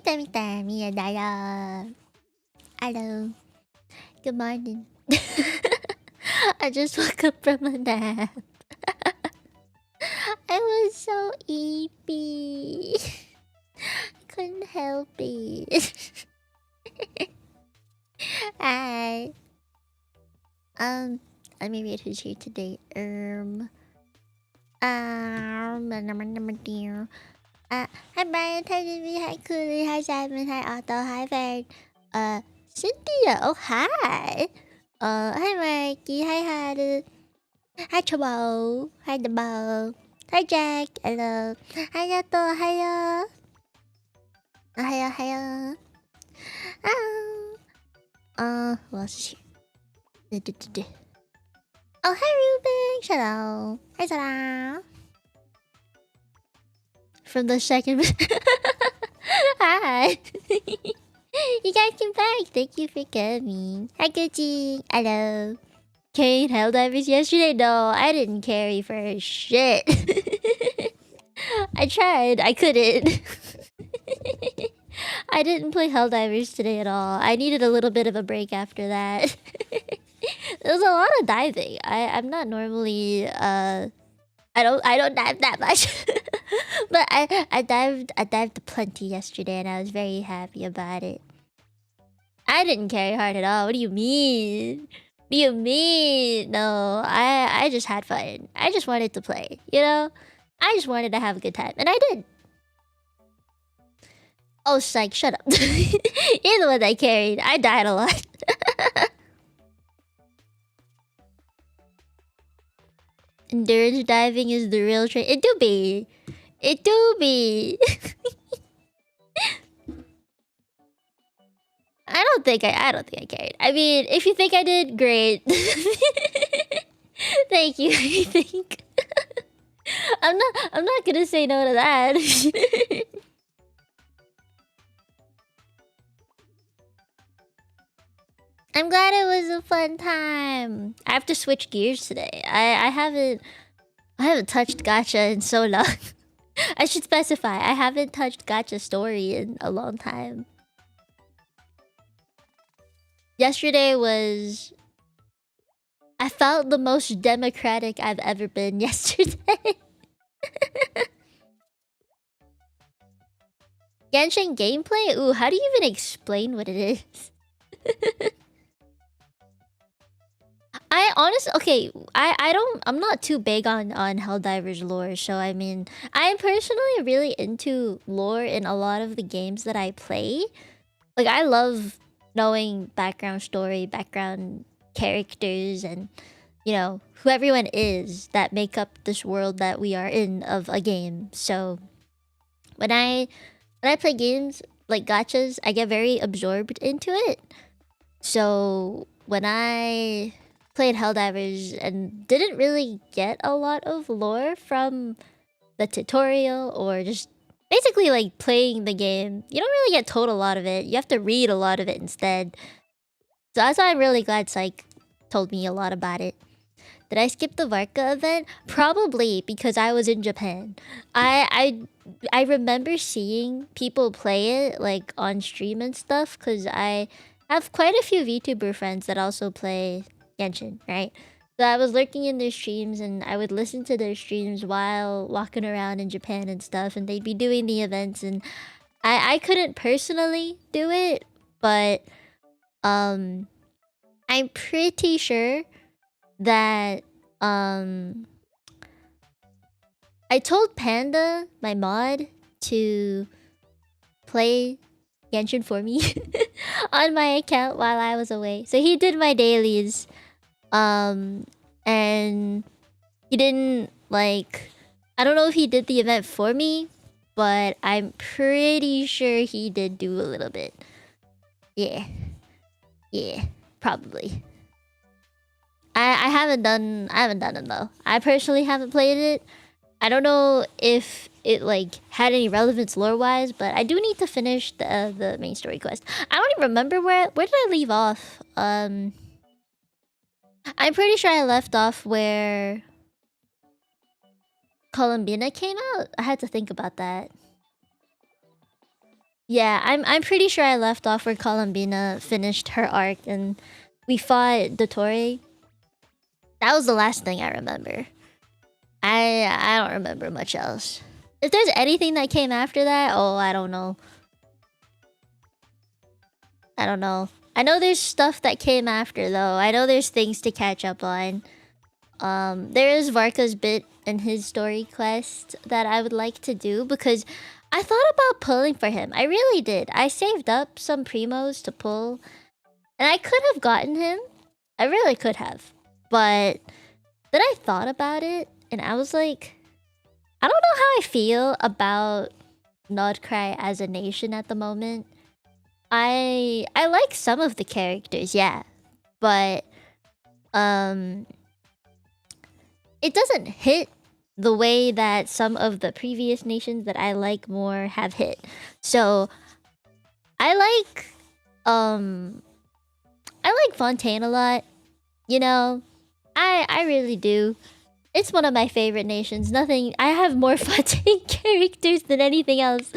Mite Mite, Mia. Hello. Good morning. I just woke up from a nap. I was so sleepy. Couldn't help it. Hi. Let me read who's here today. Hi Brian, hi Jimmy, hi Cooley, hi Simon, hi Otto, hi Vern. Cynthia, oh hi. Hi Marky, hi Haru, hi Trouble, hi Double, hi Jack, hello, hi Yato, hiya, hiya. Who else is here? Oh, hi Ruben, hello, hi Sarah. From the second. Hi. You guys came back. Thank you for coming. Hi, Gucci. Hello. Carrying Helldivers yesterday? No, I didn't carry for shit. I tried. I couldn't. I didn't play Helldivers today at all. I needed a little bit of a break after that. There was a lot of diving. I'm not normally I don't dive that much. But I dived plenty yesterday and I was very happy about it. I didn't carry hard at all. What do you mean? What do you mean? No, I just had fun. I just wanted to play, you know? I just wanted to have a good time. And I did. Oh, psych, shut up. You're the one that carried. I died a lot. Endurance diving is the real train. It do be. It do be. I don't think I carried. I mean, if you think I did, great. Thank you. I think I'm not gonna say no to that. I'm glad it was a fun time. I have to switch gears today. I haven't touched gacha in so long. I should specify, I haven't touched gacha story in a long time. Yesterday was... I felt the most democratic I've ever been yesterday. Genshin gameplay? Ooh, how do you even explain what it is? I honestly... Okay, I'm not too big on Helldivers lore, so I mean... I'm personally really into lore in a lot of the games that I play. Like, I love knowing background story, background characters, and, you know, who everyone is that make up this world that we are in of a game. So, when I play games like gachas, I get very absorbed into it. So, when I played Helldivers and didn't really get a lot of lore from the tutorial or just basically like playing the game, you don't really get told a lot of it. You have to read a lot of it instead. So that's why I'm really glad Psych told me a lot about it. Did I skip the Varka event? Probably, because I was in Japan. I remember seeing people play it like on stream and stuff, because I have quite a few VTuber friends that also play Genshin, right? So I was lurking in their streams and I would listen to their streams while walking around in Japan and stuff, and they'd be doing the events, and I couldn't personally do it, but I'm pretty sure that I told Panda, my mod, to play Genshin for me on my account while I was away. So he did my dailies. And he didn't, like... I don't know if he did the event for me, but I'm pretty sure he did do a little bit. Yeah. Yeah, probably. I haven't done it though. I personally haven't played it. I don't know if it like had any relevance lore-wise, but I do need to finish the main story quest. I don't even remember where did I leave off? I'm pretty sure I left off where Columbina came out. I had to think about that. Yeah, I'm pretty sure I left off where Columbina finished her arc and we fought Dottore. That was the last thing I remember. I don't remember much else. If there's anything that came after that, oh, I don't know. I don't know. I know there's stuff that came after though. I know there's things to catch up on. There is Varka's bit in his story quest that I would like to do because I thought about pulling for him. I really did. I saved up some primos to pull, and I could have gotten him. I really could have. But then I thought about it, and I was like, I don't know how I feel about Nodcry as a nation at the moment. I like some of the characters, yeah, but it doesn't hit the way that some of the previous nations that I like more have hit. So I like Fontaine a lot. You know, I really do. It's one of my favorite nations. Nothing. I have more Fontaine characters than anything else.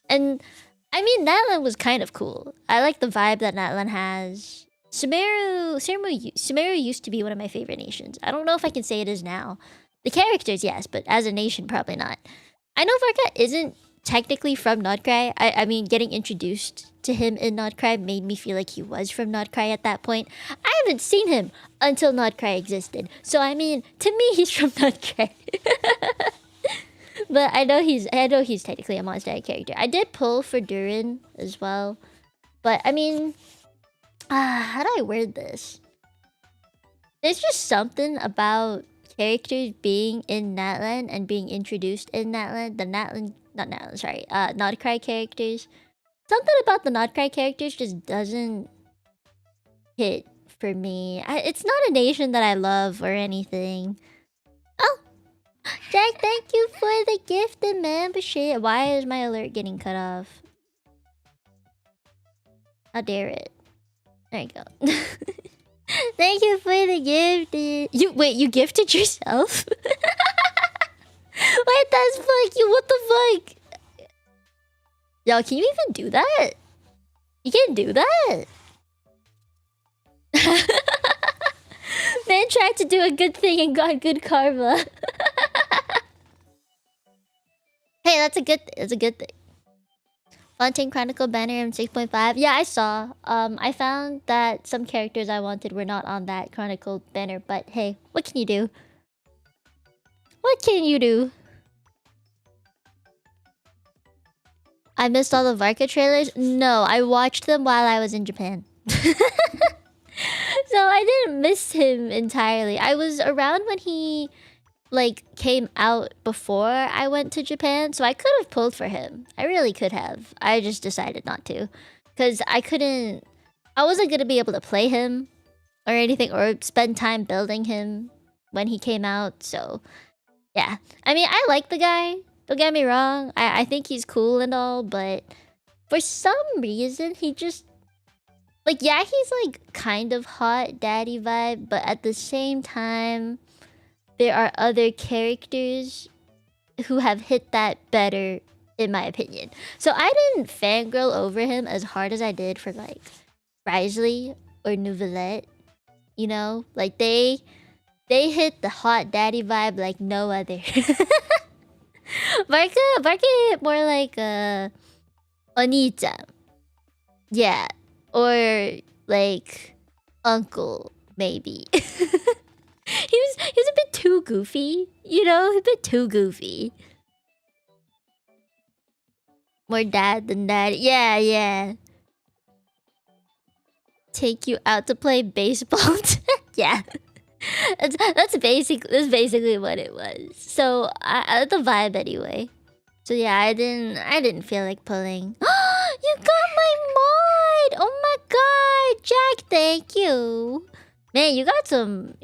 And I mean, Natlan was kind of cool. I like the vibe that Natlan has. Sumeru used to be one of my favorite nations. I don't know if I can say it is now. The characters, yes, but as a nation, probably not. I know Varka isn't technically from Nodcry. I mean, getting introduced to him in Nodcry made me feel like he was from Nodcry at that point. I haven't seen him until Nodcry existed. So I mean, to me, he's from Nodcry. But I know he's technically a monster character. I did pull for Durin as well. But I mean, how do I word this? There's just something about characters being in Natlan and being introduced in Natlan. Nodcry characters. Something about the Nodcry characters just doesn't hit for me. It's not a nation that I love or anything. Oh, Jack, thank you for the gift and membership. Why is my alert getting cut off? How dare it? There you go. Thank you for the gift. You gifted yourself? What the fuck? What the fuck? Yo, can you even do that? You can't do that. Man tried to do a good thing and got good karma. Hey, that's a good thing. Fontaine Chronicle banner M6.5. Yeah, I saw. I found that some characters I wanted were not on that Chronicle banner, but hey, what can you do? What can you do? I missed all the Varka trailers? No, I watched them while I was in Japan. So I didn't miss him entirely. I was around when he came out before I went to Japan, so I could have pulled for him. I really could have. I just decided not to. Cause I wasn't gonna be able to play him or anything or spend time building him when he came out, so yeah. I mean, I like the guy. Don't get me wrong. I think he's cool and all, but for some reason he just yeah, he's kind of hot daddy vibe, but at the same time there are other characters who have hit that better, in my opinion. So I didn't fangirl over him as hard as I did for Risley or Nouvellette. You know? They hit the hot daddy vibe like no other. Varka more like Onita. Yeah. Or uncle, maybe. He was a bit too goofy, you know? A bit too goofy. More dad than dad. Yeah, yeah. Take you out to play baseball. Yeah. That's basically what it was. So the vibe anyway. So yeah, I didn't feel like pulling. You got my mod! Oh my god, Jack, thank you. Man, you got some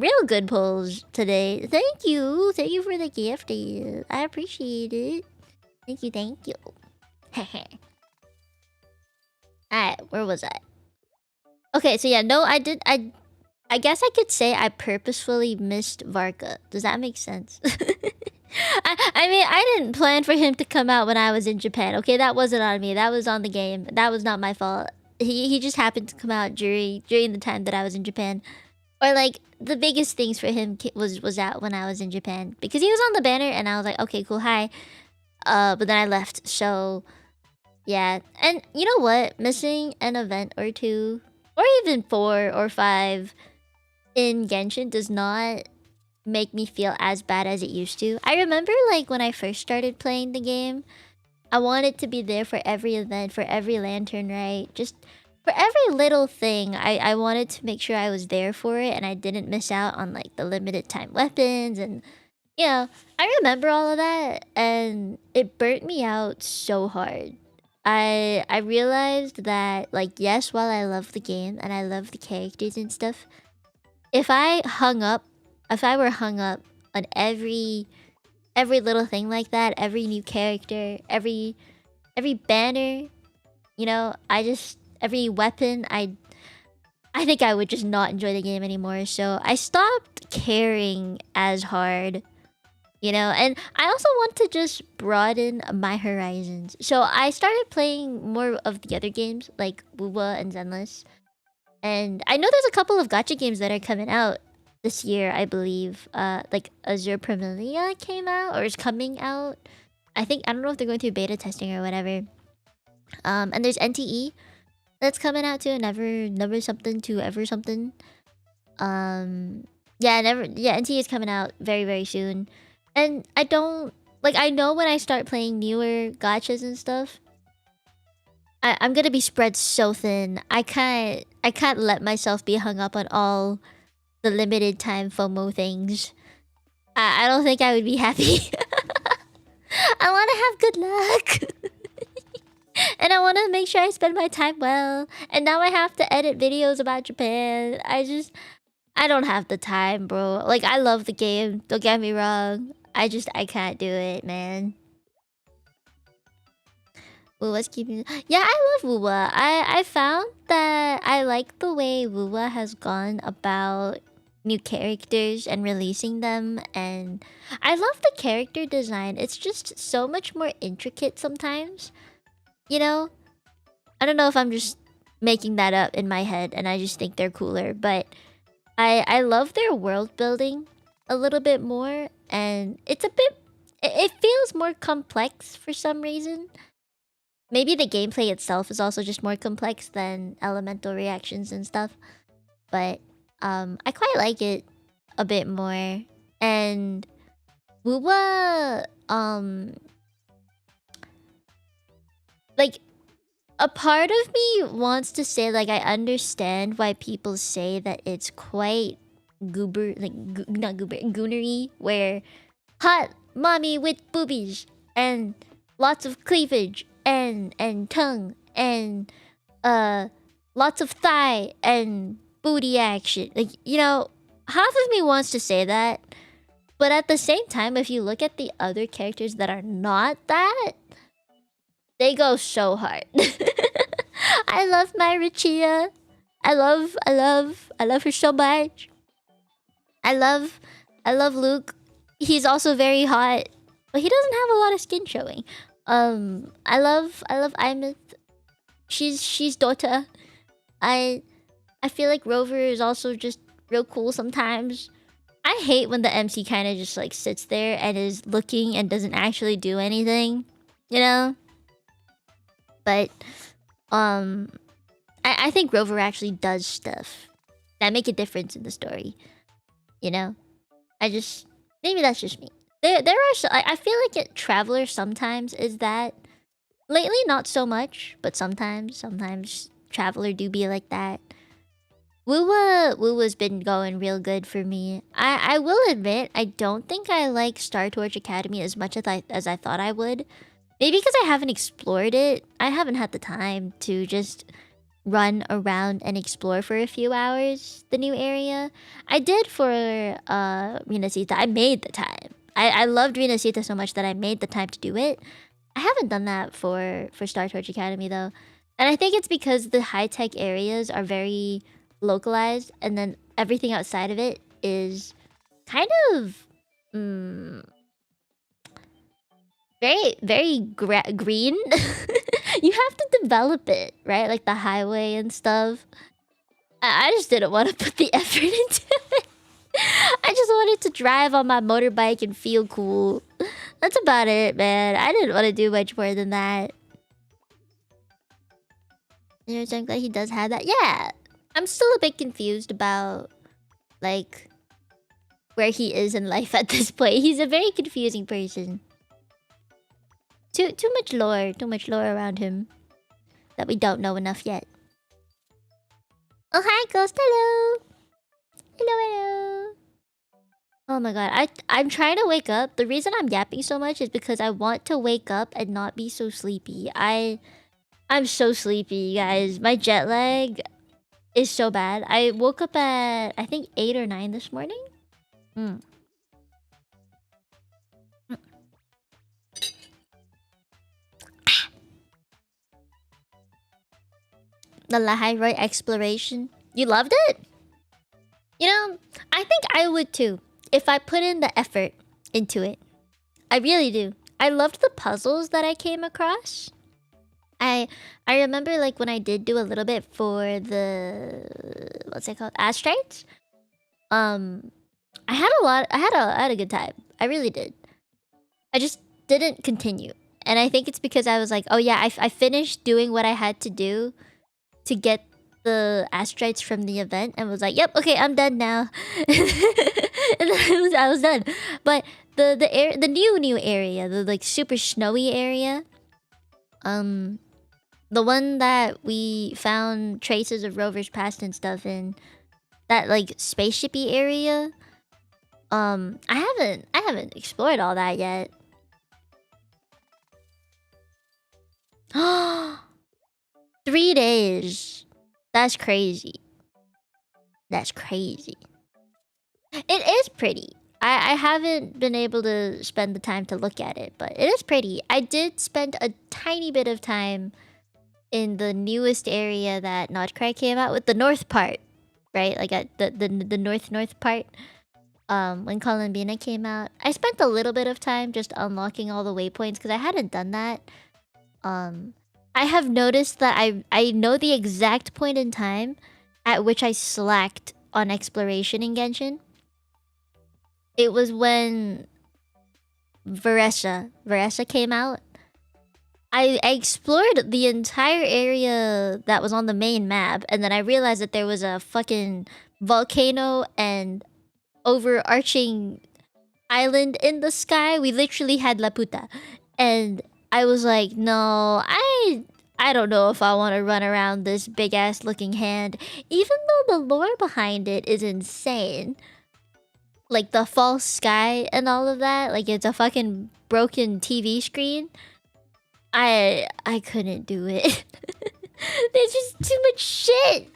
real good pulls today. Thank you for the gift. I appreciate it. Thank you. Alright, where was I? Okay, so yeah, no, I guess I could say I purposefully missed Varka. Does that make sense? I mean, I didn't plan for him to come out when I was in Japan. Okay, that wasn't on me. That was on the game. That was not my fault. He just happened to come out during the time that I was in Japan. Or like the biggest things for him was out when I was in Japan because he was on the banner and I was like, okay, cool, hi. But then I left. So yeah, and you know what? Missing an event or two, or even 4 or 5 in Genshin does not make me feel as bad as it used to. I remember like when I first started playing the game, I wanted to be there for every event, for every lantern, right? Just for every little thing. I wanted to make sure I was there for it and I didn't miss out on like the limited time weapons and you know, I remember all of that and it burnt me out so hard. I realized that like yes, while I love the game and I love the characters and stuff, if I were hung up on every little thing like that, every new character, every banner, you know, every weapon, I think I would just not enjoy the game anymore. So I stopped caring as hard, you know, and I also want to just broaden my horizons. So I started playing more of the other games like Wuwa and Zenless. And I know there's a couple of gacha games that are coming out this year, I believe. Like Azure Premilia came out or is coming out. I don't know if they're going through beta testing or whatever. And there's NTE that's coming out too. Never something to ever something. Yeah, NTE is coming out very very soon. And I don't like. I know when I start playing newer gachas and stuff, I'm gonna be spread so thin. I can't let myself be hung up on all the limited time FOMO things. I don't think I would be happy. I want to have good luck. And I want to make sure I spend my time well. And now I have to edit videos about Japan. I don't have the time, bro. Like, I love the game. Don't get me wrong. I can't do it, man. Wuwa's keeping... Yeah, I love Wuwa. I found that I like the way Wuwa has gone about new characters and releasing them, and I love the character design. It's just so much more intricate sometimes. You know? I don't know if I'm just making that up in my head and I just think they're cooler, but I love their world building a little bit more, and it's a bit... It feels more complex for some reason. Maybe the gameplay itself is also just more complex than elemental reactions and stuff. But I quite like it a bit more. And Wuwa, like a part of me wants to say like I understand why people say that it's quite not goonery, where hot mommy with boobies and lots of cleavage and tongue and lots of thigh and booty action. Like, you know, half of me wants to say that, but at the same time, if you look at the other characters that are not that, they go so hard. I love my Richia. I love her so much. I love Luke. He's also very hot, but he doesn't have a lot of skin showing. I love Imith. She's Dota. I feel like Rover is also just real cool sometimes. I hate when the MC kind of just like sits there and is looking and doesn't actually do anything, you know? But I think Rover actually does stuff that make a difference in the story, you know? Maybe that's just me. There are I feel like Traveler sometimes is that. Lately, not so much, but sometimes Traveler do be like that. Wuwa's been going real good for me. I will admit, I don't think I like Star Torch Academy as much as I thought I would. Maybe because I haven't explored it. I haven't had the time to just run around and explore for a few hours the new area. I did for Rinasita. I made the time. I loved Rinasita so much that I made the time to do it. I haven't done that for Star Torch Academy though. And I think it's because the high-tech areas are very localized, and then everything outside of it is kind of very green. You have to develop it, right? Like the highway and stuff. I just didn't want to put the effort into it. I just wanted to drive on my motorbike and feel cool. That's about it, man. I didn't want to do much more than that. You know, so I'm glad he does have that. Yeah. I'm still a bit confused about, like, where he is in life at this point. He's a very confusing person. Too much lore around him that we don't know enough yet. Oh, hi, Ghost. Hello. Hello. Oh my god, I'm trying to wake up. The reason I'm yapping so much is because I want to wake up and not be so sleepy. I'm so sleepy, guys. My jet lag is so bad. I woke up at, I think, 8 or 9 this morning. The Lahai exploration. You loved it? You know, I think I would too, if I put in the effort into it. I really do. I loved the puzzles that I came across. I remember, like, when I did do a little bit for the, what's it called, Astrites. I had a good time. I really did. I just didn't continue, and I think it's because I was like, oh yeah, I finished doing what I had to do to get the Astrites from the event, and was like, yep, okay, I'm done now. And then I was done. But the new area, the like super snowy area, the one that we found traces of rovers past and stuff in, that like spaceshipy area. I haven't explored all that yet. 3 days. That's crazy. That's crazy. It is pretty. I haven't been able to spend the time to look at it, but it is pretty. I did spend a tiny bit of time in the newest area that Notchcry came out with, the north part, right? Like at the north part. When Columbina came out, I spent a little bit of time just unlocking all the waypoints because I hadn't done that. I have noticed that I know the exact point in time at which I slacked on exploration in Genshin. It was when Varka came out. I explored the entire area that was on the main map, and then I realized that there was a fucking volcano and overarching island in the sky. We literally had Laputa, and I was like, no, I don't know if I want to run around this big ass looking hand, even though the lore behind it is insane. Like the false sky and all of that, like it's a fucking broken TV screen. I couldn't do it. There's just too much shit.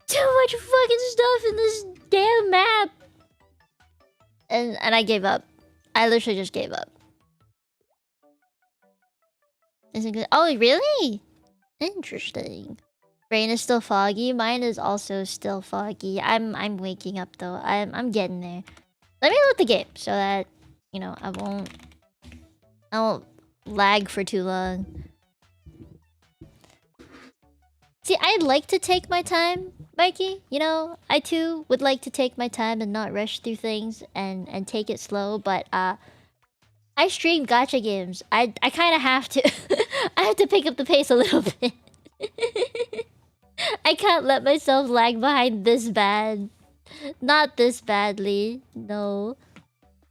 Too much fucking stuff in this damn map. And I gave up. I literally just gave up. Oh, really? Interesting. Brain is still foggy. Mine is also still foggy. I'm waking up though. I'm getting there. Let me load the game so that, you know, I won't lag for too long. See, I'd like to take my time, Mikey. You know, I too would like to take my time and not rush through things and take it slow, but I stream gacha games. I kind of have to. I have to pick up the pace a little bit. I can't let myself lag behind this bad. Not this badly. No.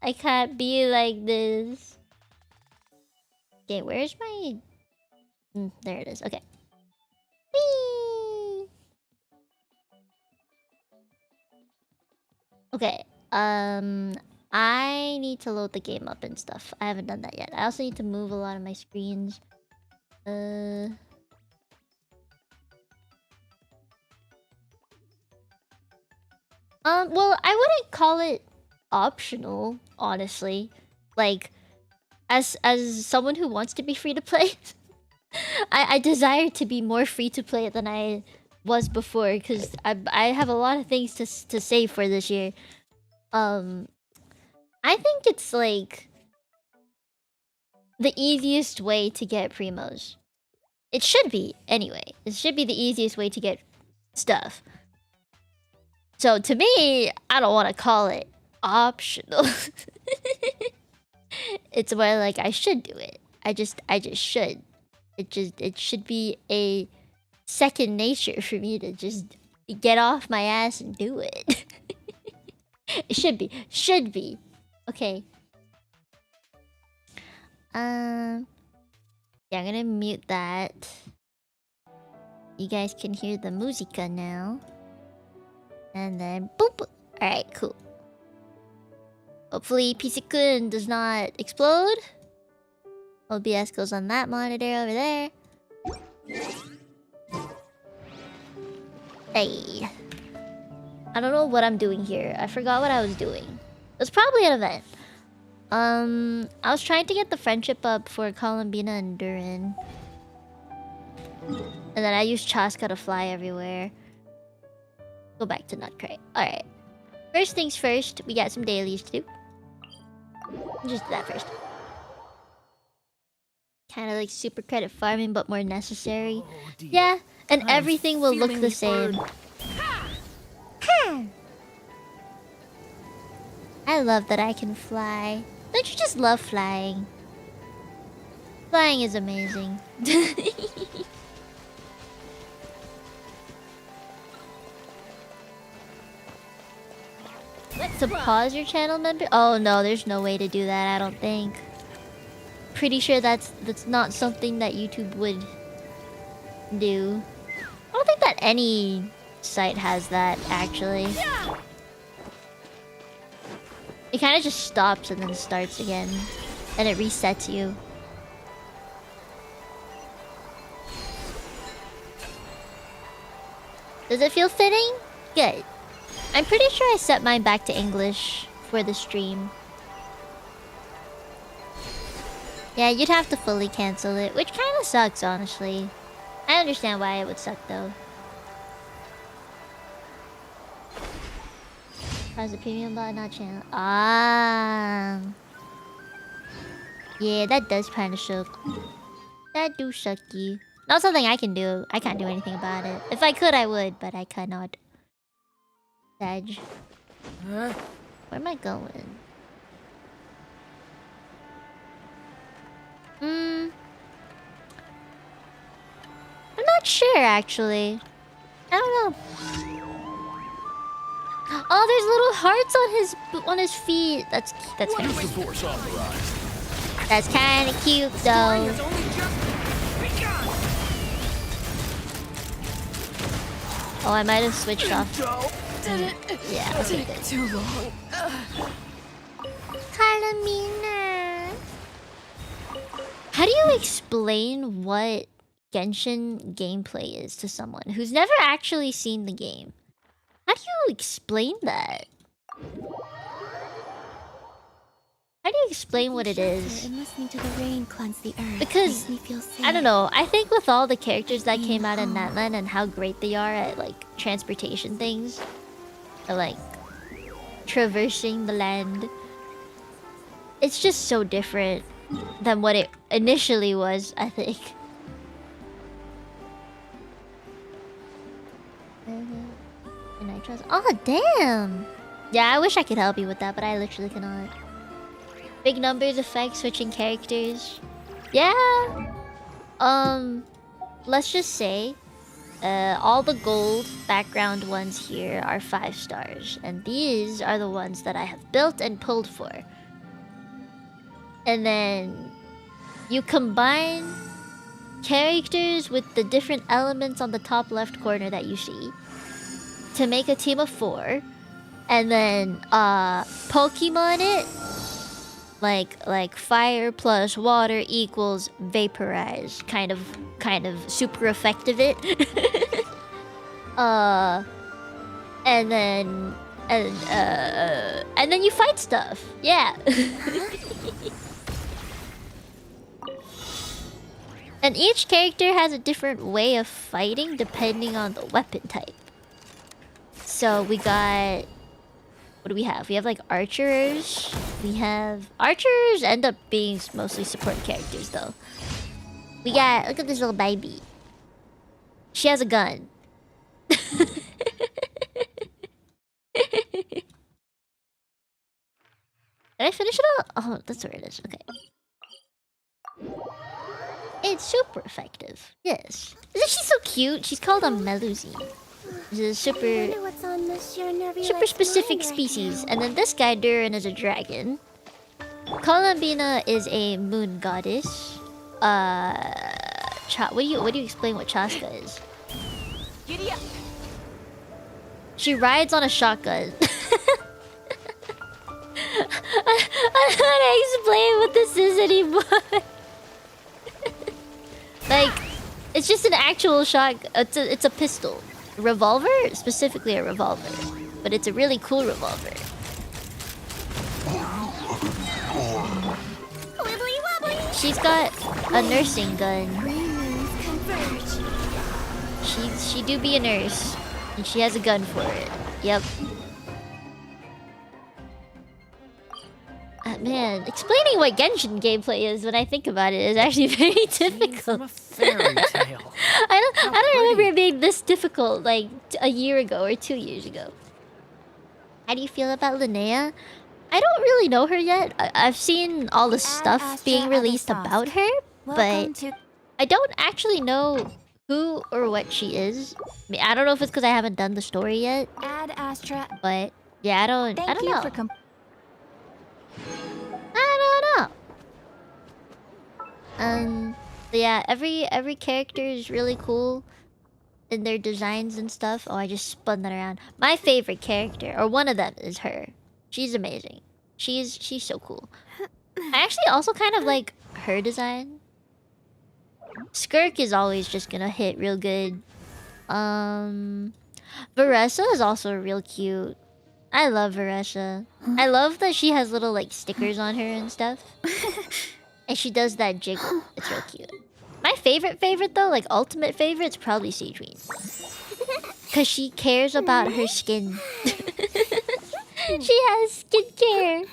I can't be like this. Okay, where's my... there it is. Okay. Whee! Okay. I need to load the game up and stuff. I haven't done that yet. I also need to move a lot of my screens. Well, I wouldn't call it optional, honestly. Like, as someone who wants to be free to play, I desire to be more free to play than I was before, because I have a lot of things to save for this year. I think it's like the easiest way to get primos. It should be, anyway. It should be the easiest way to get stuff. So to me, I don't want to call it optional. It's where like I should do it. I just should. It should be a second nature for me to just get off my ass and do it. It should be. Okay. Yeah, I'm gonna mute that. You guys can hear the musica now. And then boop. Alright, cool. Hopefully PC-kun does not explode. OBS goes on that monitor over there. Hey. I don't know what I'm doing here. I forgot what I was doing. It was probably an event. I was trying to get the friendship up for Columbina and Durin. And then I used Chaska to fly everywhere. Go back to Nutcray. Alright. First things first, we got some dailies to do. Just do that first. Kind of like super credit farming, but more necessary. Oh, yeah, and everything will look the same. I love that I can fly. Don't you just love flying? Flying is amazing. To pause your channel member? Oh no, there's no way to do that, I don't think. Pretty sure that's not something that YouTube would do. I don't think that any site has that, actually. It kind of just stops and then starts again. And it resets you. Does it feel fitting? Good. I'm pretty sure I set mine back to English for the stream. Yeah, you'd have to fully cancel it, which kind of sucks, honestly. I understand why it would suck, though. How's the premium bot not channel? Ah. Yeah, that does kind of suck. That do sucky. Not something I can do. I can't do anything about it. If I could, I would, but I cannot. Sag. Where am I going? I'm not sure, actually. I don't know. Oh, there's little hearts on his feet. That's kind of cute. That's kind of cute, though. Oh, I might have switched off. Yeah, okay, good. Too long. Carlamina. How do you explain what Genshin gameplay is to someone who's never actually seen the game? How do you explain that? How do you explain what it is? Because, I don't know, I think with all the characters that came out in Natlan and how great they are at, like, transportation things, or, like, traversing the land, it's just so different than what it initially was, I think. Oh, damn! Yeah, I wish I could help you with that, but I literally cannot. Big numbers affect switching characters. Yeah. Let's just say, all the gold background ones here are 5 stars, and these are the ones that I have built and pulled for. And then you combine characters with the different elements on the top left corner that you see to make a team of 4, and then Pokemon it. Like fire plus water equals vaporize, kind of super effective it. And then you fight stuff. Yeah. And each character has a different way of fighting depending on the weapon type. So we got What do we have? We have like archers. We have archers end up being mostly support characters though. We got, look at this little baby. She has a gun. Did I finish it all? Oh, that's where it is. Okay. It's super effective. Yes. Isn't she so cute? She's called a Melusi. She's a super specific species. And then this guy, Durin, is a dragon. Columbina is a moon goddess. What do you explain what Chaska is? She rides on a shotgun. I don't know how to explain what this is anymore. Like, it's just an actual shot. It's a pistol, a revolver, specifically a revolver, but it's a really cool revolver. She's got a nursing gun. She do be a nurse, and she has a gun for it. Yep. Man, explaining what Genshin gameplay is when I think about it is actually very difficult. From a fairy tale. I don't remember it being this difficult like a year ago or 2 years ago. How do you feel about Linnea? I don't really know her yet. I've seen all the stuff being released about her, but I don't actually know who or what she is. I mean, I don't know if it's because I haven't done the story yet. But yeah, I don't know. I don't know. But yeah, every character is really cool in their designs and stuff. Oh, I just spun that around. My favorite character, or one of them, is her. She's amazing. She's so cool. I actually also kind of like her design. Skirk is always just gonna hit real good. Varessa is also real cute. I love Varessa. I love that she has little like stickers on her and stuff. And she does that jiggle. It's real cute. My favorite though, like ultimate favorite, is probably Seedween. Cause she cares about her skin. She has skincare.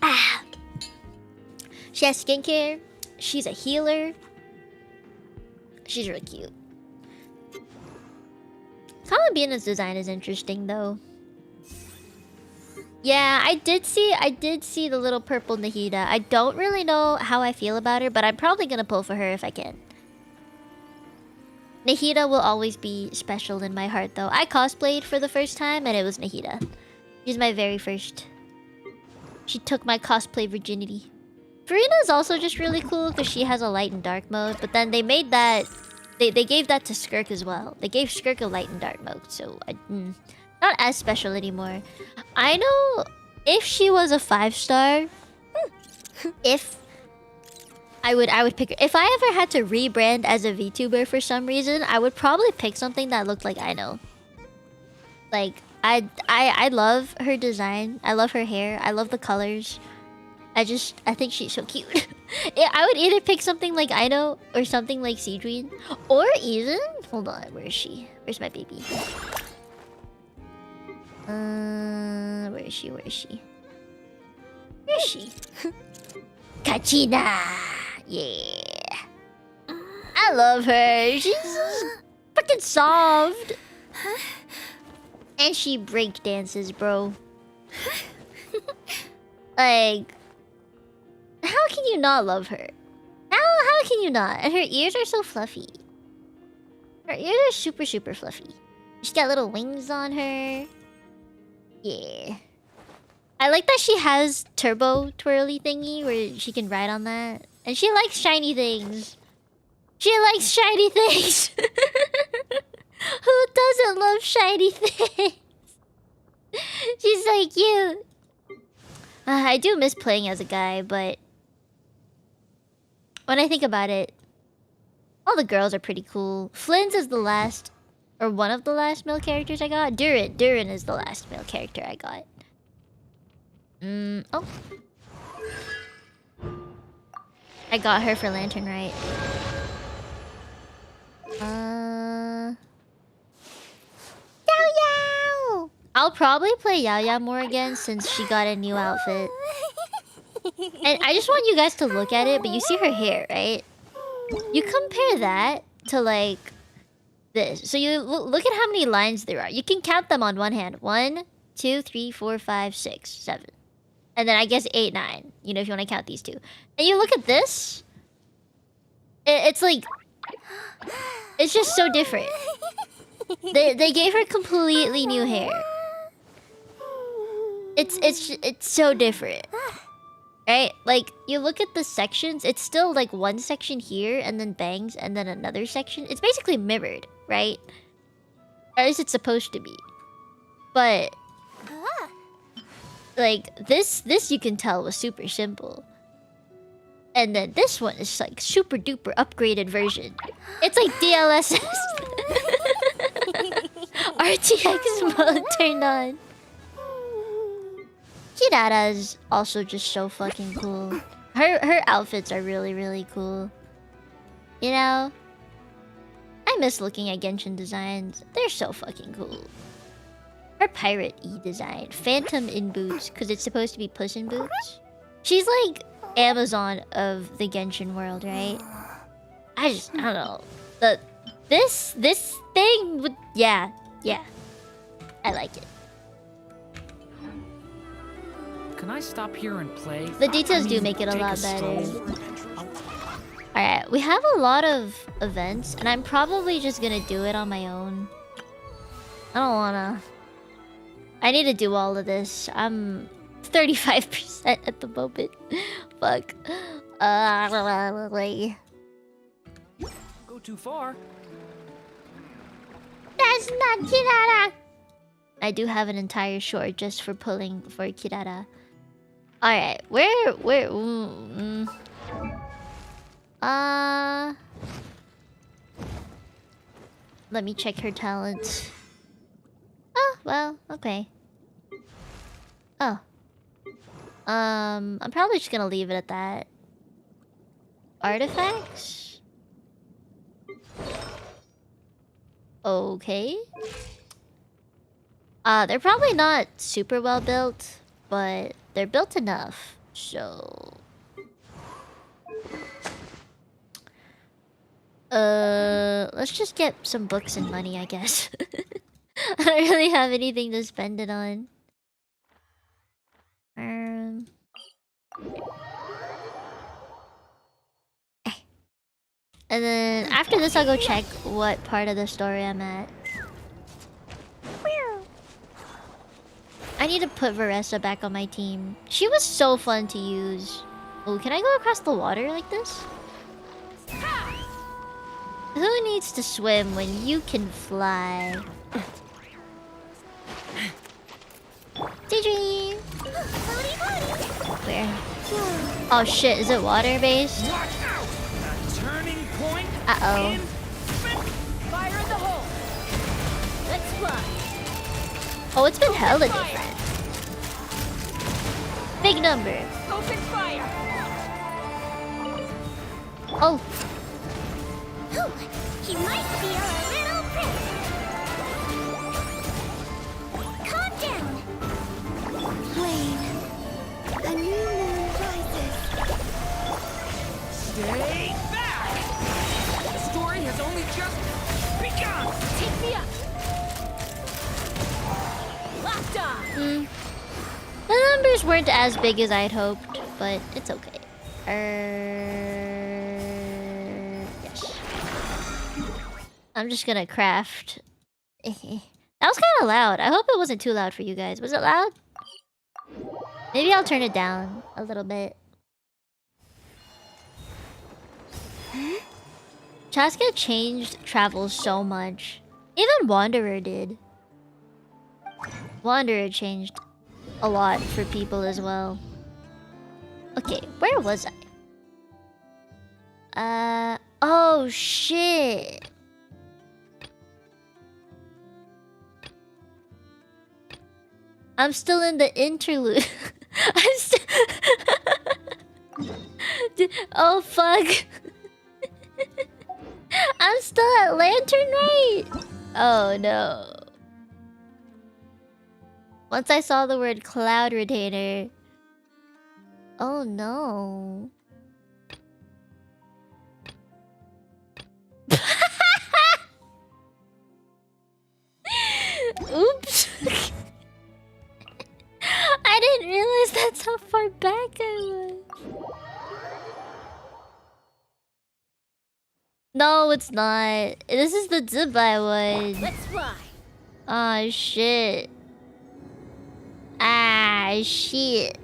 Ah. She has skincare. She's a healer. She's really cute. Columbina's design is interesting though. Yeah, I did see the little purple Nahida. I don't really know how I feel about her, but I'm probably gonna pull for her if I can. Nahida will always be special in my heart though. I cosplayed for the first time and it was Nahida. She's my very first. She took my cosplay virginity. Farina is also just really cool because she has a light and dark mode, but then they made that... They gave that to Skirk as well. They gave Skirk a light and dark mode, so... not as special anymore. I know if she was a 5-star... if... I would pick her. If I ever had to rebrand as a VTuber for some reason, I would probably pick something that looked like Ino. Like, I love her design. I love her hair. I love the colors. I think she's so cute. Yeah, I would either pick something like Ino or something like Seedween. Or even... Hold on, where is she? Where's my baby? Where is she? Where is she? Where is she? Kachina! Yeah. I love her. She's freaking soft. And she break dances, bro. Like... How can you not love her? How can you not? And her ears are so fluffy. Her ears are super, super fluffy. She's got little wings on her. Yeah. I like that she has turbo twirly thingy where she can ride on that. And she likes shiny things. She likes shiny things. Who doesn't love shiny things? She's so cute. I do miss playing as a guy, but... when I think about it, all the girls are pretty cool. Flynn's is the last... or one of the last male characters I got. Durin is the last male character I got. Oh. I got her for Lantern Rite. I'll probably play Yaya more again since she got a new outfit. And I just want you guys to look at it, but you see her hair, right? You compare that to like this. So you look at how many lines there are. You can count them on one hand. 1, 2, 3, 4, 5, 6, 7. And then I guess 8, 9. You know, if you want to count these two. And you look at this. It's like... It's just so different. They gave her completely new hair. It's so different. Right? Like, you look at the sections, it's still like one section here, and then bangs, and then another section. It's basically mirrored, right? Or at least it's supposed to be. But... like, this you can tell was super simple. And then this one is like super duper upgraded version. It's like DLSS. RTX mode turned on. Kirara's also just so fucking cool. Her outfits are really, really cool. You know? I miss looking at Genshin designs. They're so fucking cool. Her pirate E design. Phantom in boots, because it's supposed to be Puss in Boots. She's like Amazon of the Genshin world, right? I don't know. This thing would... Yeah. I like it. Can I stop here and play? The details do make it a lot better. Alright, we have a lot of events, and I'm probably just gonna do it on my own. I don't wanna... I need to do all of this. I'm 35% at the moment. Fuck. Go too far. That's not Kirara! I do have an entire short just for pulling for Kirara. Alright, where... Let me check her talents. Oh, well, okay. Oh. I'm probably just gonna leave it at that. Artifacts? Okay. They're probably not super well built, but they're built enough, so... let's just get some books and money, I guess. I don't really have anything to spend it on. And then after this, I'll go check what part of the story I'm at. I need to put Varessa back on my team. She was so fun to use. Oh, can I go across the water like this? Who needs to swim when you can fly? GG! Where? Oh shit, is it water based? Uh-oh. Fire in the hole. Let's fly. Oh, it's been hella different. Big number. Open fire. Oh. He might be a little prick. Calm down. Wayne, a new moon rises. Stay back! The story has only just begun! Take me up. Locked on. The numbers weren't as big as I'd hoped, but it's okay. Yes. I'm just gonna craft. That was kind of loud. I hope it wasn't too loud for you guys. Was it loud? Maybe I'll turn it down a little bit. Chaska changed travel so much. Even Wanderer did. Wanderer changed a lot for people as well. Okay, where was I? Oh shit. I'm still in the interlude. I'm still... Oh fuck. I'm still at Lantern Rite. Oh no. Once I saw the word cloud retainer. Oh no. Oops. I didn't realize that's how far back I was. No, it's not. This is the Dubai one. Let's fly. Oh shit. Ah shit.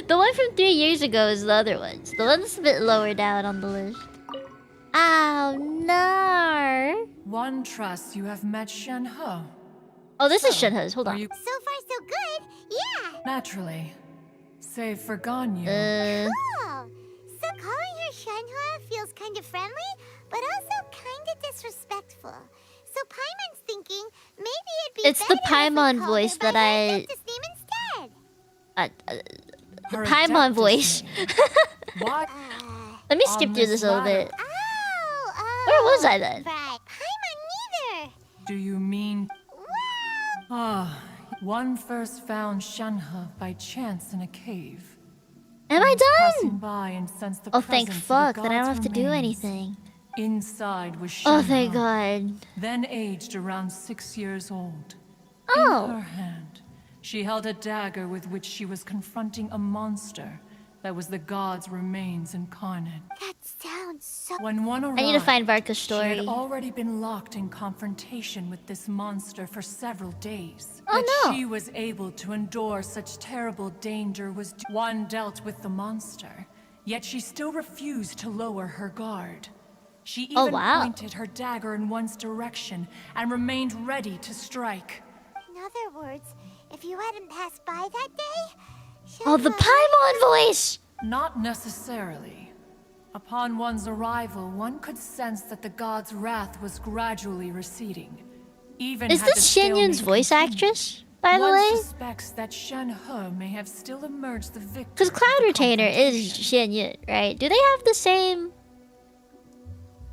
The one from 3 years ago is the other ones. The one that's a bit lower down on the list. Oh no. One trusts you have met Shenhe. Oh, this is Shenhe's. Hold on. So far, so good. Yeah. Naturally. Save for Ganyu. Cool. So calling her Shenhua feels kind of friendly, but also kind of disrespectful. So Paimon's thinking maybe it'd be It's the better if we Paimon called voice her by that her I... adeptus name instead. The Her Paimon adeptus voice. name. What? Let me On skip through this this a little ladder. bit. Oh, Where was I then? Right. Paimon neither. Do you mean... Well, Ah, one first found Shenhe by chance in a cave. Am I Passing done? by and sensed the Oh, thank presence of fuck. the Then I don't god's have to do remains. anything. Inside was Shenhe. Oh, thank God. Then aged around 6 years old. Oh. In her hand, she held a dagger with which she was confronting a monster that was the god's remains incarnate. that sounds so. When one arrived, I need to find Varka's she story. had already been locked in confrontation with this monster for several days. Oh, That no. she was able to endure such terrible danger was one dealt with the monster, yet she still refused to lower her guard. She even Oh, wow. pointed her dagger in one's direction and remained ready to strike. In other words, if you hadn't passed by that day, Oh, the Paimon voice! Not necessarily. Upon one's arrival, one could sense that the god's wrath was gradually receding. Even Is had the this Xianyun's stalemate voice continued, actress, by the one way? suspects that Shenhe may have still emerged the victor. Because of Cloud the Retainer is confrontation. Xianyun, right? Do they have the same...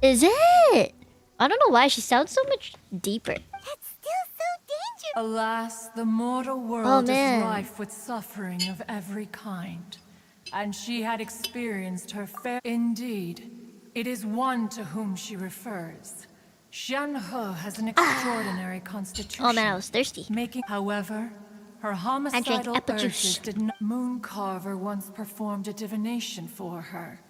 Is it? I don't know why she sounds so much deeper. That's still so dangerous. Alas, the mortal world Oh, is man. rife with suffering of every kind. And she had experienced her fair... Indeed, it is one to whom she refers. Shenhe has an extraordinary constitution. Oh man, I was thirsty. Making, however, her homicidal apple juice. urges did not... Mooncarver once performed a divination for her.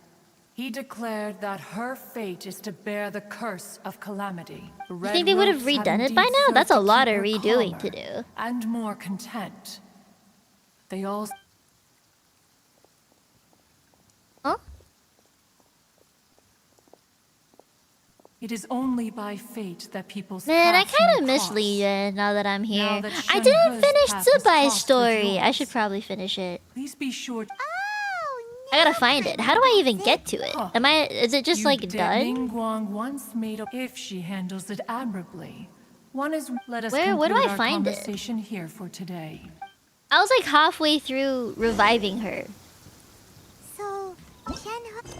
He declared that her fate is to bear the curse of calamity. You think they would have redone it by now? That's a lot of redoing to do. And more content. They all... Huh? It is only by fate that people's Man, I paths kind may of miss cross. Li Yuan now that I'm here. Now that I didn't Shenhe's finish path is Tsubai's crossed with story. I yours. should probably finish it. Please be sure... Oh, I gotta find it. How do I even get to it? Am I... Is it just like done? Guang once made up if she handles it admirably. One is... Let us Where do conclude I our find it? conversation here for today. I was like halfway through reviving her. So, Shenhua.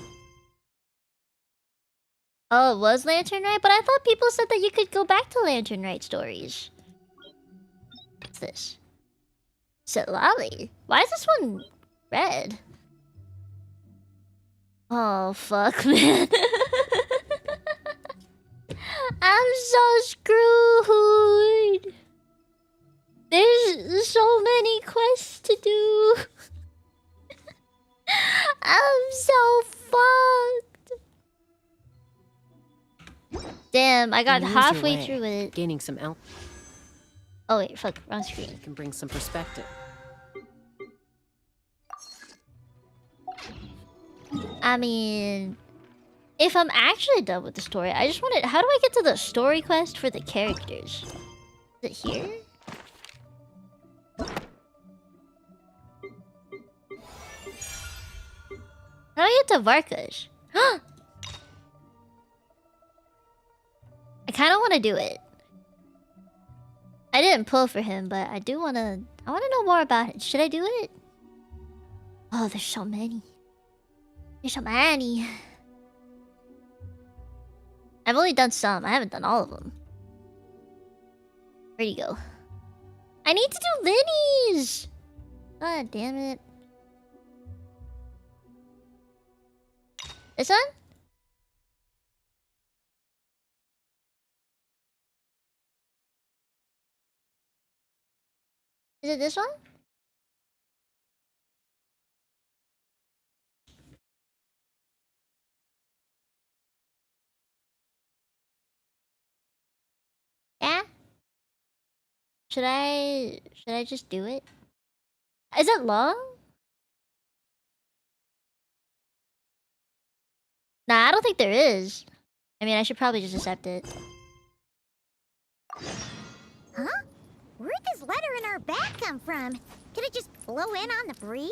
Oh, it was Lantern Knight? But I thought people said that you could go back to Lantern Knight stories. What's this? Sitlali? Why is this one red? Oh, fuck, man. I'm so screwed. There's so many quests to do. I'm so fucked. Damn, I got You lose your halfway way. through it. Gaining some out Oh wait, fuck, wrong screen. can bring some perspective. I mean, if I'm actually done with the story, I just wanted... How do I get to the story quest for the characters? Is it here? How do I get to Varka's? I kind of want to do it. I didn't pull for him, but I do want to... I want to know more about it. Should I do it? Oh, there's so many. There's so many. I've only done some. I haven't done all of them. Where'd he go? I need to do Linny's! God damn it. This one? Is it this one? Yeah? Should I just do it? Is it long? Nah, I don't think there is. I mean, I should probably just accept it. Huh? Where'd this letter in our bag come from? Did it just blow in on the breeze?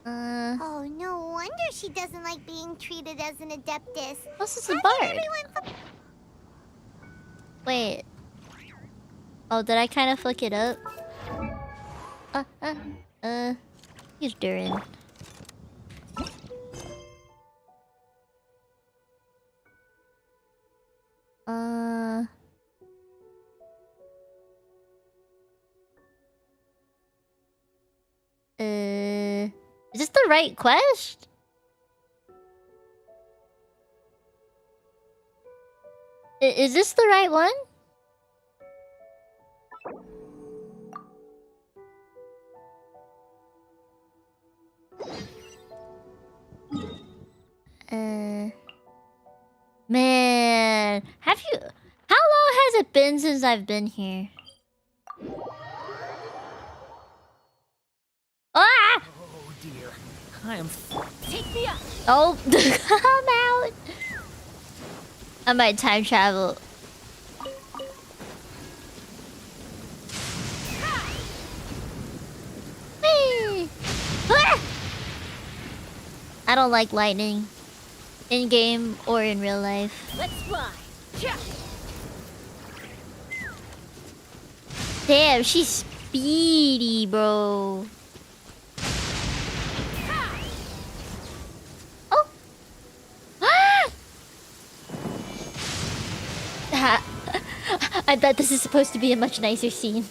Oh, no wonder she doesn't like being treated as an adeptus. What's this a bard? Wait. Oh, did I kind of flick it up? He's Durin. Is this the right quest? Is this the right one? Man, have you... How long has it been since I've been here? Ah! Oh dear, I am... Take me up! Oh, come out! I might time travel. Whee! Ah! I don't like lightning. In game or in real life. Let's fly! Yeah. Damn, she's speedy, bro. Oh! Ah! I thought this is supposed to be a much nicer scene.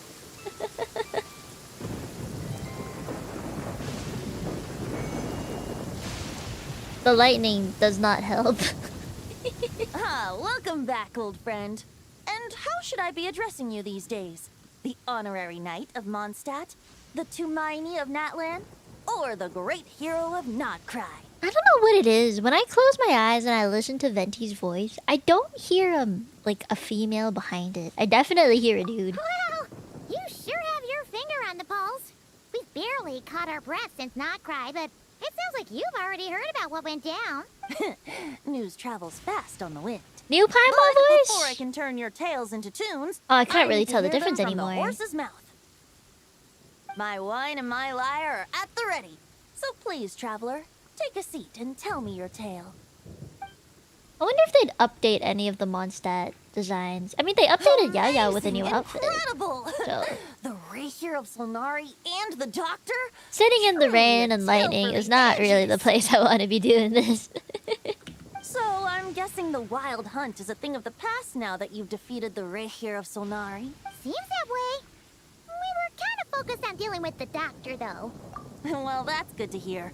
The lightning does not help. Welcome back, old friend. And how should I be addressing you these days? The honorary knight of Mondstadt? The Tumaini of Natlan? Or the great hero of Nodcry? I don't know what it is. When I close my eyes and I listen to Venti's voice, I don't hear like a female behind it. I definitely hear a dude. Well, you sure have your finger on the pulse. We've barely caught our breath since Not Cry, but it sounds like you've already heard about what went down. News travels fast on the wind. New Paimon But voice? before I can turn your tales into tunes, Oh, I can't really need to tell the hear them difference from anymore. The horse's mouth. My wine and my lyre are at the ready. So please, traveler, take a seat and tell me your tale. I wonder if they'd update any of the Mondstadt designs. I mean, they updated Yaya with a new outfit. Incredible! So. The Rapier of Solnari and the Doctor? Sitting in the Truly rain a and tale lightning for is the not really the ages. place I want to be doing this. So I'm guessing the wild hunt is a thing of the past now that you've defeated the Rapier of Solnari? Seems that way. We were kind of focused on dealing with the doctor, though. Well, that's good to hear.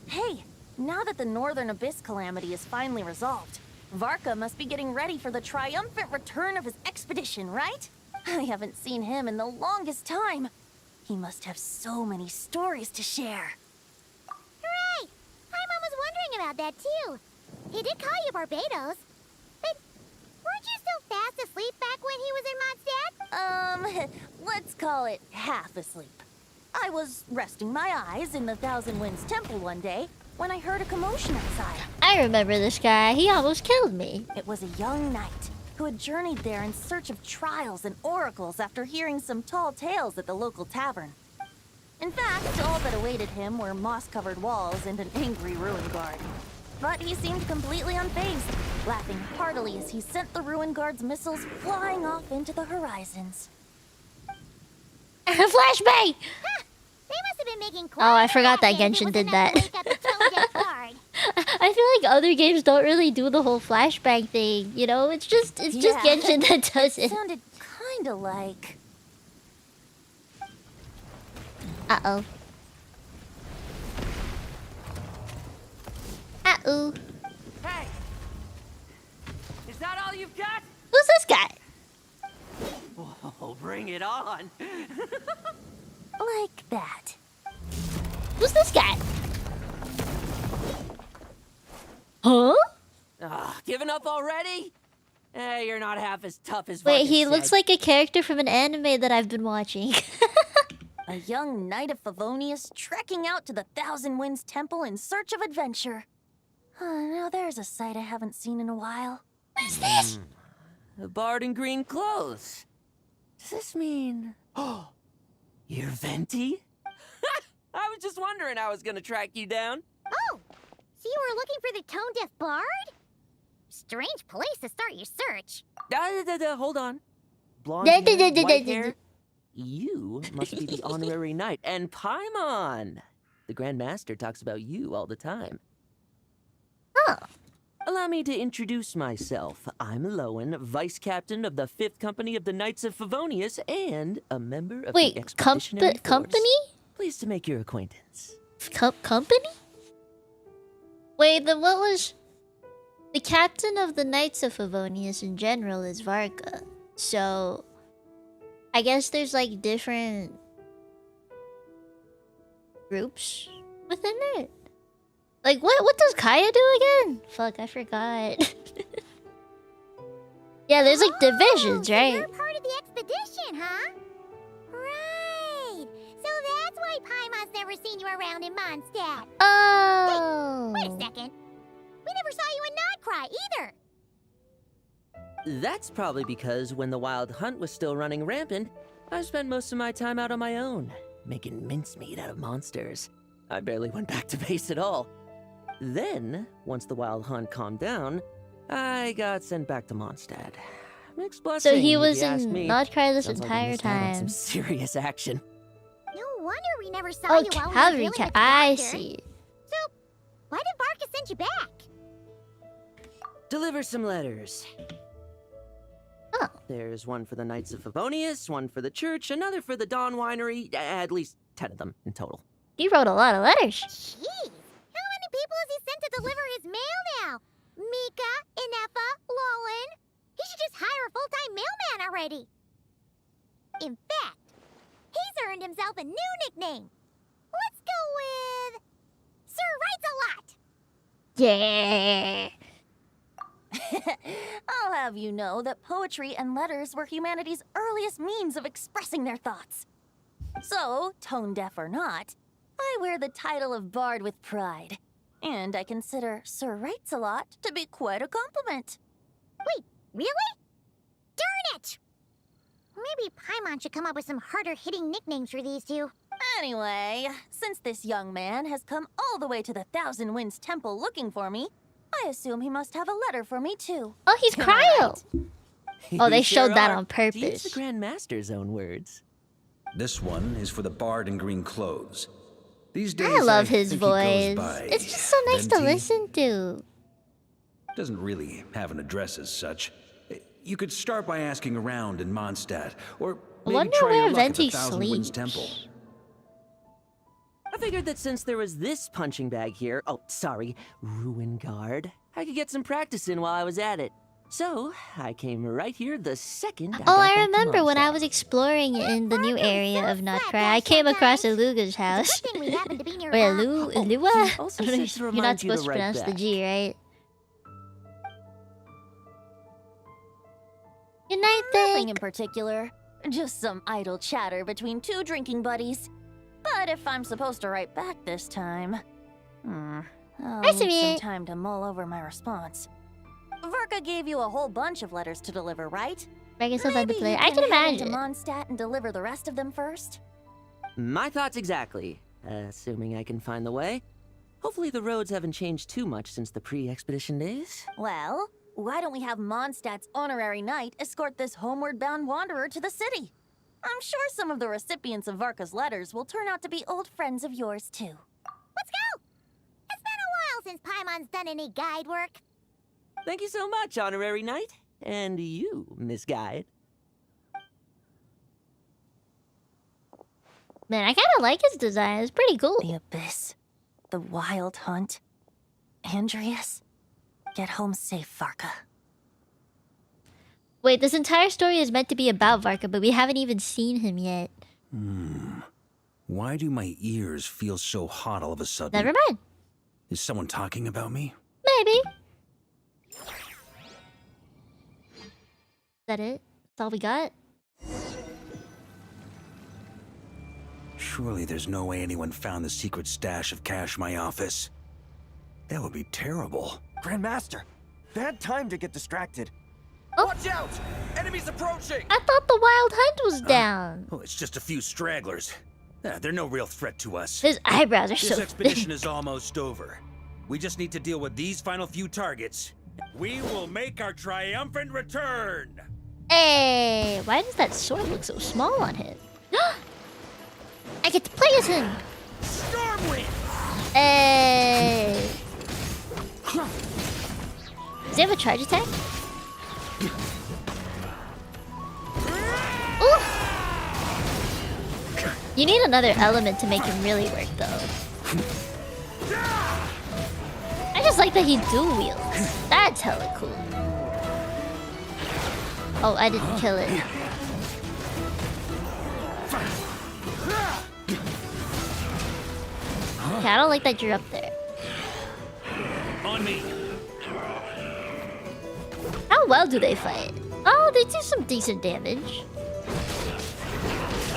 Hey, now that the Northern Abyss calamity is finally resolved, Varka must be getting ready for the triumphant return of his expedition, right? I haven't seen him in the longest time. He must have so many stories to share. Hooray! Paimon was wondering about that, too. He did call you Barbados. But weren't you still fast asleep back when he was in Mondstadt? Let's call it half asleep. I was resting my eyes in the Thousand Winds Temple one day when I heard a commotion outside. I remember this guy. He almost killed me. It was a young knight who had journeyed there in search of trials and oracles after hearing some tall tales at the local tavern. In fact, all that awaited him were moss-covered walls and an angry ruin guard. But he seemed completely unfazed, laughing heartily as he sent the ruin guard's missiles flying off into the horizons. Flashbang! Huh! They must have been making Oh, I quite forgot that a racket if it Genshin was did enough to that. wake up the tone-deaf guard. I feel like other games don't really do the whole flashbang thing. You know, it's just Yeah. Genshin that does it. Sounded kinda like... Uh-oh. Uh-oh. Hey! Is that all you've got? Who's this guy? Whoa, bring it on! Like that. Who's this guy? Huh? Giving up already? You're not half as tough as Wait, Varka he said. looks like a character from an anime that I've been watching. A young knight of Favonius trekking out to the Thousand Winds Temple in search of adventure. Now there's a sight I haven't seen in a while. What's this? A bard in green clothes. Does this mean... Oh, you're Venti? I was just wondering how I was gonna track you down. Oh, so you were looking for the tone-deaf bard? Strange place to start your search. Hold on. Blonde hair, white hair. You must be the honorary knight. And Paimon! The Grand Master talks about you all the time. Oh. Allow me to introduce myself. I'm Lowen, Vice Captain of the 5th Company of the Knights of Favonius and a member of the Wait, Expeditionary Force. company? Pleased to make your acquaintance. Company? Wait, then what was... The captain of the Knights of Favonius in general is Varka. So... I guess there's like different... groups within it. Like, what does Kaya do again? Fuck, I forgot. Yeah, there's like divisions, So right? you're part of the expedition, huh? Right. So that's why Paimon's never seen you around in Mondstadt. Oh. Wait a second. We never saw you in Nodcry either. That's probably because when the Wild Hunt was still running rampant, I spent most of my time out on my own, making mincemeat out of monsters. I barely went back to base at all. Then, once the Wild Hunt calmed down, I got sent back to Mondstadt. Mixed blessing, So he if was you ask in me. Nodcry this Sounds like I entire missed out on some time. serious action. No wonder we never saw Oh, you while we were Calvary dealing Cat. with the I doctor. see. So, why did Varka send you back? Deliver some letters. Oh. There's one for the Knights of Favonius, one for the church, another for the Dawn Winery, at least 10 of them in total. He wrote a lot of letters. Jeez, how many people has he sent to deliver his mail now? Mika, Inefa, Lowen. He should just hire a full-time mailman already. In fact, he's earned himself a new nickname. Let's go with... Sir Writes-A-Lot. Yeah. I'll have you know that poetry and letters were humanity's earliest means of expressing their thoughts. So, tone deaf or not, I wear the title of Bard with pride. And I consider Sir Writes-A-Lot to be quite a compliment. Wait, really? Darn it! Maybe Paimon should come up with some harder-hitting nicknames for these two. Anyway, since this young man has come all the way to the Thousand Winds Temple looking for me, I assume he must have a letter for me too. Oh, he's Am I cryo. Oh, they You showed that are. on To use the purpose. Grand Master's own words. This one is for the bard in green clothes. These days, I love his think he goes voice. by It's just so nice to Venti. listen to. Doesn't really have an address as such. You could start by asking around in Mondstadt, or maybe Wonder try where your luck at Venti the Thousand Winds sleeps. Temple. I figured that since there was this punching bag here, Ruin Guard, I could get some practice in while I was at it. So, I came right here the second Oh, got I back to remember when I Mondstadt. was exploring in the new Varka was area so of flat Notcry. back I came across sometimes. Aluga's It's a house. good thing we happened to be nearby. Wait, Lua? he I also don't know, said to you're remind not you to supposed to write pronounce the back. G, right? Good night, Nothing in Thick. particular. Just some idle chatter between two drinking buddies. But if I'm supposed to write back this time... I'll Nice to need some meet. time to mull over my response. Varka gave you a whole bunch of letters to deliver, right? Make so fun to Maybe play. you I can head into imagine. Mondstadt and deliver the rest of them first? My thoughts exactly, assuming I can find the way. Hopefully the roads haven't changed too much since the pre-expedition days. Well, why don't we have Mondstadt's honorary knight escort this homeward-bound wanderer to the city? I'm sure some of the recipients of Varka's letters will turn out to be old friends of yours, too. Let's go! It's been a while since Paimon's done any guide work. Thank you so much, Honorary Knight. And you, Miss Guide. Man, I kind of like his design. It's pretty cool. The Abyss. The Wild Hunt. Andreas. Get home safe, Varka. Wait, this entire story is meant to be about Varka, but we haven't even seen him yet. Why do my ears feel so hot all of a sudden? Never mind. Is someone talking about me? Maybe. Is that it? That's all we got? Surely there's no way anyone found the secret stash of cash in my office. That would be terrible. Grandmaster, bad time to get distracted. Oh. Watch out! Enemies approaching! I thought the Wild Hunt was down. Oh, it's just a few stragglers. They're no real threat to us. His eyebrows are This so expedition thick. is almost over. We just need to deal with these final few targets. We will make our triumphant return! Hey, why does that sword look so small on him? I get to play as him. Stormwind! Hey. Does he have a charge attack? Ooh. You need another element to make him really work, though. I just like that he dual wields. That's hella cool. Oh, I didn't kill it. Okay, I don't like that you're up there. On me! How well do they fight? Oh, they do some decent damage.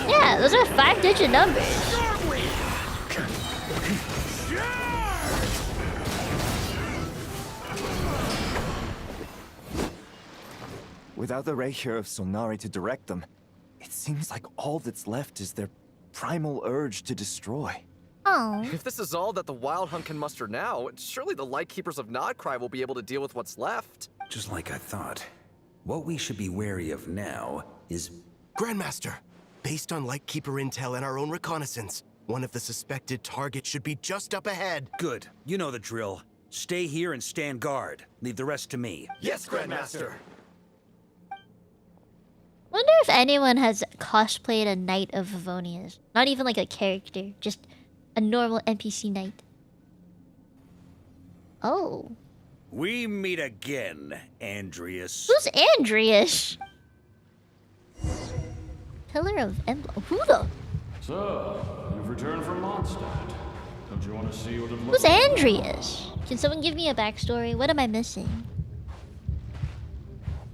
Yeah, those are 5-digit numbers. Without the Reikir of Sonari to direct them, it seems like all that's left is their primal urge to destroy. Oh. If this is all that the Wild Hunt can muster now, surely the Lightkeepers of Nodcry will be able to deal with what's left. Just like I thought. What we should be wary of now is... Grandmaster, based on Lightkeeper intel and our own reconnaissance, one of the suspected targets should be just up ahead. Good. You know the drill. Stay here and stand guard. Leave the rest to me. Yes, Grandmaster. Wonder if anyone has cosplayed a Knight of Favonius. Not even like a character, just a normal NPC knight. Oh. We meet again, Andreas. Who's Andreas? Pillar of Emblem. Who the? So, you've returned from Mondstadt. Don't you want to see what it Who's looks like? Andreas? Can someone give me a backstory? What am I missing?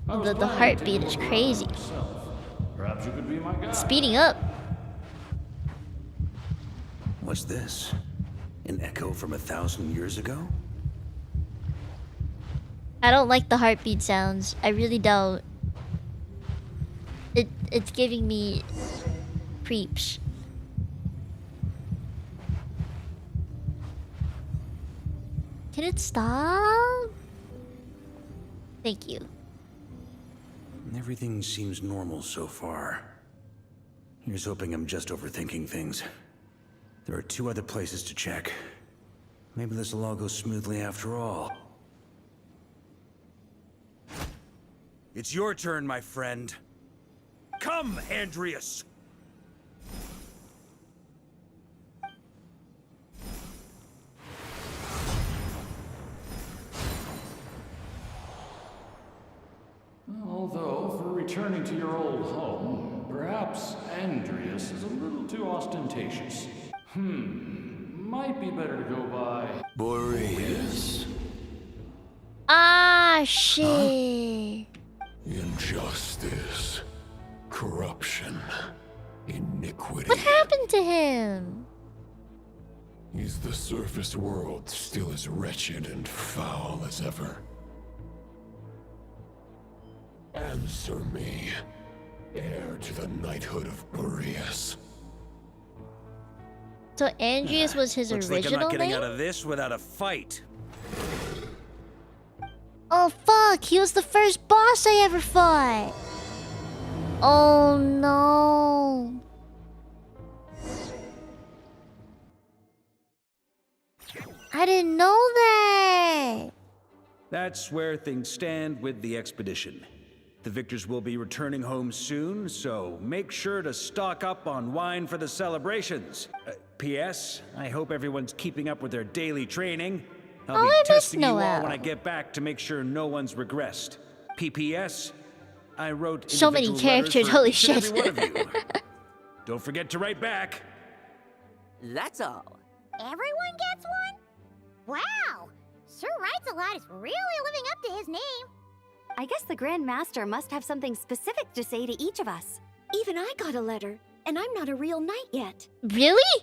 I was The planning to heartbeat take is a look crazy. myself. Perhaps you could be my guide. Speeding up. What's this? An echo from 1,000 years ago? I don't like the heartbeat sounds. I really don't. It's giving me creeps. Can it stop? Thank you. Everything seems normal so far. Here's hoping I'm just overthinking things. There are 2 other places to check. Maybe this will all go smoothly after all. It's your turn, my friend. Come, Andreas! Although, for returning to your old home, perhaps Andreas is a little too ostentatious. Might be better to go by... Boreas. Ah, shit. Injustice. Corruption. Iniquity. What happened to him? Is the surface world still as wretched and foul as ever? Answer me, heir to the knighthood of Boreas. So Andreas was his Looks like I'm original not getting name? out of this without a fight. Oh fuck, he was the first boss I ever fought. Oh no. I didn't know that. That's where things stand with the expedition. The victors will be returning home soon, so make sure to stock up on wine for the celebrations. P.S. I hope everyone's keeping up with their daily training. I'll be I miss testing you all Noel. when I get back to make sure no one's regressed. P.P.S. I wrote So many individual letters characters, for holy each and every shit. one of you. Don't forget to write back. That's all. Everyone gets one? Wow! Sir Writes a Lot is really living up to his name. I guess the Grand Master must have something specific to say to each of us. Even I got a letter, and I'm not a real knight yet. Really?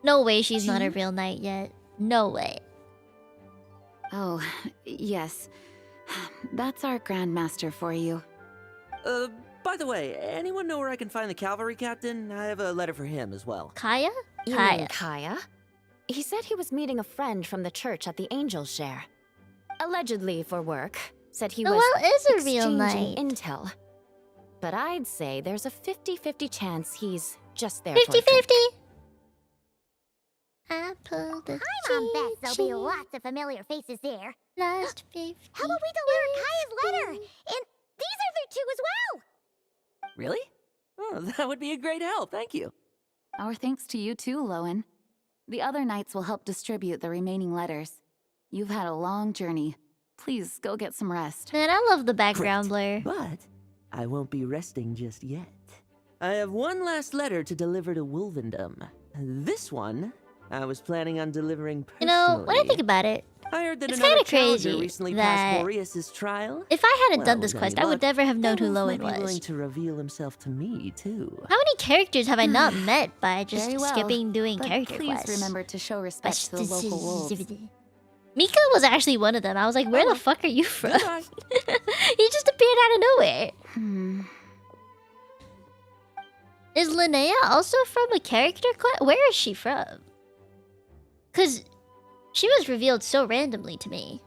No way she's not a real knight yet. No way. Oh, yes. That's our Grandmaster for you. By the way, anyone know where I can find the cavalry captain? I have a letter for him as well. Kaya? You Kaya. mean Kaya? He said he was meeting a friend from the church at the Angel Share. Allegedly for work. Said he Noel was is a real exchanging knight. intel. But I'd say there's a 50-50 chance he's just there 50-50. for a drink. I pulled the I'm on Beth, there'll be lots of familiar faces there. last 50. How about we deliver Kaya's letter? And these are their two as well! Really? Oh, that would be a great help, thank you. Our thanks to you too, Lowen. The other knights will help distribute the remaining letters. You've had a long journey. Please go get some rest. Man, I love the background blur. But I won't be resting just yet. I have one last letter to deliver to Wolvendom. This one, I was planning on delivering You personally. know, when I think about it, I heard that it's another kinda challenger crazy recently that passed Boreas's trial. if I hadn't done Well, this with quest, any I would luck, never have known who Devils may Lowen be was. willing to reveal himself to me, too. How many characters have I not met by just Very well, skipping doing but character please quests? remember to show respect to the local wolves. Mika was actually one of them. I was like, where the fuck are you from? Goodbye. He just appeared out of nowhere. Is Linnea also from a character quest? Where is she from? Because she was revealed so randomly to me.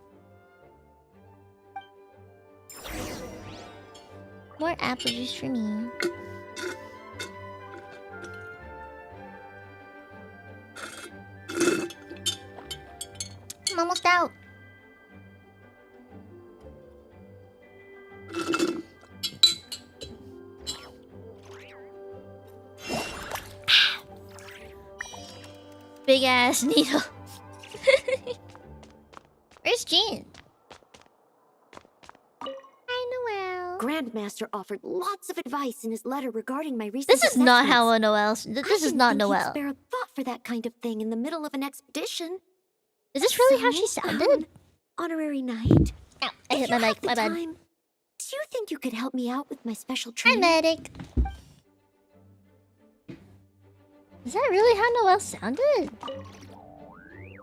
More apple juice for me. I'm almost out. Big ass needle. Where's Jean? Hi, Noel. Grandmaster offered lots of advice in his letter regarding my recent This is not assessments. how a Noel. This is not I didn't think he'd Noel. spare a thought for that kind of thing in the middle of an expedition. Is this really how So, she sounded? Honorary knight. Ow, I hit If my you mic. have the My bad. time, do you think you could help me out with my special Hi, training? medic. Is that really how Noel sounded?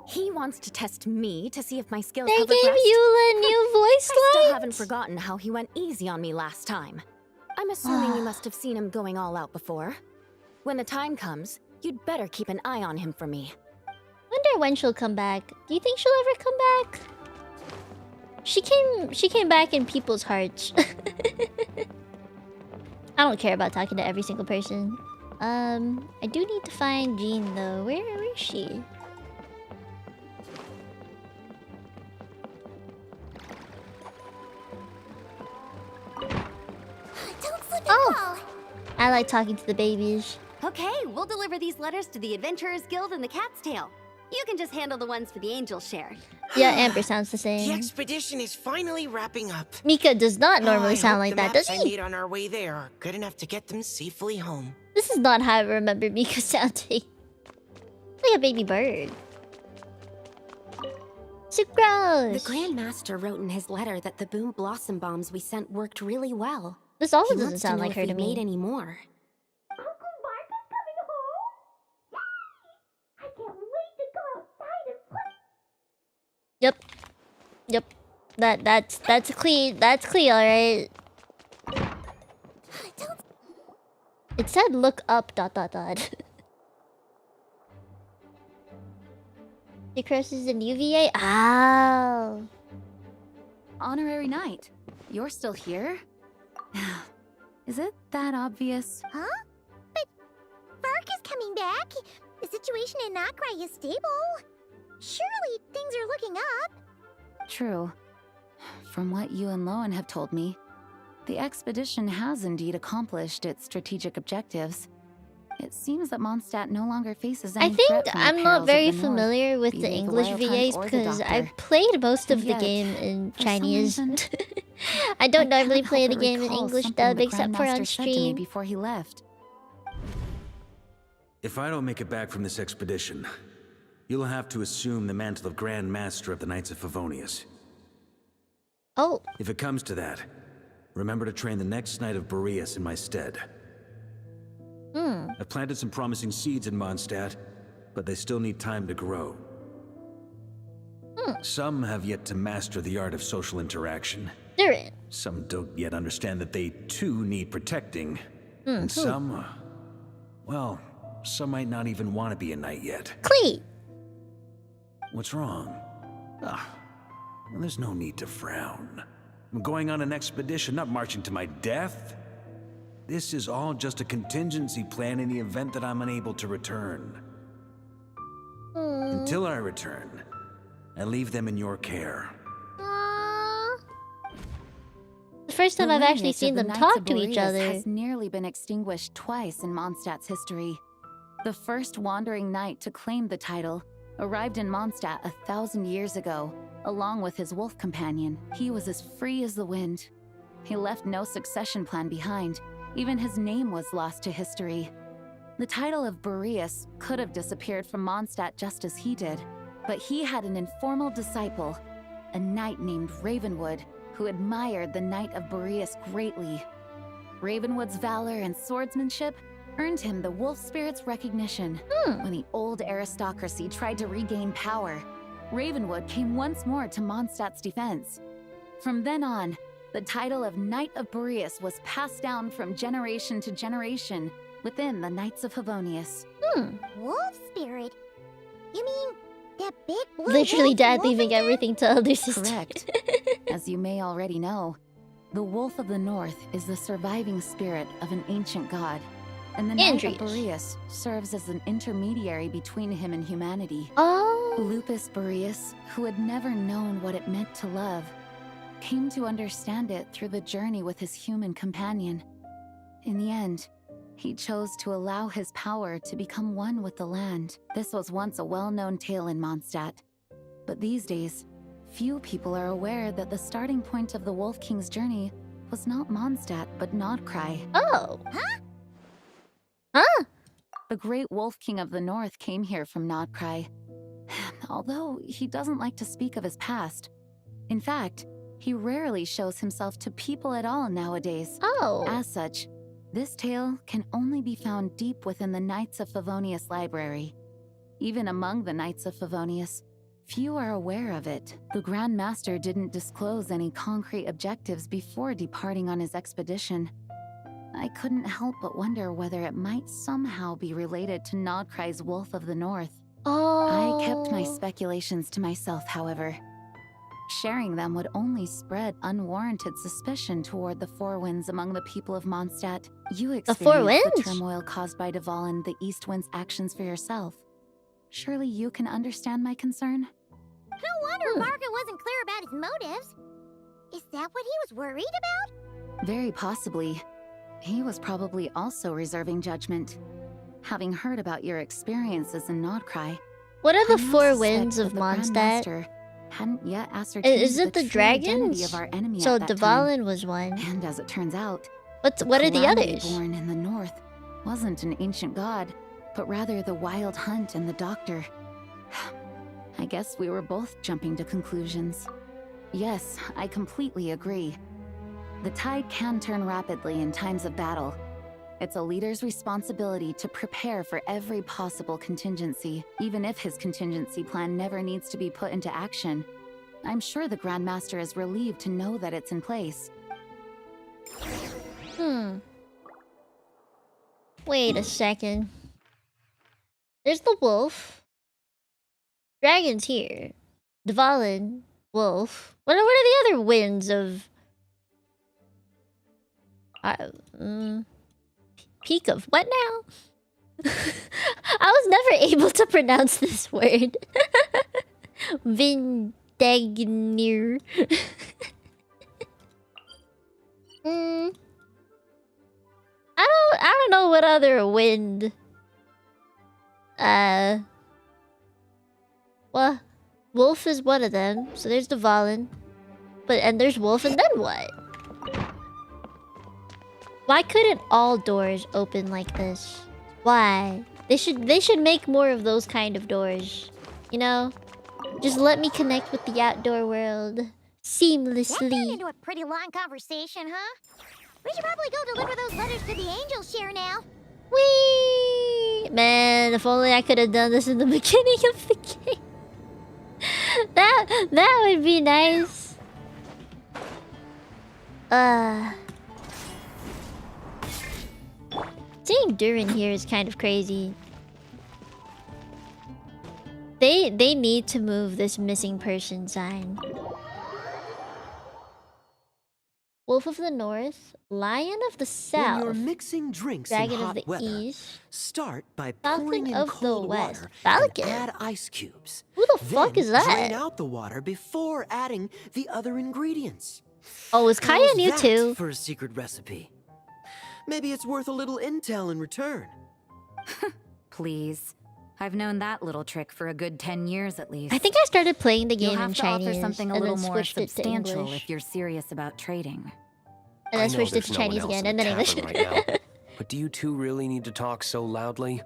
He wants to test me to see if my skills They have gave regressed. you a new voice I still line? haven't forgotten how he went easy on me last time. I'm assuming you must have seen him going all out before. When the time comes, you'd better keep an eye on him for me. Wonder when she'll come back. Do you think she'll ever come back? She came back in people's hearts. I don't care about talking to every single person. I do need to find Jean though. Where is she? Don't slip and Oh. fall! I like talking to the babies. Okay, we'll deliver these letters to the Adventurers Guild and the Cat's Tail. You can just handle the ones for the Angel Share. Yeah, Amber sounds the The same. expedition is finally wrapping up. Mika does not normally I sound hope like the that, does maps I he? made on our way there are good enough to get them safely home. This is not how I remember Mika sounding. Like a baby bird. Sucrose! The Grand Master wrote in his letter that the Boom Blossom Bombs we sent worked really well. This also He doesn't wants sound know like if her we to made me. any more. Uncle Varka's coming home? Yay! I can't wait to go outside and play. Yep. Yep. That's clean. That's clean, alright. It said look up ... Sucrose and UVA? Oh. Honorary Knight, you're still here? Is it that obvious? Huh? But Varka's coming back. The situation in Nakrai is stable. Surely things are looking up. True. From what you and Lowen have told me, the expedition has indeed accomplished its strategic objectives. It seems that Mondstadt no longer faces any I think threat from the I'm not perils of very the familiar North, with be the they English Wild Hunt VAs or the because I Doctor. played most of And the yet, game in for some Chinese. reason, I don't I normally can't play help the but game in recall English something dub the except for Grandmaster on said to me stream. before he left. If I don't make it back from this expedition, you'll have to assume the mantle of Grand Master of the Knights of Favonius. Oh. If it comes to that, remember to train the next Knight of Boreas in my stead. I've planted some promising seeds in Mondstadt, but they still need time to grow. Some have yet to master the art of social interaction. Some don't yet understand that they too need protecting. And some, well, some might not even want to be a knight yet. Clee! What's wrong? Well, there's no need to frown. I'm going on an expedition, not marching to my death. This is all just a contingency plan in the event that I'm unable to return. Until I return, I leave them in your care. The first time I've actually seen them talk to each other. Has nearly been extinguished twice in Mondstadt's history. The first wandering knight to claim the title arrived in Mondstadt 1,000 years ago, along with his wolf companion. He was as free as the wind. He left no succession plan behind. Even his name was lost to history. The title of Boreas could have disappeared from Mondstadt just as he did, but he had an informal disciple, a knight named Ravenwood, who admired the Knight of Boreas greatly. Ravenwood's valor and swordsmanship earned him the wolf spirit's recognition. When the old aristocracy tried to regain power, Ravenwood came once more to Mondstadt's defense. From then on, the title of Knight of Boreas was passed down from generation to generation within the Knights of Favonius. Wolf spirit? You mean that big blue Literally wolf dad wolf leaving in there? everything to other sisters. Correct. As you may already know, the Wolf of the North is the surviving spirit of an ancient god, and the Knight of Boreas serves as an intermediary between him and humanity. Lupus Boreas, who had never known what it meant to love, came to understand it through the journey with his human companion. In the end, he chose to allow his power to become one with the land. This was once a well-known tale in Mondstadt, but these days, few people are aware that the starting point of the Wolf King's journey was not Mondstadt, but Nodcry. Oh. The great Wolf King of the North came here from Nodcry, although he doesn't like to speak of his past. In fact, he rarely shows himself to people at all nowadays. As such, this tale can only be found deep within the Knights of Favonius library. Even among the Knights of Favonius, few are aware of it. The Grand Master didn't disclose any concrete objectives before departing on his expedition. I couldn't help but wonder whether it might somehow be related to Nodcry's Wolf of the North. I kept my speculations to myself, however. Sharing them would only spread unwarranted suspicion toward the Four Winds among the people of Mondstadt. You experienced the turmoil caused by Dvalin, the East Wind's actions for yourself. Surely you can understand my concern? No wonder Varka wasn't clear about his motives. Is that what he was worried about? Very possibly. He was probably also reserving judgment. Having heard about your experiences in Nodcry, What are the I now Four suspect Winds that of the Grand Mondstadt? Master hadn't yet ascertained Is it the true identity dragons? of our enemy So at that time. Dvalin was one. And as it turns out, What are the Calamity others? Born in the north wasn't an ancient god, but rather the Wild Hunt and the Doctor. I guess we were both jumping to conclusions. Yes, I completely agree. The tide can turn rapidly in times of battle. It's a leader's responsibility to prepare for every possible contingency, even if his contingency plan never needs to be put into action. I'm sure the Grand Master is relieved to know that it's in place. Wait a second. There's the wolf. Dragon's here. Dvalin, wolf. What are the other winds of... Peak of what now? I was never able to pronounce this word. Dagnir. I don't know what other wind. Well, wolf is one of them. So there's the Valen. And there's wolf, and then what? Why couldn't all doors open like this? Why? They should make more of those kind of doors. You know? Just let me connect with the outdoor world seamlessly. That turned into a pretty long conversation, huh? We should probably go deliver those letters to the angels share now. Whee! Man, if only I could have done this in the beginning of the game. That would be nice. Seeing Durin here is kind of crazy. They need to move this missing person sign. Wolf of the North, Lion of the South. When you're mixing drinks Dragon in hot of the weather, East. start by Falcon pouring in of the cold West. water Falcon? and add ice cubes. Who the fuck is that? Drain out the water before adding the other ingredients. Oh, is Kaya How's new that too? for a secret recipe? Maybe it's worth a little intel in return. Please. I've known that little trick for a good 10 years at least. I think I started playing the game You'll have in to Chinese offer something a and little then more switched it to substantial English. if you're serious about trading. And then I know switched it there's to no one Chinese else again in and the then English. tavern right now, but do you two really need to talk so loudly?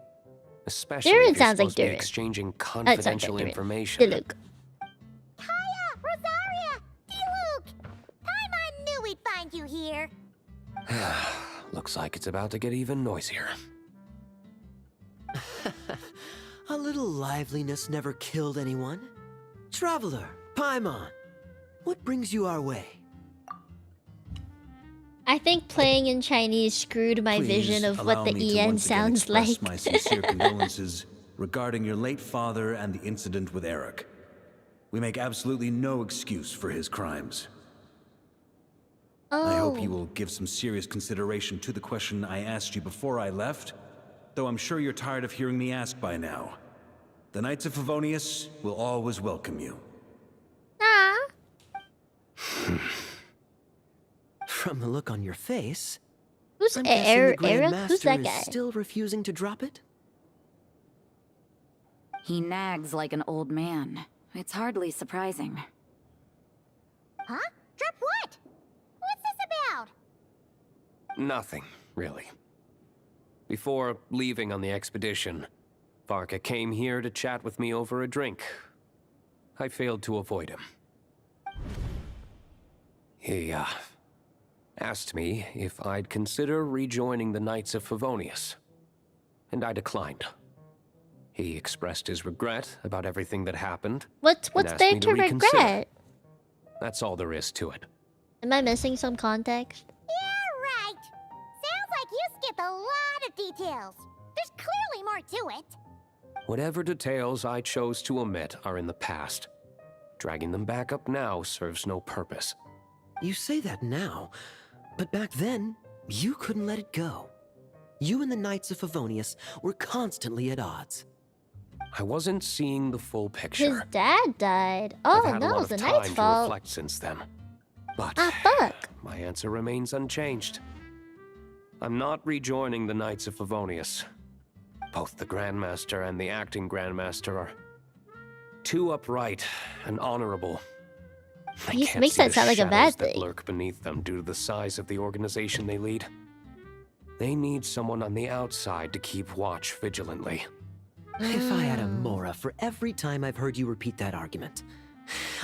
Especially Durin if you're sounds like supposed to be Durin. exchanging That sounds confidential like Durin. information. Diluc. Kaya, Rosaria, D-Luke. Paimon knew we'd find you here. Looks like it's about to get even noisier. A little liveliness never killed anyone. Traveler, Paimon, what brings you our way? I think playing in Chinese screwed my vision of what the EN sounds like. My sincere condolences regarding your late father and the incident with Eric. We make absolutely no excuse for his crimes. I hope you will give some serious consideration to the question I asked you before I left, though I'm sure you're tired of hearing me ask by now. The Knights of Favonius will always welcome you. From the look on your face, Who's I'm guessing the Eric? Grand Who's that Master guy? is still refusing to drop it? He nags like an old man. It's hardly surprising. Huh? Drop what? What's this about? Nothing, really. Before leaving on the expedition, Varka came here to chat with me over a drink. I failed to avoid him. He, asked me if I'd consider rejoining the Knights of Favonius, and I declined. He expressed his regret about everything that happened. What's asked there me to reconsider. regret? That's all there is to it. Am I missing some context? Yeah, right. Sounds like you skipped a lot of details. There's clearly more to it. Whatever details I chose to omit are in the past. Dragging them back up now serves no purpose. You say that now, but back then, you couldn't let it go. You and the Knights of Favonius were constantly at odds. I wasn't seeing the full picture. His dad died. I've Oh had a no, lot it's of the time Knight's to fault. reflect since then. But fuck. my answer remains unchanged. I'm not rejoining the Knights of Favonius. Both the Grandmaster and the acting Grandmaster are too upright and honorable. I He can't makes see that the sound like a bad shadows that thing. lurk beneath them due to the size of the organization they lead. They need someone on the outside to keep watch vigilantly. If I had a Mora for every time I've heard you repeat that argument.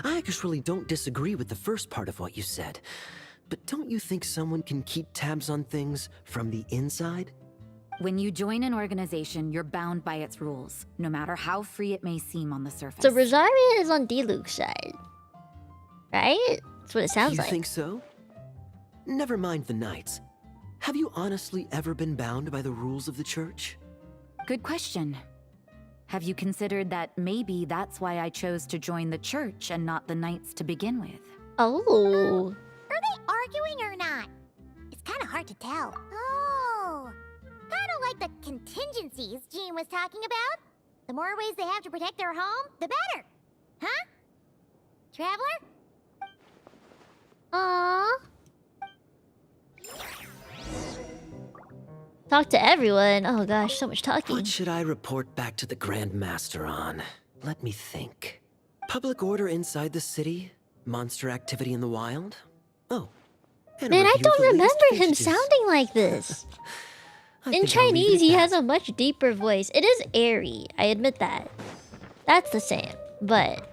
I actually don't disagree with the first part of what you said. But don't you think someone can keep tabs on things from the inside? When you join an organization, you're bound by its rules, no matter how free it may seem on the surface. So Rosaria is on D-Luke's side. Right? That's what it sounds You like. think so? Never mind the Knights. Have you honestly ever been bound by the rules of the Church? Good question. Have you considered that maybe that's why I chose to join the Church and not the Knights to begin with? Oh. Are they arguing or not? It's kind of hard to tell. Oh. Kind of like the contingencies Jean was talking about. The more ways they have to protect their home, the better. Huh? Traveler? Aww. Talk to everyone. Oh gosh, so much talking. What should I report back to the Grand Master on? Let me think. Public order inside the city? Monster activity in the wild? Oh. and a Man, I review of don't the latest remember him fixtures. sounding like this. I In think I'll leave it Chinese, at he that. has a much deeper voice. It is airy, I admit that. That's the same, but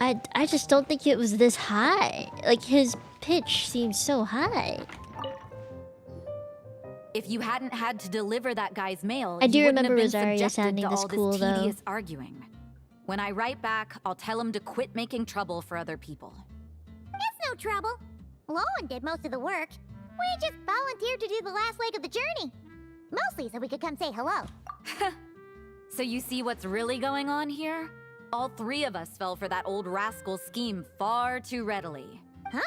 I just don't think it was this high. Like, his pitch seems so high. If you hadn't had to deliver that guy's mail, I do you wouldn't remember have been Rosaria subjected sounding to this all cool, this though. tedious arguing. When I write back, I'll tell him to quit making trouble for other people. It's no trouble. Lowen did most of the work. We just volunteered to do the last leg of the journey. Mostly so we could come say hello. So you see what's really going on here? All three of us fell for that old rascal's scheme far too readily. Huh?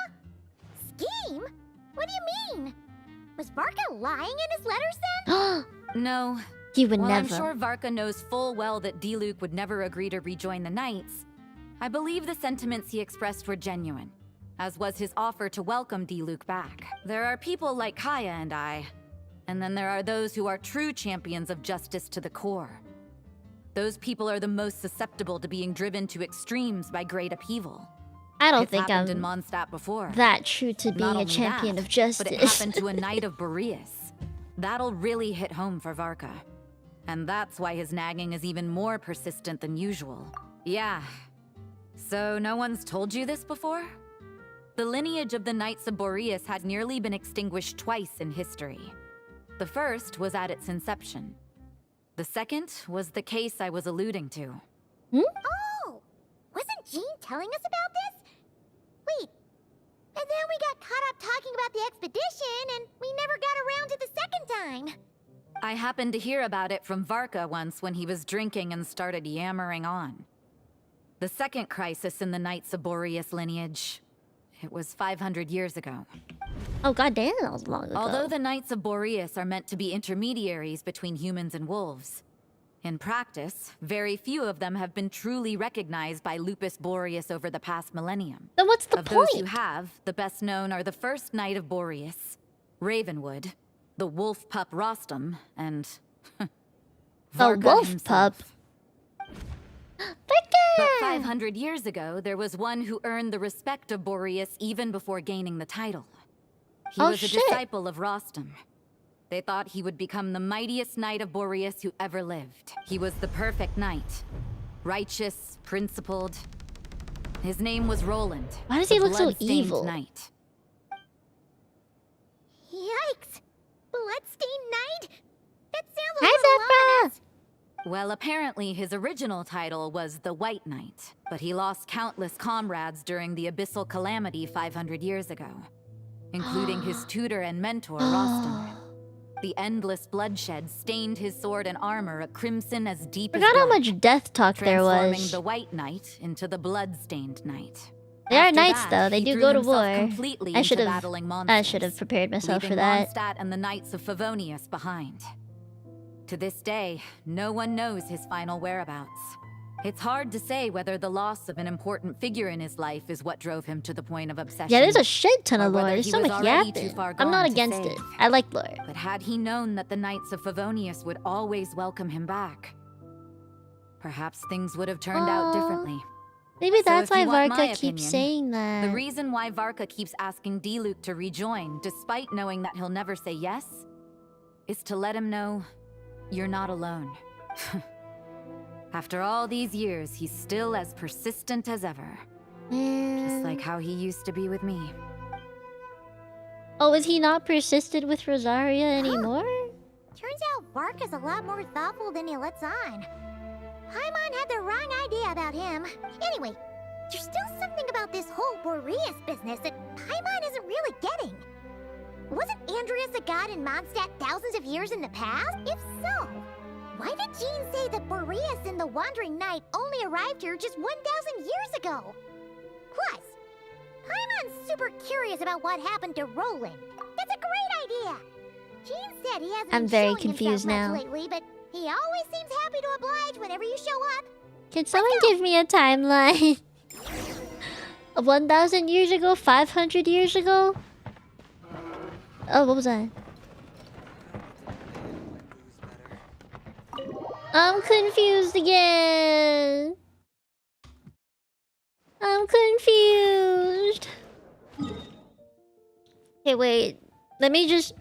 Scheme? What do you mean? Was Varka lying in his letters then? No. He would While never. I'm sure Varka knows full well that Diluc would never agree to rejoin the Knights, I believe the sentiments he expressed were genuine, as was his offer to welcome Diluc back. There are people like Kaya and I, and then there are those who are true champions of justice to the core. Those people are the most susceptible to being driven to extremes by great upheaval. I don't It's think happened I'm in Mondstadt before. that true to Not being a only champion that, of justice. But it happened to a knight of Boreas. That'll really hit home for Varka. And that's why his nagging is even more persistent than usual. Yeah. So no one's told you this before? The lineage of the Knights of Boreas had nearly been extinguished twice in history. The first was at its inception. The second was the case I was alluding to. Oh! Wasn't Jean telling us about this? Wait. And then we got caught up talking about the expedition, and we never got around to the second time. I happened to hear about it from Varka once when he was drinking and started yammering on. The second crisis in the Knights of Boreas lineage. It was 500 years ago. Oh goddamn, that was long ago. Although the Knights of Boreas are meant to be intermediaries between humans and wolves, in practice, very few of them have been truly recognized by Lupus Boreas over the past millennium. Then what's the Of point? those who have, the best known are the first Knight of Boreas, Ravenwood, the wolf pup Rostam, and The Varka wolf himself. pup. But 500 years ago, there was one who earned the respect of Boreas even before gaining the title. He Oh, was a shit. disciple of Rostam. They thought he would become the mightiest knight of Boreas who ever lived. He was the perfect knight. Righteous, principled. His name was Roland. Why does he the look so blood-stained evil? Knight. Yikes! Bloodstained Knight? That sounds a Hi, little ominous. Well, apparently his original title was the White Knight, but he lost countless comrades during the Abyssal Calamity 500 years ago, including his tutor and mentor, Rostam. The endless bloodshed stained his sword and armor a crimson as deep as Forgot how dark, much death talk there transforming was. the White Knight into the Blood-stained Knight. They are After knights, that, though. They he do threw go to himself war. completely I into should have. battling I monsters, should have prepared myself for leaving that. Mondstadt and the Knights of Favonius behind. To this day, no one knows his final whereabouts. It's hard to say whether the loss of an important figure in his life is what drove him to the point of obsession. Yeah, there's a shit ton or of lore. whether There's he so was much already too yapping. far I'm not gone to against save. it. I like lore. But had he known that the Knights of Favonius would always welcome him back, perhaps things would have turned out differently. Maybe So that's if why you want my Varka keeps opinion, saying that. The reason why Varka keeps asking Diluc to rejoin, despite knowing that he'll never say yes, is to let him know you're not alone. After all these years, he's still as persistent as ever. Just like how he used to be with me. Oh, is he not persistent with Rosaria anymore? Turns out Varka's a lot more thoughtful than he lets on. Paimon had the wrong idea about him. Anyway, there's still something about this whole Boreas business that Paimon isn't really getting. Wasn't Andreas a god in Mondstadt thousands of years in the past? If so, why did Jean say that Boreas and the Wandering Knight only arrived here just 1,000 years ago? Plus, Paimon's super curious about what happened to Roland. That's a great idea. Jean said he hasn't I'm been very showing confused himself much now. lately, but he always seems happy to oblige whenever you show up. Can someone give me a timeline? 1,000 years ago? 500 years ago? Oh, what was that? I'm confused again. I'm confused. Okay, wait. Let me just...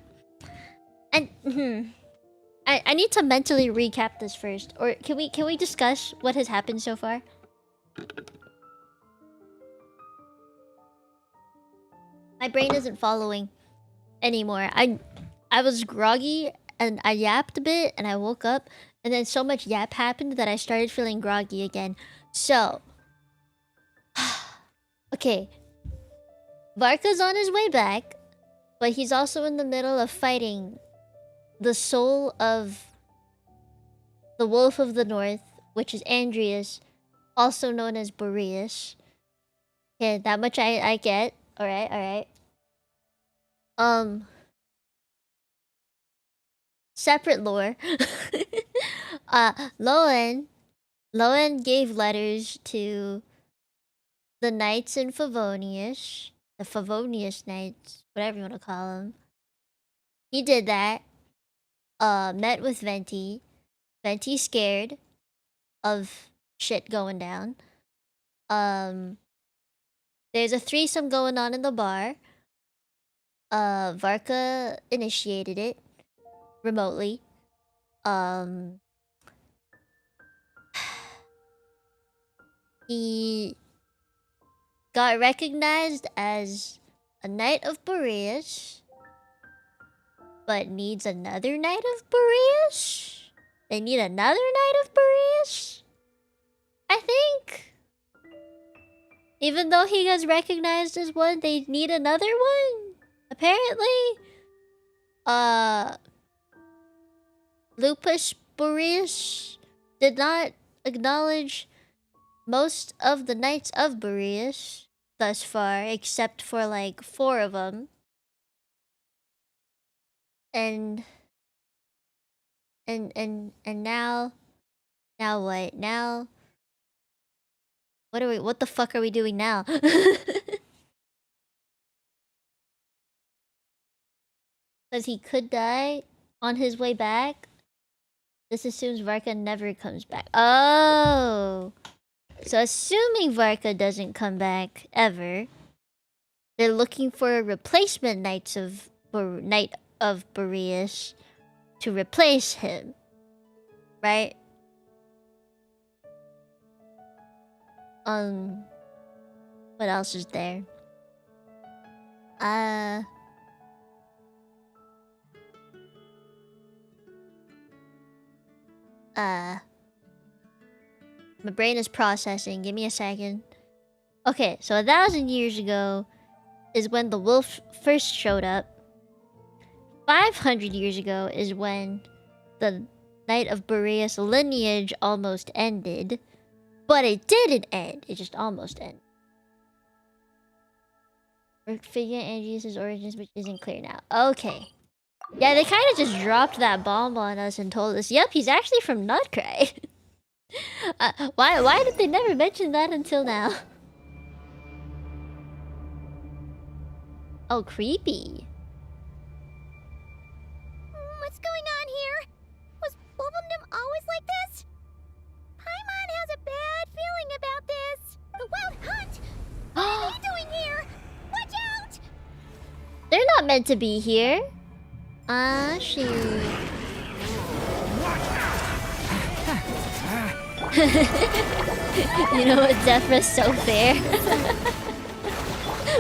I need to mentally recap this first. Or can we discuss what has happened so far? My brain isn't following anymore. I was groggy and I yapped a bit and I woke up and then so much yap happened that I started feeling groggy again. So okay. Varka's on his way back, but he's also in the middle of fighting the soul of the Wolf of the North, which is Andreas, also known as Boreas. Okay, that much I get. Alright. Separate lore. Lowen gave letters to the knights in Favonius. The Favonius Knights, whatever you want to call them. He did that. Met with Venti. Venti scared of shit going down. There's a threesome going on in the bar. Varka initiated it remotely. He got recognized as a Knight of Boreas, but needs another Knight of Boreas? They need another Knight of Boreas? I think. Even though he was recognized as one, they need another one? Apparently. Lupus Boreas did not acknowledge most of the Knights of Boreas thus far, except for like 4 of them. And now what? Now what the fuck are we doing now? Because he could die on his way back. This assumes Varka never comes back. Oh. So assuming Varka doesn't come back ever, they're looking for a replacement Knight of Boreas to replace him. Right? What else is there? My brain is processing. Give me a second. Okay, so 1,000 years ago is when the wolf first showed up. 500 years ago is when the Knight of Boreas lineage almost ended. But it didn't end. It just almost ended. We're figuring Andreas' origins, which isn't clear now. Okay. Yeah, they kind of just dropped that bomb on us and told us, yep, he's actually from Notcry. Why did they never mention that until now? Oh, creepy. What's going on here? Was Wolfendom always like this? Paimon has a bad feeling about this. The Wild Hunt! What are they doing here? Watch out! They're not meant to be here. Ah, shoot. You know what, Zephyr's so fair.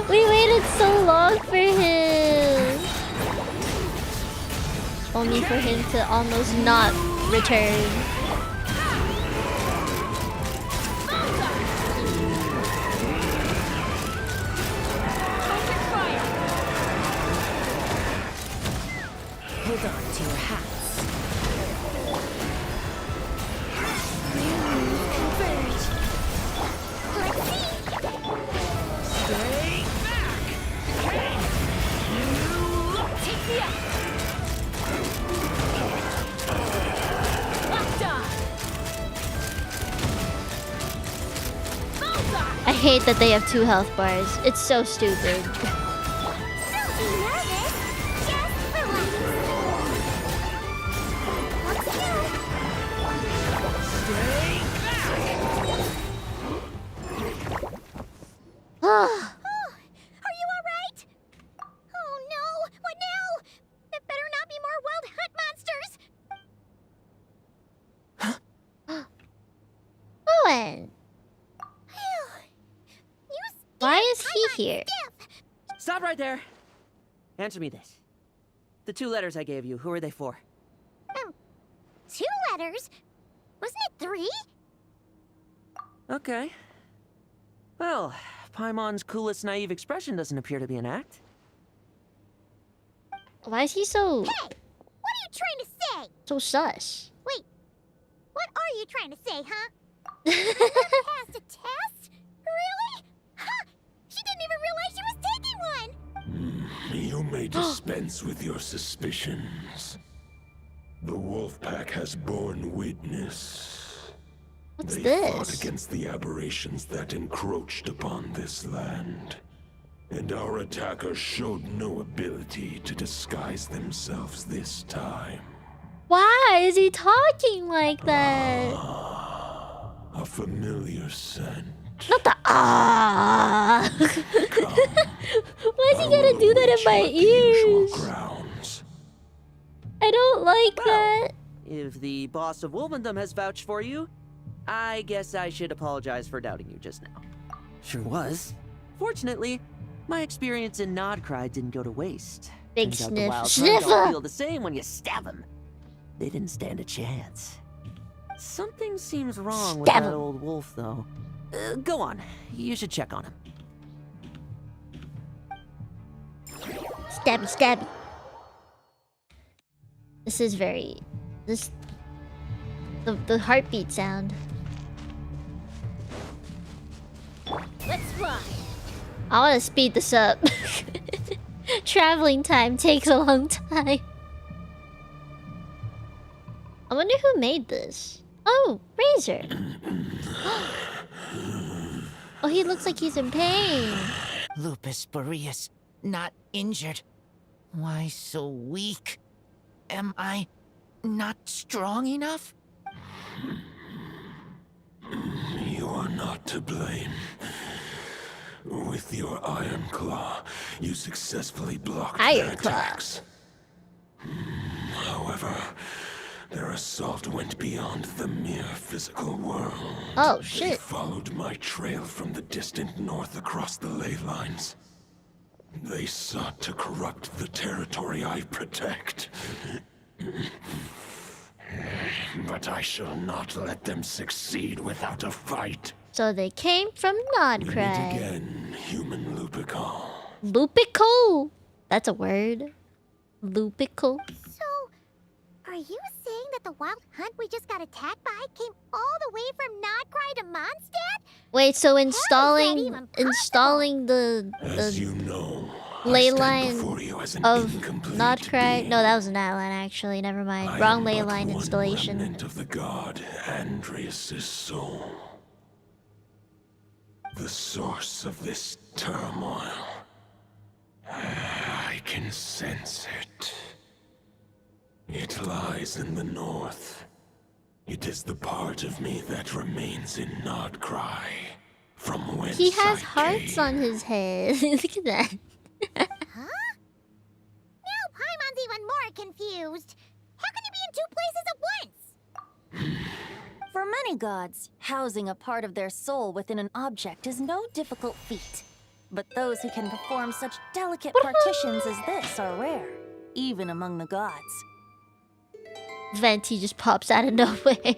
We waited so long for him. Only for him to almost not return. Hold on to your hats. Stay back! Take me up! Locked on! hate that they have 2 health bars. It's so stupid. Don't be nervous. Just relax. What's new? Stay back! Oh, are you alright? Oh no, what now? There better not be more wild hunt monsters! Owen! Why is he here? Stop right there. Answer me this. The 2 letters I gave you, who are they for? 2 letters? Wasn't it 3? Okay. Well, Paimon's coolest naive expression doesn't appear to be an act. Why is he so... Hey! What are you trying to say? so sus? Wait. What are you trying to say, huh? Passed a test? Really? Huh! She didn't even realize she was taking one! You may dispense with your suspicions. The wolf pack has borne witness. What's They this? fought against the aberrations that encroached upon this land. And our attackers showed no ability to disguise themselves this time. Why is he talking like that? A familiar scent. Not the ah. Why is he gonna do that in my ears? I don't like that. If the boss of Wolvendom has vouched for you, I guess I should apologize for doubting you just now. Sure was. Fortunately, my experience in Nodcry didn't go to waste. Big Turns out the sniff. wild hunt Sniffer! don't feel the same when you stab them. They didn't stand a chance. Something seems wrong with Stab that 'em. old wolf, though. Go on. You should check on him. Stabby, stabby. This is very... The heartbeat sound. Let's fly! I want to speed this up. Traveling time takes a long time. I wonder who made this. Oh, Razor. Oh, he looks like he's in pain. Lupus Boreas, not injured. Why so weak? Am I not strong enough? You are not to blame. With your Iron Claw, you successfully blocked Iron their Claw. attacks. However, their assault went beyond the mere physical world. Oh, They shit. followed my trail from the distant north across the ley lines. They sought to corrupt the territory I protect. But I shall not let them succeed without a fight. So they came from Meet Nodcry. again, human Lupical. Lupical. That's a word. Lupical. So, are you saying that the wild hunt we just got attacked by came all the way from Nodcry to Mondstadt? Wait, so even installing the As you know, ley I stand line before you as an of incomplete Nodcry? No, that was an line actually. Never mind. I Wrong am ley but line one installation. remnant of the god Andreas' soul. The source of this turmoil. I can sense it. It lies in the north. It is the part of me that remains in Nodcry, from whence He has I hearts on his head. Look at that. Huh? Now Paimon's even more confused. How can he be in 2 places at once? For many gods, housing a part of their soul within an object is no difficult feat. But those who can perform such delicate partitions as this are rare, even among the gods. Venti just pops out of nowhere.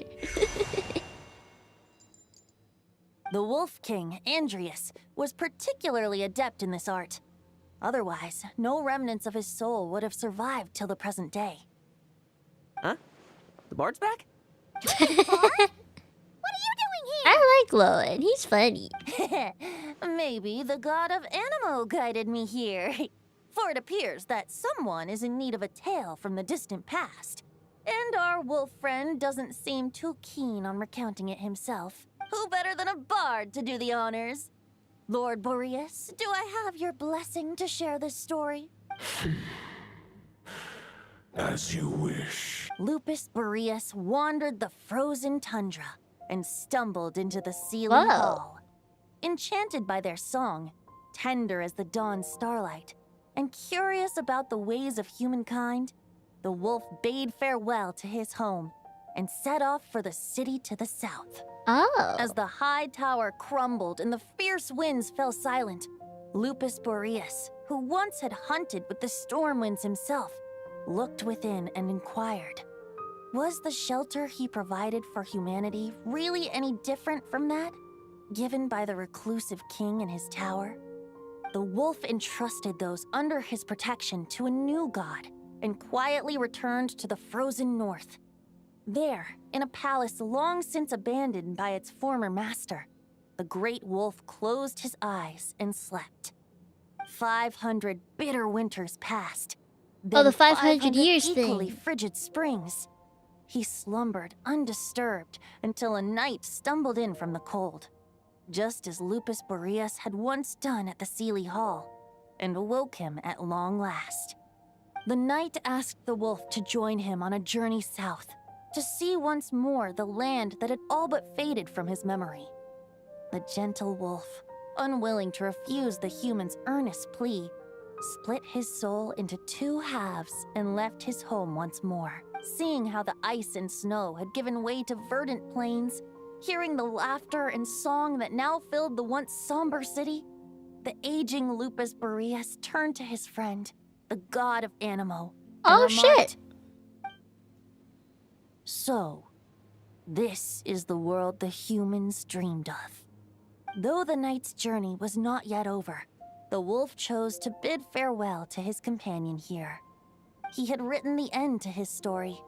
The Wolf King, Andreas, was particularly adept in this art. Otherwise, no remnants of his soul would have survived till the present day. Huh? The bard's back? I like Lowen. He's funny. Maybe the god of Animo guided me here. For it appears that someone is in need of a tale from the distant past. And our wolf friend doesn't seem too keen on recounting it himself. Who better than a bard to do the honors? Lord Boreas, do I have your blessing to share this story? As you wish. Lupus Boreas wandered the frozen tundra and stumbled into the Sealy Whoa. Hall. Enchanted by their song, tender as the dawn's starlight, and curious about the ways of humankind, the wolf bade farewell to his home and set off for the city to the south. Oh. As the high tower crumbled and the fierce winds fell silent, Lupus Boreas, who once had hunted with the storm winds himself, looked within and inquired, was the shelter he provided for humanity really any different from that given by the reclusive king in his tower? The wolf entrusted those under his protection to a new god and quietly returned to the frozen north. There, in a palace long since abandoned by its former master, the great wolf closed his eyes and slept. 500 bitter winters passed. Oh, the Then 500 years equally thing. frigid springs. He slumbered undisturbed until a night stumbled in from the cold, just as Lupus Boreas had once done at the Sealy Hall, and awoke him at long last. The night asked the wolf to join him on a journey south, to see once more the land that had all but faded from his memory. The gentle wolf, unwilling to refuse the human's earnest plea, split his soul into two halves and left his home once more. Seeing how the ice and snow had given way to verdant plains, hearing the laughter and song that now filled the once somber city, the aging Lupus Boreas turned to his friend, the god of Animo. and Oh, remarked, shit. So, this is the world the humans dreamed of. Though the night's journey was not yet over, the wolf chose to bid farewell to his companion here. He had written the end to his story.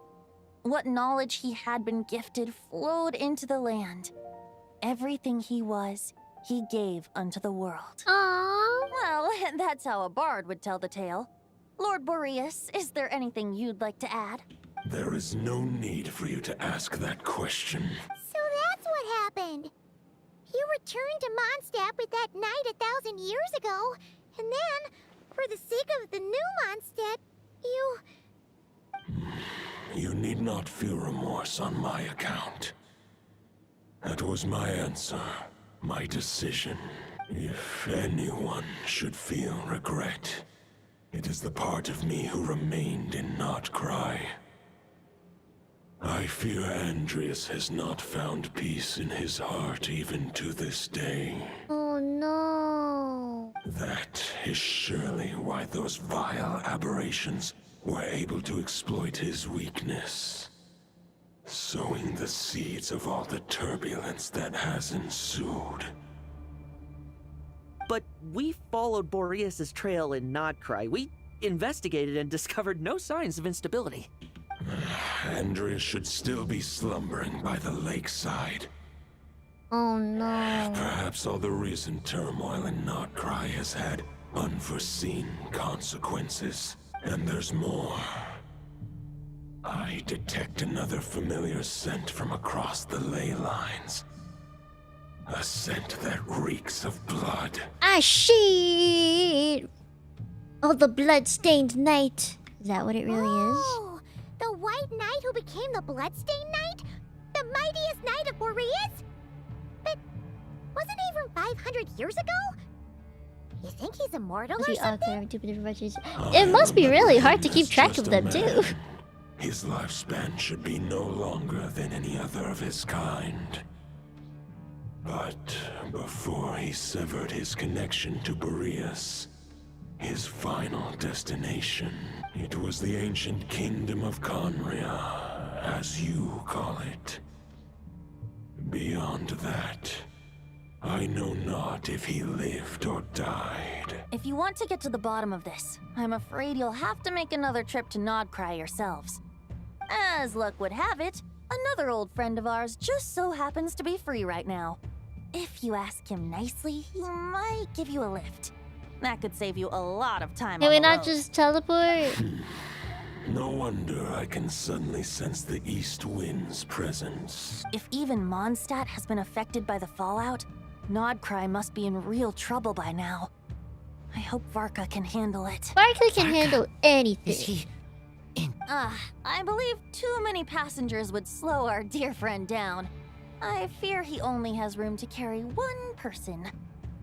What knowledge he had been gifted flowed into the land. Everything he was, he gave unto the world. Aww. Well, that's how a bard would tell the tale. Lord Boreas, is there anything you'd like to add? There is no need for you to ask that question. So that's what happened. You returned to Mondstadt with that knight 1,000 years ago, and then, for the sake of the new Mondstadt, you... You need not feel remorse on my account. That was my answer, my decision. If anyone should feel regret, it is the part of me who remained in Notcry. I fear Andreas has not found peace in his heart even to this day. Oh no. That is surely why those vile aberrations were able to exploit his weakness, sowing the seeds of all the turbulence that has ensued. But we followed Boreas' trail in Nodcry. We investigated and discovered no signs of instability. Andreas should still be slumbering by the lakeside. Oh no. Perhaps all the recent turmoil in Notcry has had unforeseen consequences. And there's more. I detect another familiar scent from across the ley lines. A scent that reeks of blood. Ah, shit. Oh, the blood-stained knight. Is that what it really is? Oh, the white knight who became the Bloodstained Knight? The mightiest knight of Boreas? But wasn't he from 500 years ago? You think he's immortal or something? It must be really hard to keep track of them, too. His lifespan should be no longer than any other of his kind. But before he severed his connection to Boreas, his final destination, it was the ancient kingdom of Conria, as you call it. Beyond that, I know not if he lived or died. If you want to get to the bottom of this, I'm afraid you'll have to make another trip to Nodcry yourselves. As luck would have it, another old friend of ours just so happens to be free right now. If you ask him nicely, he might give you a lift. That could save you a lot of time. Can on we the not road. just teleport? No wonder I can suddenly sense the east wind's presence. If even Mondstadt has been affected by the fallout, Nodcry must be in real trouble by now. I hope Varka can handle it. Varka can handle anything. Is he in? I believe too many passengers would slow our dear friend down. I fear he only has room to carry one person,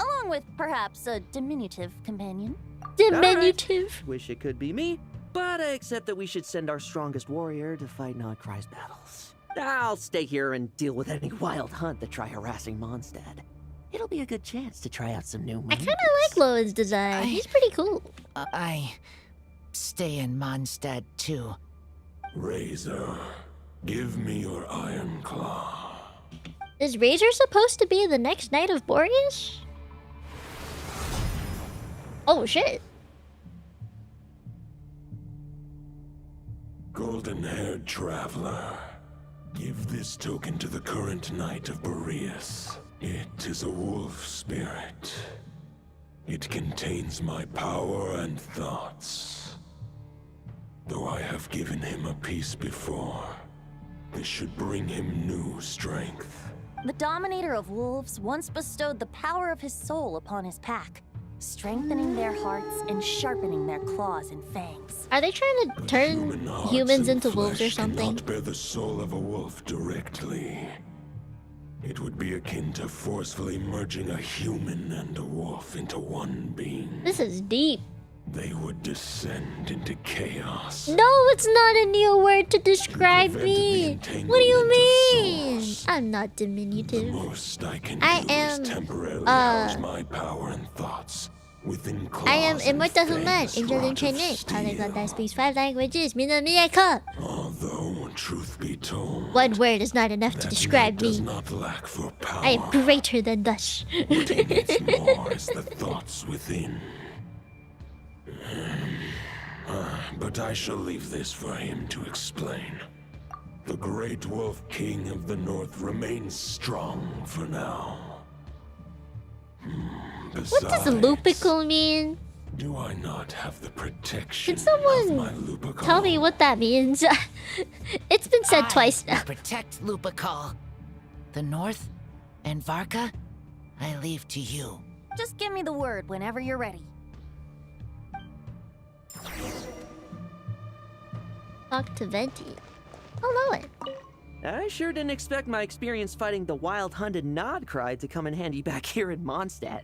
along with perhaps a diminutive companion. Diminutive? Right. Wish it could be me, but I accept that we should send our strongest warrior to fight Nodcry's battles. I'll stay here and deal with any wild hunt that try harassing Mondstadt. It'll be a good chance to try out some new moves. I kind of like Lowen's design. He's pretty cool. I stay in Mondstadt too. Razor, give me your iron claw. Is Razor supposed to be the next Knight of Boreas? Oh shit. Golden-haired traveler, give this token to the current Knight of Boreas. It is a wolf spirit. It contains my power and thoughts. Though I have given him a piece before, this should bring him new strength. The Dominator of Wolves once bestowed the power of his soul upon his pack, strengthening their hearts and sharpening their claws and fangs. Are they trying to turn humans into wolves or something? Cannot bear the soul of a wolf directly. It would be akin to forcefully merging a human and a wolf into one being. This is deep. They would descend into chaos. No, it's not a new word to describe me. What do you mean? I'm not diminutive. The most I can I do am is temporarily house my power and thoughts within claws. I am immortal human, fangs angel wrought in of training, steel. polyglot that speaks 5 languages, Mino Mieko. Although, truth be told, One word is not enough to describe does me. not lack for power. I am greater than thus. What he needs more is the thoughts within. But I shall leave this for him to explain. The Great Wolf King of the North remains strong for now. What does lupical mean? Do I not have the protection Can someone of my lupical? tell me what that means? It's been said twice now. Protect Lupical. The North and Varka, I leave to you. Just give me the word whenever you're ready. Talk to Venti. Hello. I sure didn't expect my experience fighting the wild-hunted Nodcry to come in handy back here in Mondstadt.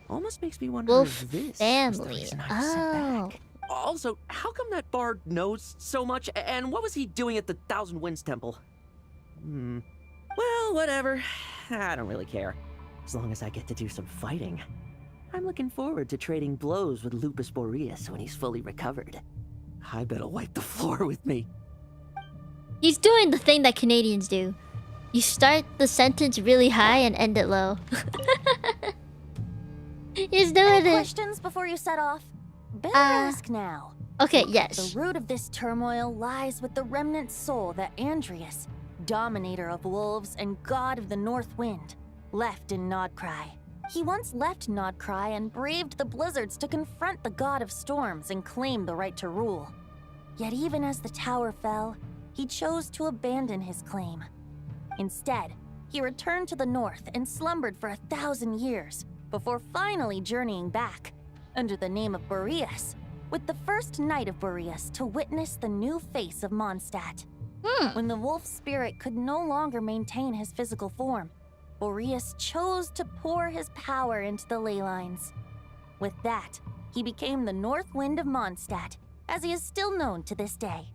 Almost makes me wonder Wolf if this family. was the reason I was sent Oh. back. Also, how come that bard knows so much, and what was he doing at the Thousand Winds Temple? Well, whatever. I don't really care. As long as I get to do some fighting. I'm looking forward to trading blows with Lupus Boreas when he's fully recovered. I bet he'll wipe the floor with me. He's doing the thing that Canadians do. You start the sentence really high and end it low. He's doing Any it. questions before you set off? Better ask now. Okay, yes. The root of this turmoil lies with the remnant soul that Andreas, Dominator of Wolves and God of the North Wind, left in Nodcry. He once left Nodcry and braved the blizzards to confront the God of Storms and claim the right to rule. Yet even as the tower fell, he chose to abandon his claim. Instead, he returned to the north and slumbered for 1,000 years before finally journeying back, under the name of Boreas, with the first Knight of Boreas to witness the new face of Mondstadt. When the wolf spirit could no longer maintain his physical form, Boreas chose to pour his power into the ley lines. With that, he became the North Wind of Mondstadt, as he is still known to this day.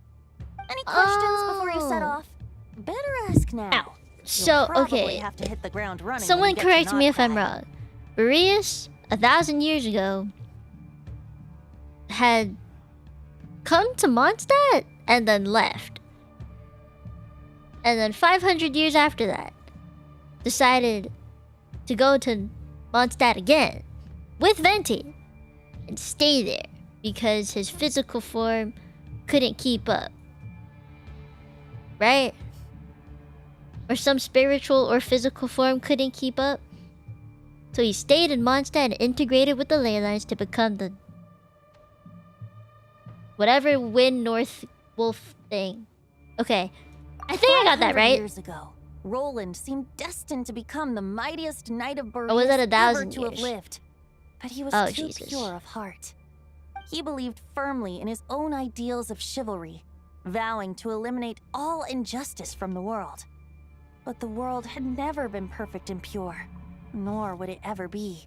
Any questions before you set off? Better ask now. Ow. So, probably okay. have to hit the ground running when Someone you get to correct me if I'm Nodcry. wrong. Boreas, 1,000 years ago, had come to Mondstadt and then left. And then 500 years after that, decided to go to Mondstadt again with Venti and stay there because his physical form couldn't keep up. Right? Or some spiritual or physical form couldn't keep up. So he stayed in Mondstadt and integrated with the ley lines to become the whatever Wind North Wolf thing. Okay. I think I got that 500 right. Years ago, Roland seemed destined to become the mightiest knight of Boreas Or was it ever 1,000 to have years? lived. But he was Oh, too Jesus. pure of heart. He believed firmly in his own ideals of chivalry, vowing to eliminate all injustice from the world. But the world had never been perfect and pure, nor would it ever be.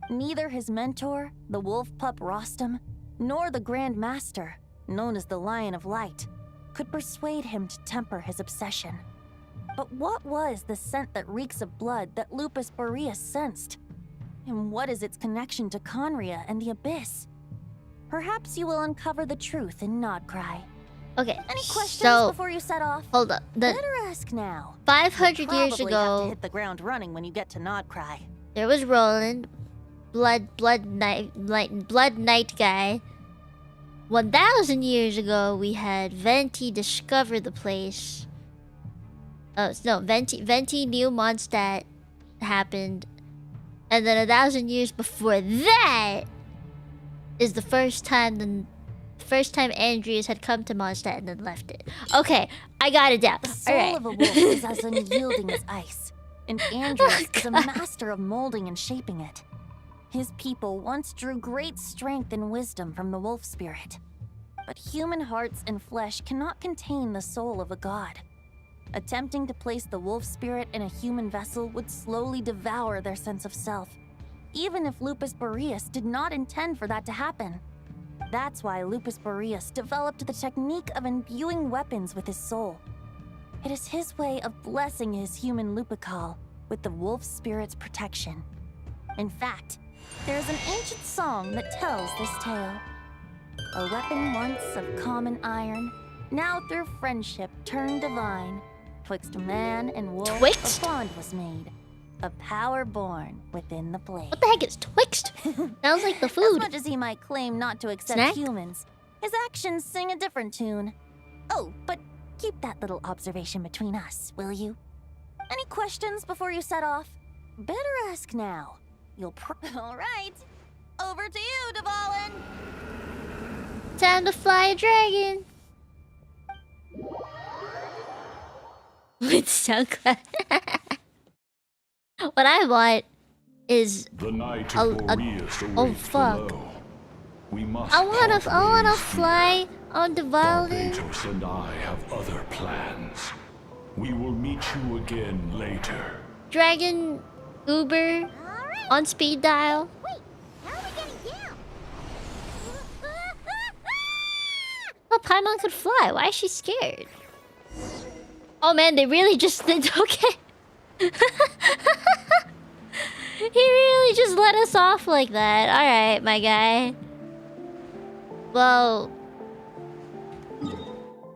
Neither his mentor, the wolf pup Rostam, nor the Grand Master, known as the Lion of Light, could persuade him to temper his obsession. But what was the scent that reeks of blood that Lupus Boreas sensed? And what is its connection to Conria and the Abyss? Perhaps you will uncover the truth in Nodcry. Okay. Any questions So before you set off? hold up. Better ask now. 500 You'll years probably have to ago, hit the ground running when you get to Nodcry. there was Roland, blood knight guy. 1,000 years ago, we had Venti discover the place. Oh no, Venti knew Mondstadt happened, and then 1,000 years before that is the first time Andreas had come to Mondstadt and then left it. Okay, I got it down. The soul All right. of a wolf is as unyielding as ice, and Andreas is a master of molding and shaping it. His people once drew great strength and wisdom from the wolf spirit. But human hearts and flesh cannot contain the soul of a god. Attempting to place the wolf spirit in a human vessel would slowly devour their sense of self, even if Lupus Boreas did not intend for that to happen. That's why Lupus Boreas developed the technique of imbuing weapons with his soul. It is his way of blessing his human Lupical with the wolf spirit's protection. In fact, there is an ancient song that tells this tale. A weapon once of common iron, now through friendship turned divine. Twixt man and wolf, Twixt? a bond was made. A power born within the blade. What the heck is Twixt? Sounds like the As food. much as he might claim not to accept Snack? humans, his actions sing a different tune. Oh, but keep that little observation between us, will you? Any questions before you set off? Better ask now. You'll All right. Over to you, Dvalin. Time to fly a dragon. With sunglasses. What I want is The night a, of a Boreas oh awaits fuck. below. We must I wanna part fly on Dvalin. Barbatos and I have other plans. We will meet you again later. Dragon Uber on speed dial. Oh, Paimon could fly. Why is she scared? Oh man, they really just did okay. He really just let us off like that. Alright, my guy. Well,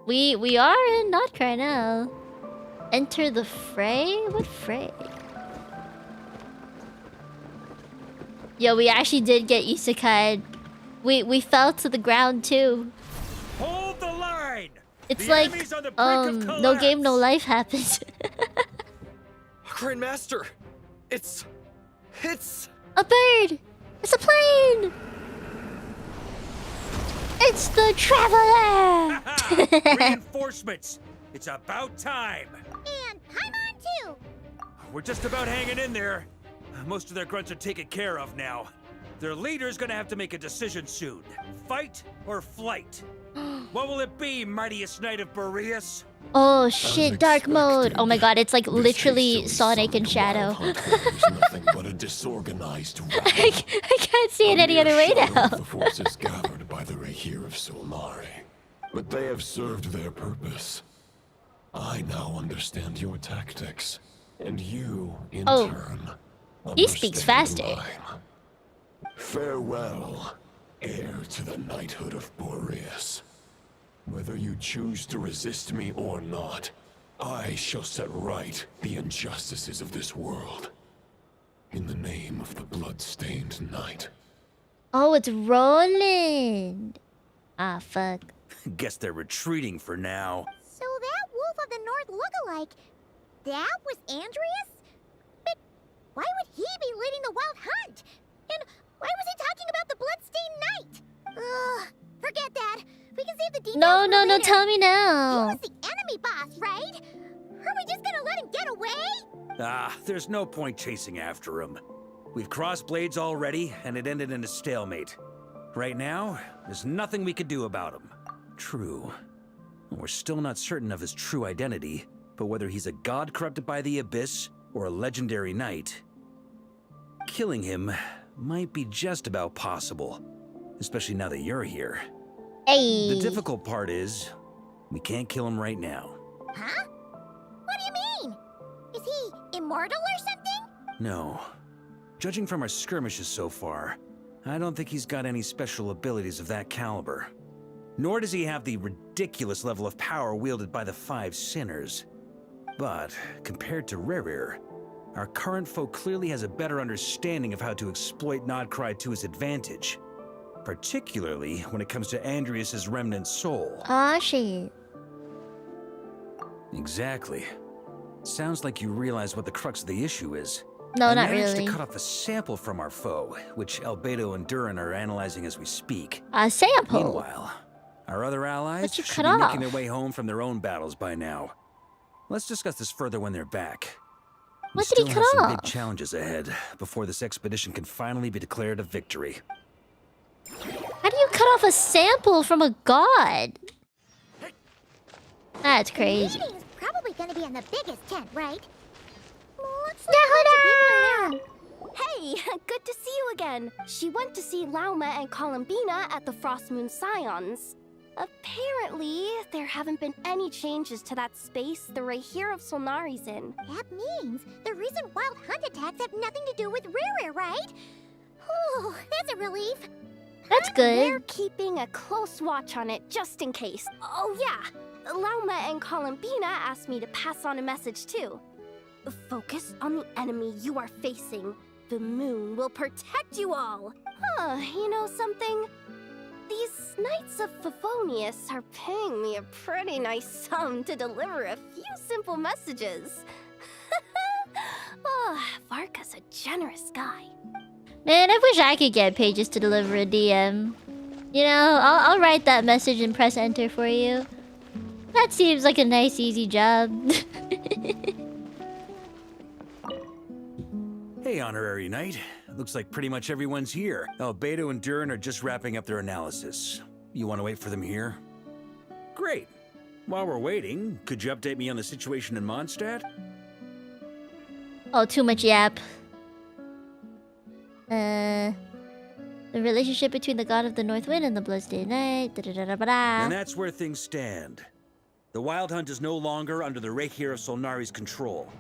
we are in Notcry now. Enter the fray? What fray? Yo, we actually did get isekai'd. We fell to the ground too. Hold the line! It's The like enemy's on the brink of no game, no life happens. Grandmaster! It's A bird! It's a plane! It's the traveler! Reinforcements! It's about time! And Paimon too! We're just about hanging in there. Most of their grunts are taken care of now. Their leader's gonna have to make a decision soon. Fight or flight? What will it be, mightiest knight of Boreas? Oh shit, dark mode! Oh my god, it's like literally Sonic and Shadow. Nothing but a disorganized I can't see it any other way now. the forces gathered by the Rehir of Solnari. But they have served their purpose. I now understand your tactics, and you, in turn, he speaks faster. mine. Farewell, heir to the knighthood of Boreas. Whether you choose to resist me or not, I shall set right the injustices of this world. In the name of the blood-stained knight. Oh, it's Roland. Ah, fuck. Guess they're retreating for now. So that Wolf of the North lookalike, that was Andreas? But why would he be leading the wild hunt? And why was he talking about the bloodstained knight? Ugh, forget that. We can save the details No, for later. tell me He now. was the enemy boss, right? Are we just gonna let him get away There's no point chasing after him. We've crossed blades already, and it ended in a stalemate. Right now, there's nothing we could do about him. True. We're still not certain of his true identity, but whether he's a god corrupted by the Abyss or a legendary knight, killing him might be just about possible, especially now that you're here. Hey. The difficult part is, we can't kill him right now. Huh? What do you mean? Is he immortal or something? No. Judging from our skirmishes so far, I don't think he's got any special abilities of that caliber. Nor does he have the ridiculous level of power wielded by the Five Sinners. But, compared to Rerir, our current foe clearly has a better understanding of how to exploit Nodcry to his advantage. Particularly when it comes to Andrias' remnant soul. Ah, shit. Exactly. Sounds like you realize what the crux of the issue is. No, I not managed really. to cut off a sample from our foe, which Albedo and Durin are analyzing as we speak. A sample? Meanwhile, our other allies What you should cut be off? making their way home from their own battles by now. Let's discuss this further when they're back. What we did he still cut have some off? big challenges ahead before this expedition can finally be declared a victory. How do you cut off a sample from a god? That's crazy. The meeting's probably gonna be in the biggest tent, right? Looks Yahuda! Hey, good to see you again. She went to see Lauma and Columbina at the Frost Moon Scions. Apparently, there haven't been any changes to that space the Rahir of Solnari's in. That means the recent wild hunt attacks have nothing to do with Rerir, right? Oh, that's a relief. That's They're good. keeping a close watch on it just in case. Oh yeah, Lauma and Columbina asked me to pass on a message too. Focus on the enemy you are facing. The moon will protect you all. Huh, you know something? These Knights of Favonius are paying me a pretty nice sum to deliver a few simple messages. Oh, Varka's a generous guy. Man, I wish I could get pages to deliver a DM. You know, I'll write that message and press enter for you. That seems like a nice, easy job. Hey, Honorary Knight. Looks like pretty much everyone's here. Albedo and Durin are just wrapping up their analysis. You want to wait for them here? Great. While we're waiting, could you update me on the situation in Mondstadt? Oh, too much yap. The relationship between the god of the North Wind and the Bloodstained Knight. And that's where things stand. The Wild Hunt is no longer under the Rahir of Solnari's control.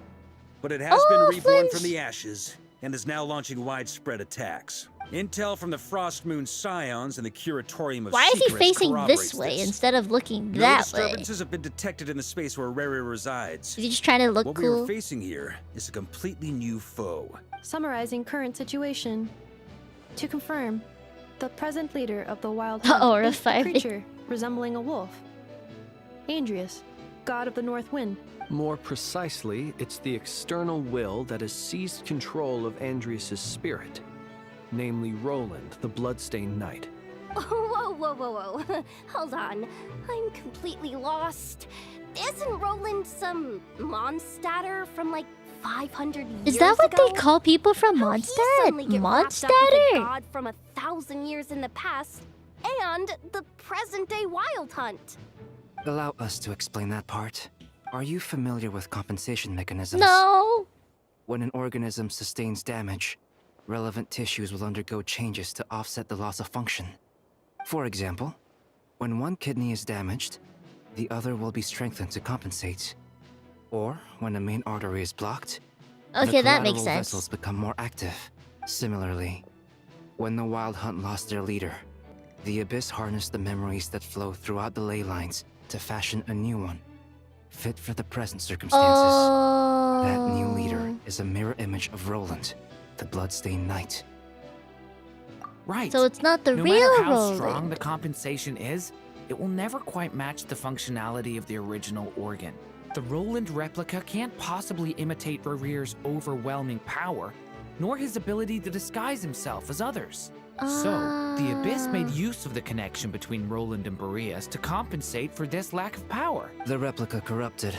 But it has been reborn from the ashes, and is now launching widespread attacks. Intel from the Frost Moon Scions and the Curatorium of Why is he Secrets facing corroborates this way this. instead of looking No that way? disturbances have been detected in the space where Rerir resides. Is he just trying to look what we cool? are facing here is a completely new foe. Summarizing current situation. To confirm, the present leader of the Wild Uh-oh, Hunt we're is a fighting. creature resembling a wolf. Andrias, god of the North Wind. More precisely, it's the external will that has seized control of Andrias' spirit, namely Roland, the Bloodstained Knight. Whoa, whoa, whoa, whoa. Hold on. I'm completely lost. Isn't Roland some Mondstadter from like 500 years Is that what ago? they call people from How'd he suddenly Mondstadt? get wrapped up with a Mondstatter? god from 1,000 years in the past and the present-day Wild Hunt? Allow us to explain that part. Are you familiar with compensation mechanisms? No. When an organism sustains damage, relevant tissues will undergo changes to offset the loss of function. For example, when one kidney is damaged, the other will be strengthened to compensate. Or when a main artery is blocked, Okay, the that makes collateral sense. vessels become more active. Similarly, when the Wild Hunt lost their leader, the Abyss harnessed the memories that flow throughout the ley lines to fashion a new one, fit for the present circumstances. That new leader is a mirror image of Roland, the Bloodstained Knight. Right. So it's not the no real matter how Roland. strong the compensation is, it will never quite match the functionality of the original organ. The Roland replica can't possibly imitate Rerir's overwhelming power, nor his ability to disguise himself as others. So, the Abyss made use of the connection between Roland and Boreas to compensate for this lack of power. The replica corrupted,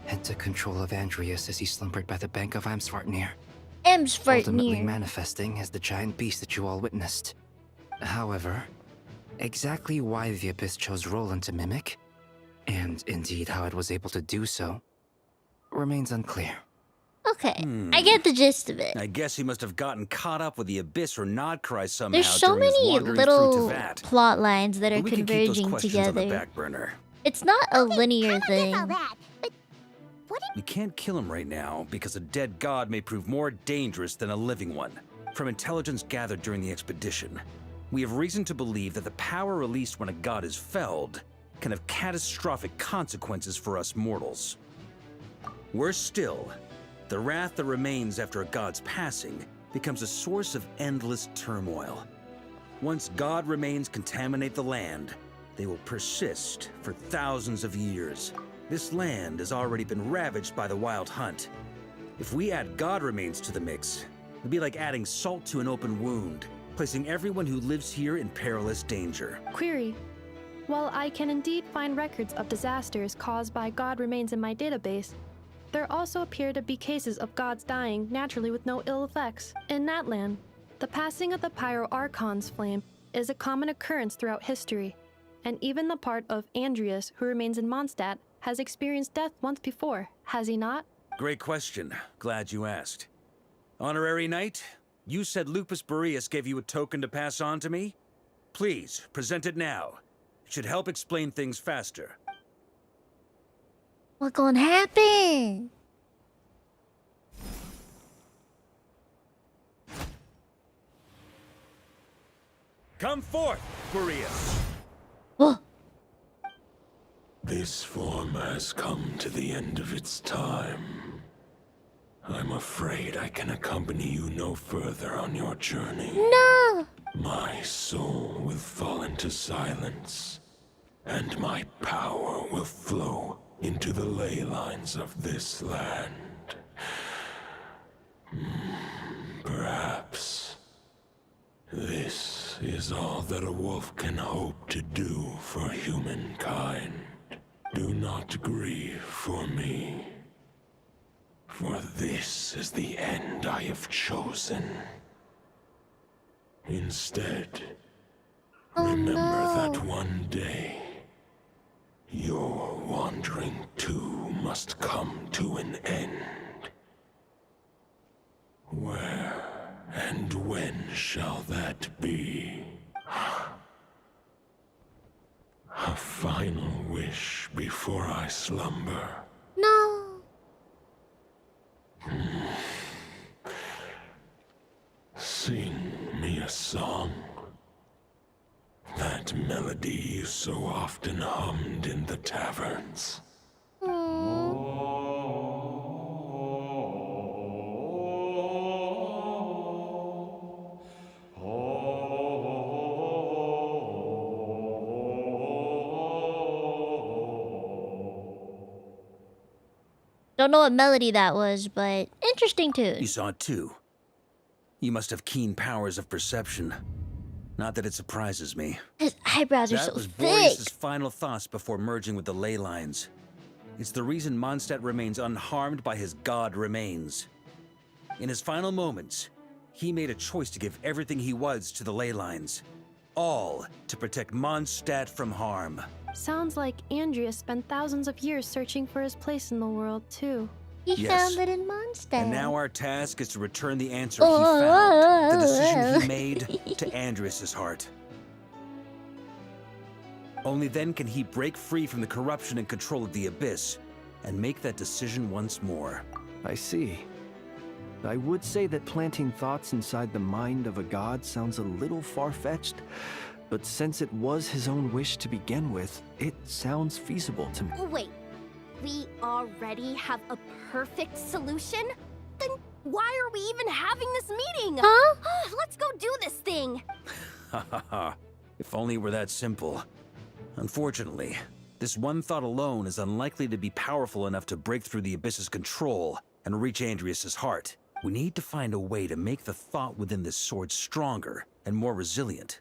and took control of Andreas as he slumbered by the bank of Amsvartnir, Amsvartnir. ultimately manifesting as the giant beast that you all witnessed. However, exactly why the Abyss chose Roland to mimic, and indeed how it was able to do so, remains unclear. Okay, I get the gist of it. I guess he must have gotten caught up with the Abyss or Nodcry somehow There's so during his many wandering little through Tevat. plot lines that are But we can keep those converging questions on the together. back burner. It's not a linear thing. We can't kill him right now because a dead god may prove more dangerous than a living one. From intelligence gathered during the expedition, we have reason to believe that the power released when a god is felled can have catastrophic consequences for us mortals. Worse still, the wrath that remains after a god's passing becomes a source of endless turmoil. Once god remains contaminate the land, they will persist for thousands of years. This land has already been ravaged by the Wild Hunt. If we add god remains to the mix, it'd be like adding salt to an open wound, placing everyone who lives here in perilous danger. Query. While I can indeed find records of disasters caused by god remains in my database, there also appear to be cases of gods dying naturally with no ill effects. In that land, the passing of the Pyro Archon's flame is a common occurrence throughout history, and even the part of Andreas who remains in Mondstadt has experienced death once before, has he not? Great question. Glad you asked. Honorary Knight, you said Lupus Boreas gave you a token to pass on to me? Please, present it now. It should help explain things faster. What gonna happen? Come forth, Boreas. This form has come to the end of its time. I'm afraid I can accompany you no further on your journey. No! My soul will fall into silence, and my power will flow into the ley lines of this land. Perhaps this is all that a wolf can hope to do for humankind. Do not grieve for me, for this is the end I have chosen. Instead, remember that one day, your wandering too must come to an end. Where and when shall that be? A final wish before I slumber. No. Sing me a song. That melody you so often hummed in the taverns. Don't know what melody that was, but interesting tune. You saw it too. You must have keen powers of perception. Not that it surprises me. His eyebrows are so That was thick. Boreas' final thoughts before merging with the ley lines. It's the reason Mondstadt remains unharmed by his god remains. In his final moments, he made a choice to give everything he was to the ley lines. All to protect Mondstadt from harm. Sounds like Andreas spent thousands of years searching for his place in the world, too. He Yes. found it in Mondstadt. And now our task is to return the answer he found, the decision he made, to Andreas' heart. Only then can he break free from the corruption and control of the Abyss, and make that decision once more. I see. I would say that planting thoughts inside the mind of a god sounds a little far-fetched, but since it was his own wish to begin with, it sounds feasible to me. Wait, we already have a perfect solution? Then why are we even having this meeting? Huh? Let's go do this thing! Ha ha ha. If only it were that simple. Unfortunately, this one thought alone is unlikely to be powerful enough to break through the Abyss's control and reach Andreas' heart. We need to find a way to make the thought within this sword stronger and more resilient.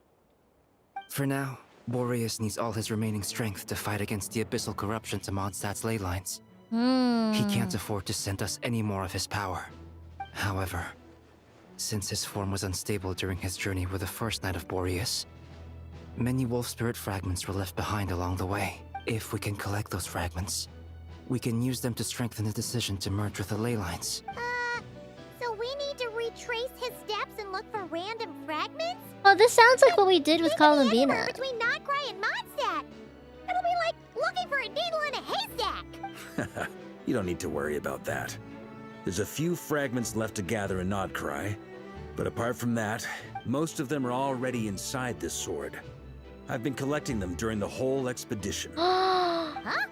For now, Boreas needs all his remaining strength to fight against the abyssal corruption to Mondstadt's ley lines. He can't afford to send us any more of his power. However, since his form was unstable during his journey with the first Knight of Boreas, many wolf spirit fragments were left behind along the way. If we can collect those fragments, we can use them to strengthen the decision to merge with the ley lines. So we need to retrace his steps and look for random fragments? Oh, this sounds like what we did with Columbina. Between Nodcry and Mondstadt. It'll be like looking for a needle in a haystack. You don't need to worry about that. There's a few fragments left to gather in Nodcry, but apart from that, most of them are already inside this sword. I've been collecting them during the whole expedition. Huh?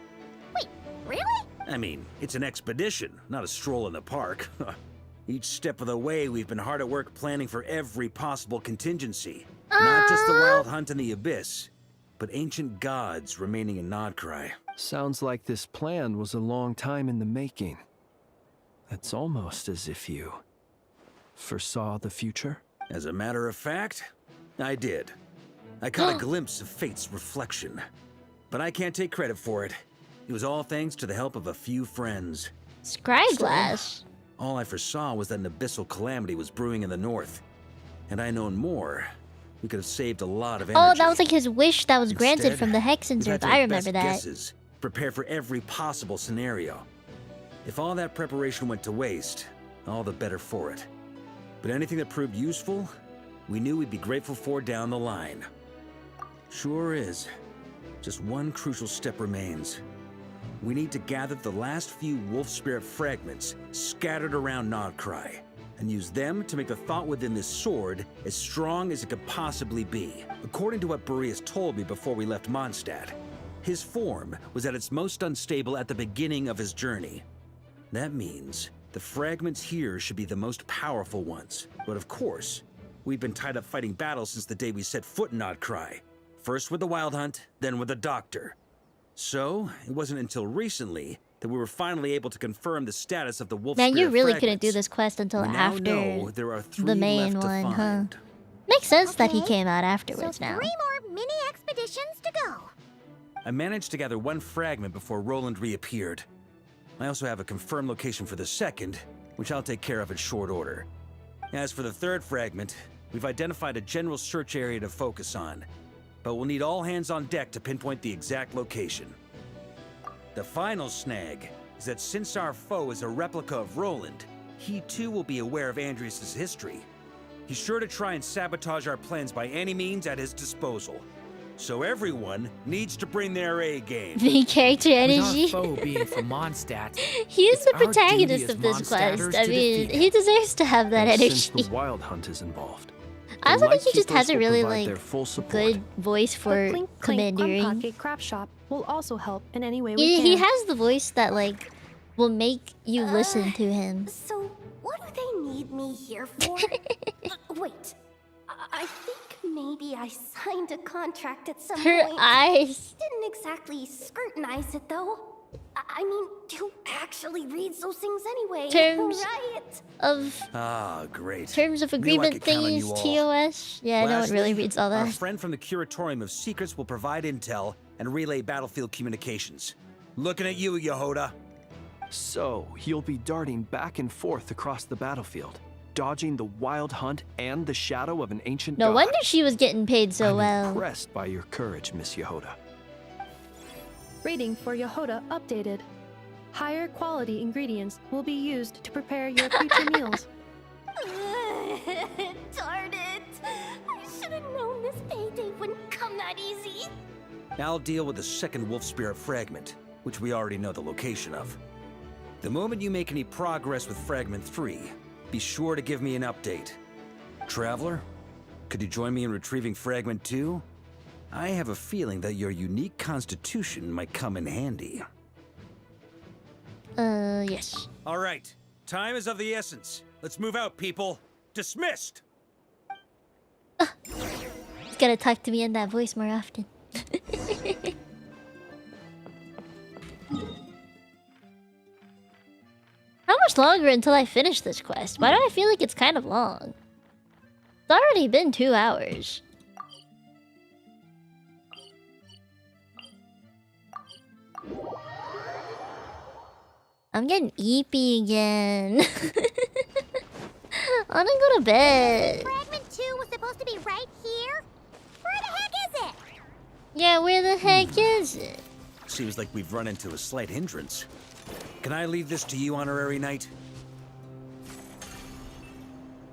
Wait, really? I mean, it's an expedition, not a stroll in the park. Each step of the way, we've been hard at work planning for every possible contingency. Not just the wild hunt in the abyss, but ancient gods remaining in Nodcry. Sounds like this plan was a long time in the making. It's almost as if you foresaw the future. As a matter of fact, I did. I caught a glimpse of fate's reflection. But I can't take credit for it. It was all thanks to the help of a few friends. Scryglass. All I foresaw was that an abyssal calamity was brewing in the north. Had I known more, we could have saved a lot of energy. Oh, that was like his wish that was granted Instead, from the Hexen we've had Earth. to I make remember best that. guesses, prepare for every possible scenario. If all that preparation went to waste, all the better for it. But anything that proved useful, we knew we'd be grateful for down the line. Sure is. Just one crucial step remains. We need to gather the last few wolf spirit fragments scattered around Nodcry, and use them to make the thought within this sword as strong as it could possibly be. According to what Boreas told me before we left Mondstadt, his form was at its most unstable at the beginning of his journey. That means the fragments here should be the most powerful ones. But of course, we've been tied up fighting battles since the day we set foot in Nodcry. First with the Wild Hunt, then with the Doctor. So, it wasn't until recently that we were finally able to confirm the status of the wolf Man, you spirit really fragments. couldn't do this quest until We now after know there are 3 the main left to one, huh? find. Makes sense that he Okay, came out afterwards so now. 3 more mini expeditions to go. I managed to gather 1 fragment before Roland reappeared. I also have a confirmed location for the second, which I'll take care of in short order. As for the 3rd fragment, we've identified a general search area to focus on, but we'll need all hands on deck to pinpoint the exact location. The final snag is that since our foe is a replica of Roland, he too will be aware of Andrias' history. He's sure to try and sabotage our plans by any means at his disposal. So everyone needs to bring their A game. The character energy. With our foe being from Mondstadt, He's it's the our duty protagonist as of this quest. Mondstatters I to mean, defeat he deserves to have that And energy. since the Wild Hunt is involved, I also the think he just Lightkeepers has a will really provide their full support. good voice for The Clink Clink commandeering. Unpocket craft shop will also help in any way we He can. has the voice that will make you listen to him. So, what do they need me here for? Wait, I think maybe I signed a contract at some Her point. eyes. Didn't exactly scrutinize it though. I mean, who actually reads those things anyway? Terms right? of Ah, great. terms of Knew I agreement could count on you thingies, all. TOS. Yeah, no one really Lastly, reads all Our that. friend from the Curatorium of Secrets will provide intel and relay battlefield communications. Looking at you, Yehoda. So, you'll be darting back and forth across the battlefield, dodging the Wild Hunt and the shadow of an ancient No god. wonder she was getting paid so I'm well. impressed by your courage, Miss Yehoda. Rating for Yehoda updated. Higher quality ingredients will be used to prepare your future meals. Darn it! I should have known this payday wouldn't come that easy. I'll deal with the second wolf spirit fragment, which we already know the location of. The moment you make any progress with Fragment 3, be sure to give me an update. Traveler, could you join me in retrieving Fragment 2? I have a feeling that your unique constitution might come in handy. Yes. All right, time is of the essence. Let's move out, people. Dismissed! He's gotta talk to me in that voice more often. How much longer until I finish this quest? Why do I feel like it's kind of long? It's already been 2 hours. I'm getting eepy again. I wanna go to bed. Fragment 2 was supposed to be right here? Where the heck is it? Yeah, where the heck is it? Seems like we've run into a slight hindrance. Can I leave this to you, Honorary Knight?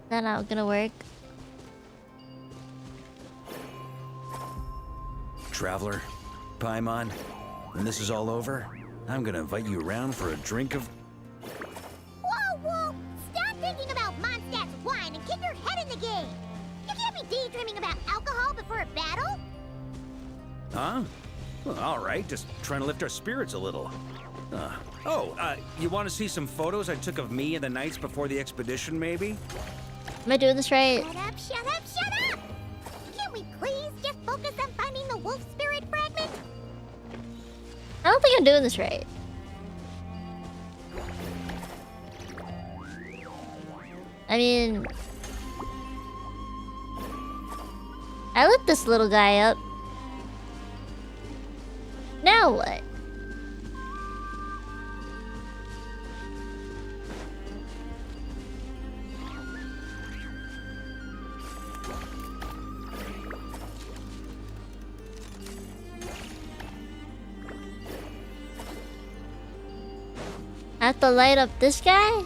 That not gonna work. Traveler, Paimon, when this is all over, I'm gonna invite you around for a drink of... Whoa, whoa! Stop thinking about Mondstadt's wine and keep your head in the game! You can't be daydreaming about alcohol before a battle? Huh? Well, all right, just trying to lift our spirits a little. You want to see some photos I took of me and the knights before the expedition, maybe? Am I doing this right? Shut up, shut up, shut up! Can't we please just focus on finding the wolf spirit fragment? I don't think I'm doing this right. I mean... I lit this little guy up. Now what? I have to light up this guy?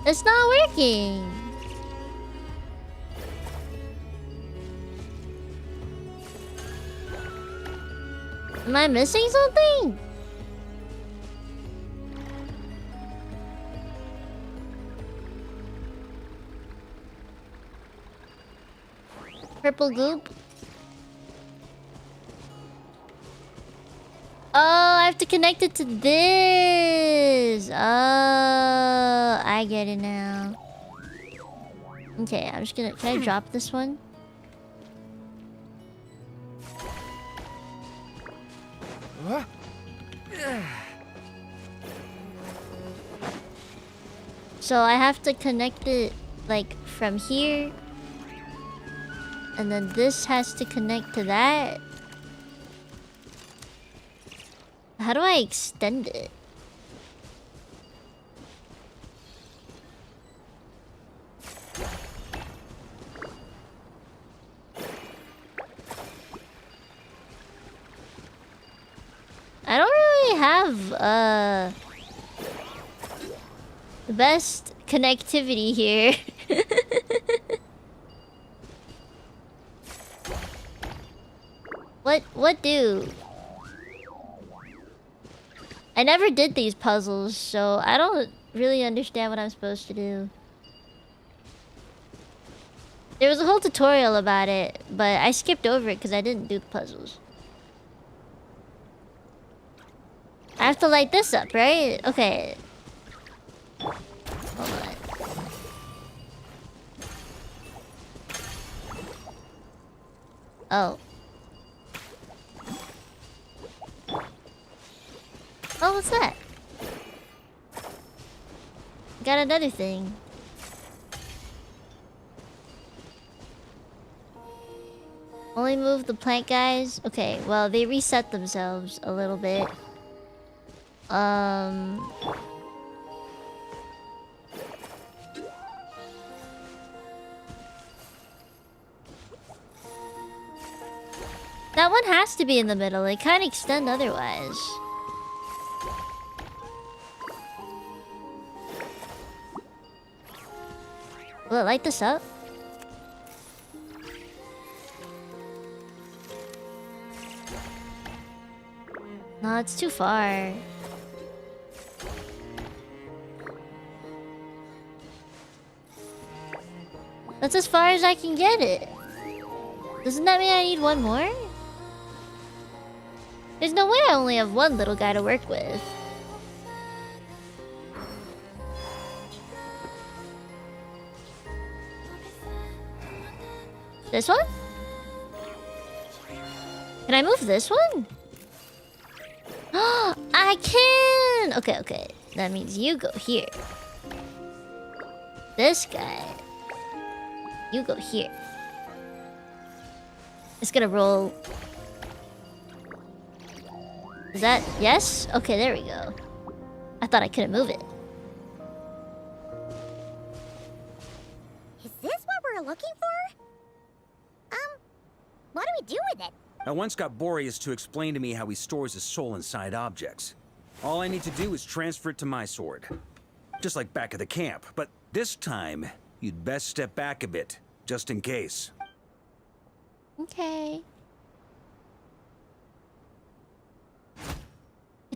It's not working. Am I missing something? Purple goop. Oh, I have to connect it to this. Oh, I get it now. Okay, I'm just gonna... Can I drop this one? So I have to connect it, like, from here. And then this has to connect to that. How do I extend it? I don't really have the best connectivity here. What do? I never did these puzzles, so I don't really understand what I'm supposed to do. There was a whole tutorial about it, but I skipped over it because I didn't do the puzzles. I have to light this up, right? Okay. Hold on. Oh. Oh, what's that? Got another thing. Only move the plant guys? Okay, well, they reset themselves a little bit. That one has to be in the middle. It can't extend otherwise. Will it light this up? No, it's too far. That's as far as I can get it. Doesn't that mean I need one more? There's no way I only have one little guy to work with. This one? Can I move this one? I can! Okay, okay. That means you go here. This guy. You go here. It's gonna roll. Is that yes? Okay, there we go. I thought I couldn't move it. Is this what we're looking for? What do we do with it? I once got Boreas to explain to me how he stores his soul inside objects. All I need to do is transfer it to my sword. Just like back at the camp, but this time, you'd best step back a bit, just in case. Okay.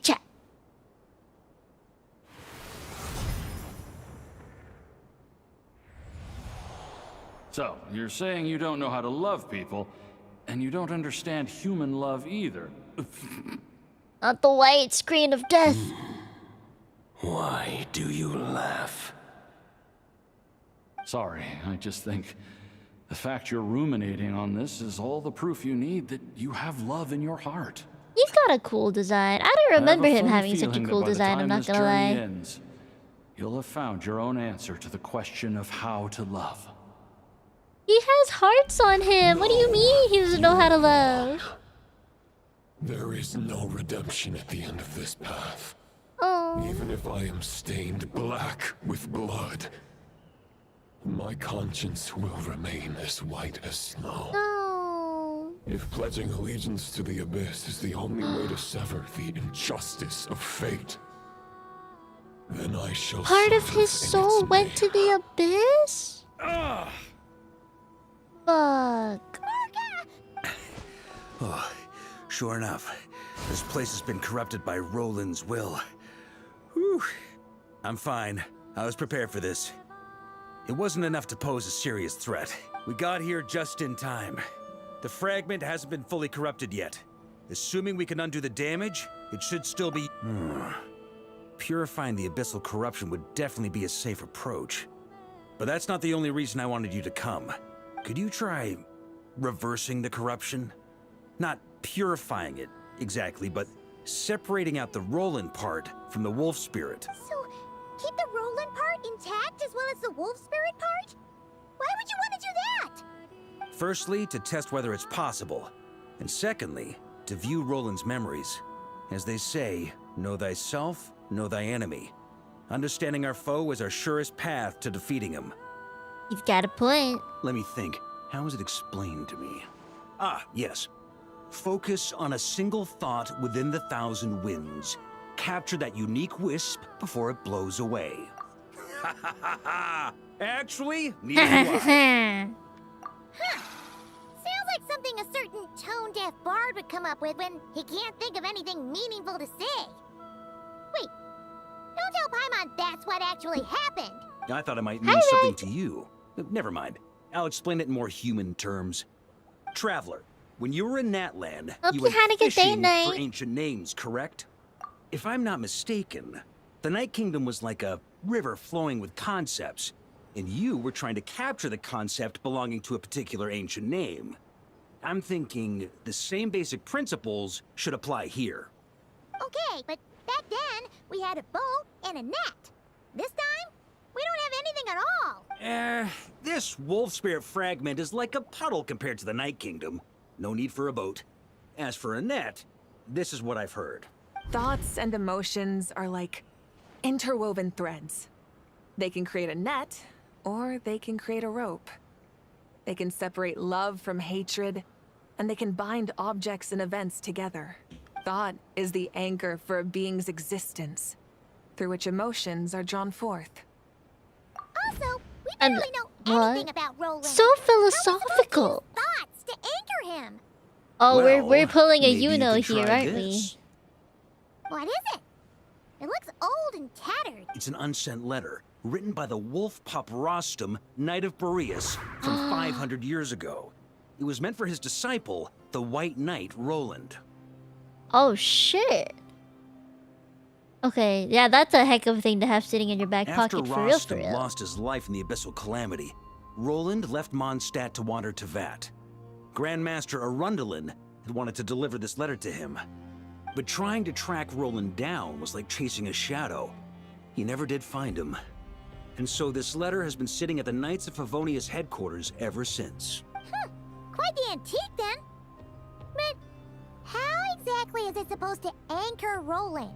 Chat. So, you're saying you don't know how to love people, and you don't understand human love either. Not the white screen of death. Why do you laugh? Sorry, I just think the fact you're ruminating on this is all the proof you need that you have love in your heart. He's got a cool design. I don't remember him having such a feeling cool that by the design, time I'm not this gonna journey lie. ends, you'll have found your own answer to the question of how to love. He has hearts on him. What do you mean he doesn't know how to love? There is no redemption at the end of this path. Oh. Even if I am stained black with blood, my conscience will remain as white as snow. No. If pledging allegiance to the Abyss is the only way to sever the injustice of fate, then I shall Part of suffer his in soul its went to the abyss? Ugh. Fuck. Oh, sure enough, this place has been corrupted by Roland's will. Whew. I'm fine. I was prepared for this. It wasn't enough to pose a serious threat. We got here just in time. The fragment hasn't been fully corrupted yet. Assuming we can undo the damage, it should still be... Purifying the abyssal corruption would definitely be a safe approach. But that's not the only reason I wanted you to come. Could you try reversing the corruption? Not purifying it, exactly, but separating out the Roland part from the wolf spirit. So, keep the Roland part intact as well as the wolf spirit part? Why would you want to do that? Firstly, to test whether it's possible. And secondly, to view Roland's memories. As they say, know thyself, know thy enemy. Understanding our foe is our surest path to defeating him. You've got a point. Let me think. How was it explained to me? Ah, yes. Focus on a single thought within the 1,000 winds. Capture that unique wisp before it blows away. Ha ha ha ha! Actually, neither do I. Sounds like something a certain tone-deaf bard would come up with when he can't think of anything meaningful to say. Wait, don't tell Paimon that's what actually happened. I thought it might mean something to you. Never mind. I'll explain it in more human terms. Traveler, when you were in Natland, you went fishing for ancient names, correct? If I'm not mistaken, the Night Kingdom was like a river flowing with concepts, and you were trying to capture the concept belonging to a particular ancient name. I'm thinking the same basic principles should apply here. Okay, but back then, we had a bow and a net. This time, we don't have anything at all. This wolf spirit fragment is like a puddle compared to the Night Kingdom. No need for a boat. As for a net, this is what I've heard. Thoughts and emotions are like interwoven threads. They can create a net, or they can create a rope. They can separate love from hatred, and they can bind objects and events together. Thought is the anchor for a being's existence, through which emotions are drawn forth. Also, we barely know anything about Roland. So philosophical. Thoughts to anchor him. Oh, Well, we're pulling a maybe you Yuno could here, try aren't this. What is it? It looks old and tattered. It's an unsent letter, written by the wolf pup Rostam, Knight of Boreas, from 500 years ago. It was meant for his disciple, the White Knight Roland. Oh shit. Okay, yeah, that's a heck of a thing to have sitting in your back After pocket for real, for Rostam real. lost his life in the Abyssal Calamity, Roland left Mondstadt to wander to Vat. Grandmaster Arundelen had wanted to deliver this letter to him. But trying to track Roland down was like chasing a shadow. He never did find him. And so this letter has been sitting at the Knights of Favonius headquarters ever since. Quite the antique, then. exactly is it supposed to anchor Roland?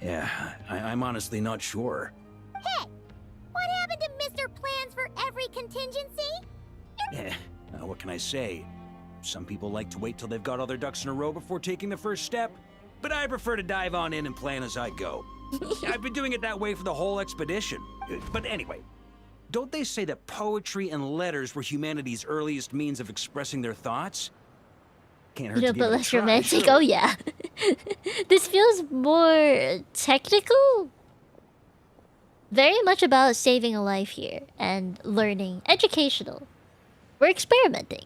Yeah, I'm honestly not sure. Hey! What happened to Mr. Plans for every contingency? What can I say? Some people like to wait till they've got all their ducks in a row before taking the first step, but I prefer to dive on in and plan as I go. I've been doing it that way for the whole expedition. But anyway, don't they say that poetry and letters were humanity's earliest means of expressing their thoughts? Can't hurt to But give it a less try, romantic. surely. Oh yeah. This feels more technical. Very much about saving a life here and learning. Educational. We're experimenting.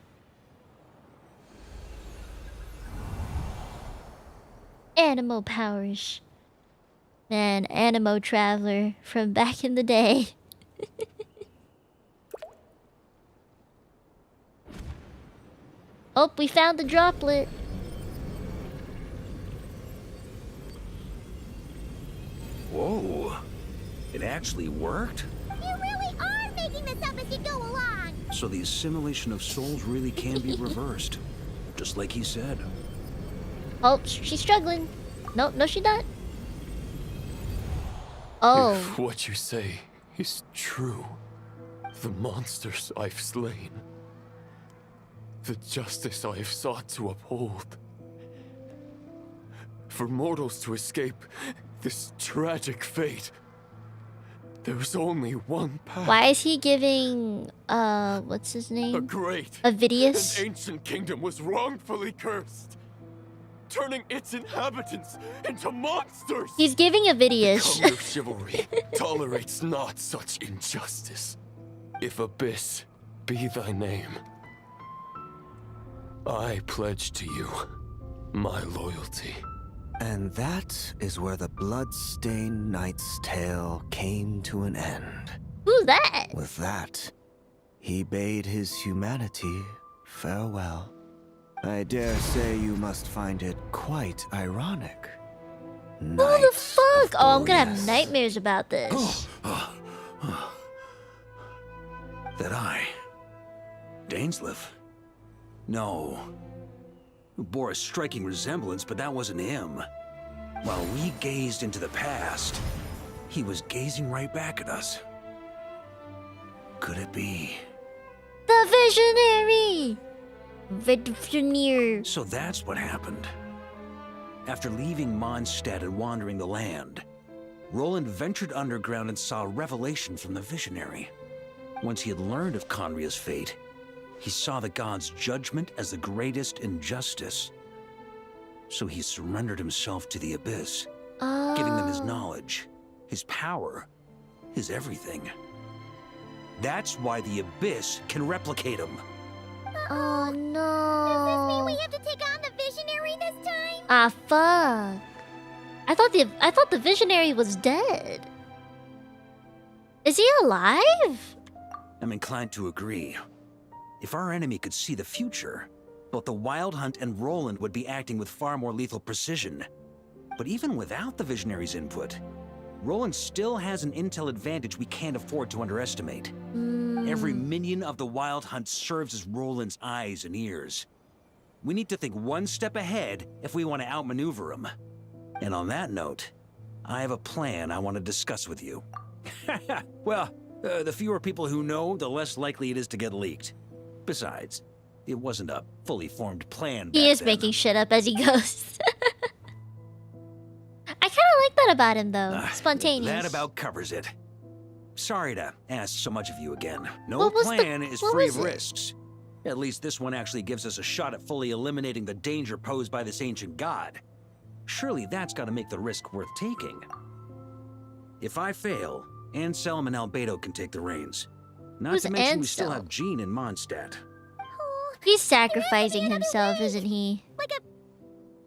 Animo powers. Man, Animo Traveler from back in the day. Oh, we found the droplet. Whoa. It actually worked? You really are making this up as you go along! So the assimilation of souls really can be reversed. Just like he said. Oh, she's struggling. No, she's not. Oh. If what you say is true, the monsters I've slain, the justice I have sought to uphold, for mortals to escape this tragic fate, there's only one path. Why is he giving, what's his name? A great Avidius? and ancient kingdom was wrongfully cursed, turning its inhabitants into monsters. He's giving Avidius. The of chivalry tolerates not such injustice. If Abyss be thy name, I pledge to you my loyalty. And that is where the blood-stained knight's tale came to an end. Who's that? With that, he bade his humanity farewell. I dare say you must find it quite ironic. Who the fuck? Oh, I'm gonna have nightmares about this. That I... Dainsleif? No. Bore a striking resemblance, but that wasn't him. While we gazed into the past, he was gazing right back at us. Could it be? The Visionary! Visioneer. So that's what happened. After leaving Mondstadt and wandering the land, Roland ventured underground and saw a revelation from the Visionary. Once he had learned of Conria's fate, he saw the gods' judgment as the greatest injustice. So he surrendered himself to the Abyss, giving them his knowledge, his power, his everything. That's why the Abyss can replicate him. Oh no. Does this mean we have to take on the Visionary this time? Ah fuck. I thought the Visionary was dead. Is he alive? I'm inclined to agree. If our enemy could see the future, both the Wild Hunt and Roland would be acting with far more lethal precision. But even without the Visionary's input, Roland still has an intel advantage we can't afford to underestimate. Every minion of the Wild Hunt serves as Roland's eyes and ears. We need to think one step ahead if we want to outmaneuver him. And on that note, I have a plan I want to discuss with you. Well, the fewer people who know, the less likely it is to get leaked. Besides, it wasn't a fully formed plan. He is making shit up as he goes. I kind of like that about him, though. Spontaneous. That about covers it. Sorry to ask so much of you again. No What was plan is free of it? risks. At least this one actually gives us a shot at fully eliminating the danger posed by this ancient god. Surely that's got to make the risk worth taking. If I fail, Anselm and Albedo can take the reins. Not Who's to mention we still Ansel? have Jean in Mondstadt. He's sacrificing himself, isn't he? Like a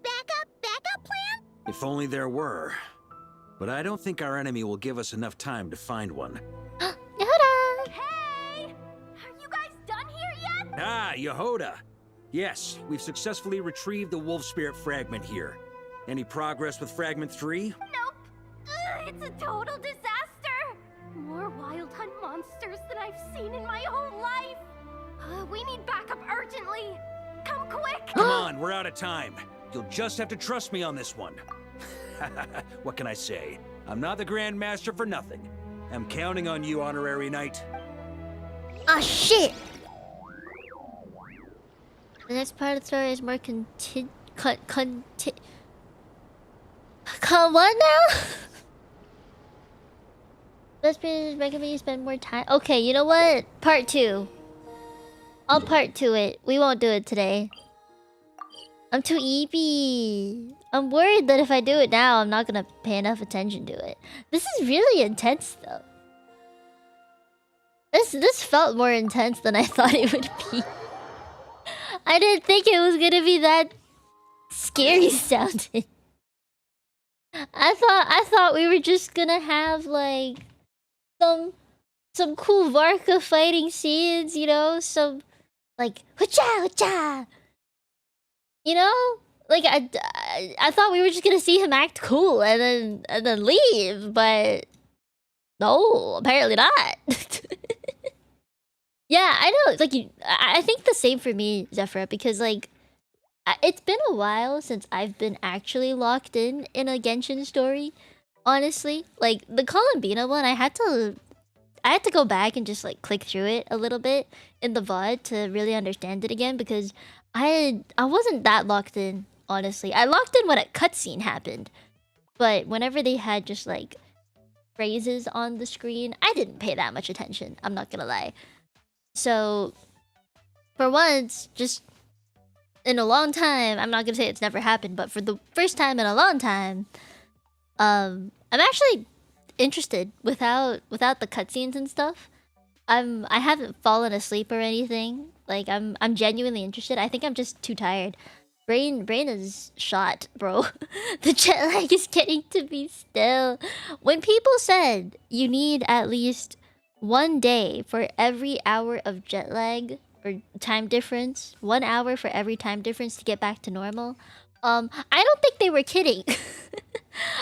backup plan? If only there were. But I don't think our enemy will give us enough time to find one. Yehuda! Hey! Are you guys done here yet? Ah, Yehuda! Yes, we've successfully retrieved the Wolf Spirit fragment here. Any progress with Fragment 3? Nope. It's a total disaster. More Wild Hunt monsters than I've seen in my whole life. We need backup urgently. Come quick. Come on, we're out of time. You'll just have to trust me on this one. What can I say? I'm not the Grand Master for nothing. I'm counting on you, Honorary Knight. Ah, shit! The next part of the story is more Come on now? This is making me spend more time. Okay, you know what? Part 2. I'll part 2 it. We won't do it today. I'm too eepy. I'm worried that if I do it now, I'm not gonna pay enough attention to it. This is really intense, though. This felt more intense than I thought it would be. I didn't think it was gonna be that scary sounding. I thought we were just gonna have like some cool Varka fighting scenes, you know, some like hoo-cha hoo-cha. You know? Like I thought we were just gonna see him act cool and then leave, but no, apparently not. Yeah, I know. Like I think the same for me, Zephyra, because like it's been a while since I've been actually locked in a Genshin story. Honestly, like the Columbina one, I had to go back and just like click through it a little bit in the VOD to really understand it again because I wasn't that locked in, honestly. I locked in when a cutscene happened. But whenever they had just like phrases on the screen, I didn't pay that much attention. I'm not gonna lie. So for once, just in a long time, I'm not gonna say it's never happened, but for the first time in a long time, I'm actually interested without the cutscenes and stuff. I haven't fallen asleep or anything. Like I'm genuinely interested. I think I'm just too tired. Brain is shot, bro. The jet lag is getting to be still. When people said you need at least 1 day for every hour of jet lag or time difference, 1 hour for every time difference to get back to normal, I don't think they were kidding.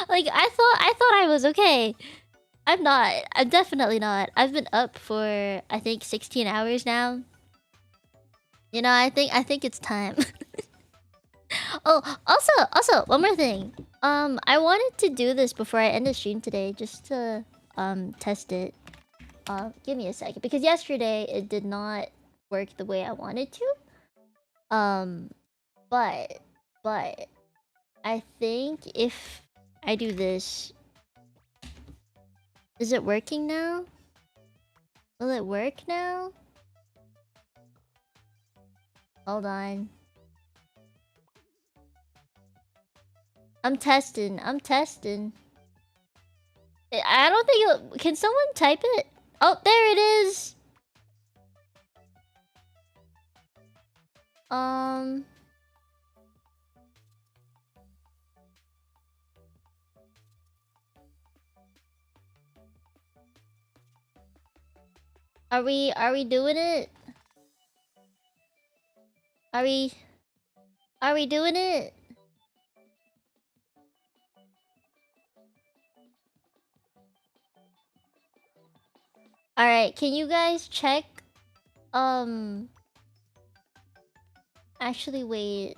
Like I thought I was okay. I'm not. I'm definitely not. I've been up for I think 16 hours now. You know, I think it's time. Oh, also, one more thing. I wanted to do this before I end the stream today, just to test it. Give me a second, because yesterday it did not work the way I wanted to. But I think if I do this, is it working now? Will it work now? Hold on. I'm testing. I don't think can someone type it? Oh, there it is. Are we doing it? Are we doing it? All right, can you guys check? Actually, wait.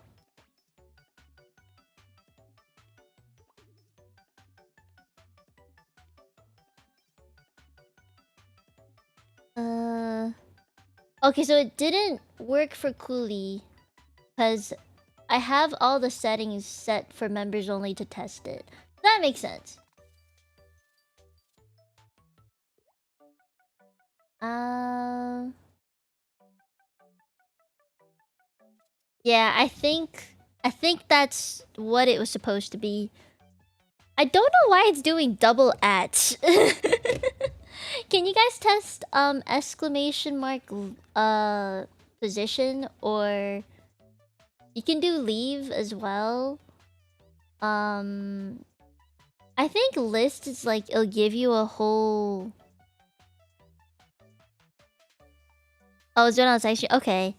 Okay, so it didn't work for Cooley because I have all the settings set for members only to test it. That makes sense. Yeah, I think that's what it was supposed to be. I don't know why it's doing double ats. Can you guys test exclamation mark position, or you can do leave as well. I think list is like it'll give you a whole. Oh, it's on section. Okay.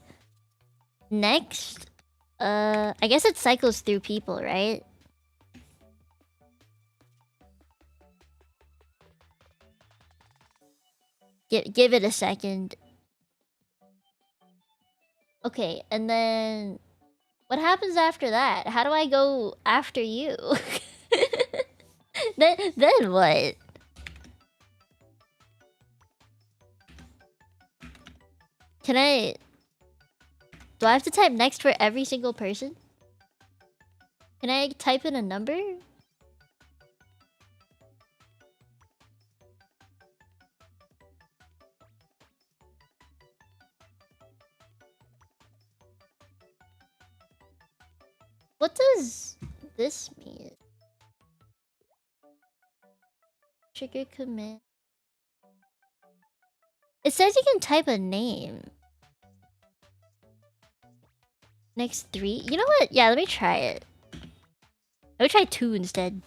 Next, I guess it cycles through people, right? Give it a second. Okay, and then What happens after that? How do I go after you? Then what? Can I... Do I have to type next for every single person? Can I type in a number? What does this mean? Trigger command. It says you can type a name. Next 3. You know what? Yeah, let me try it. Let me try 2 instead.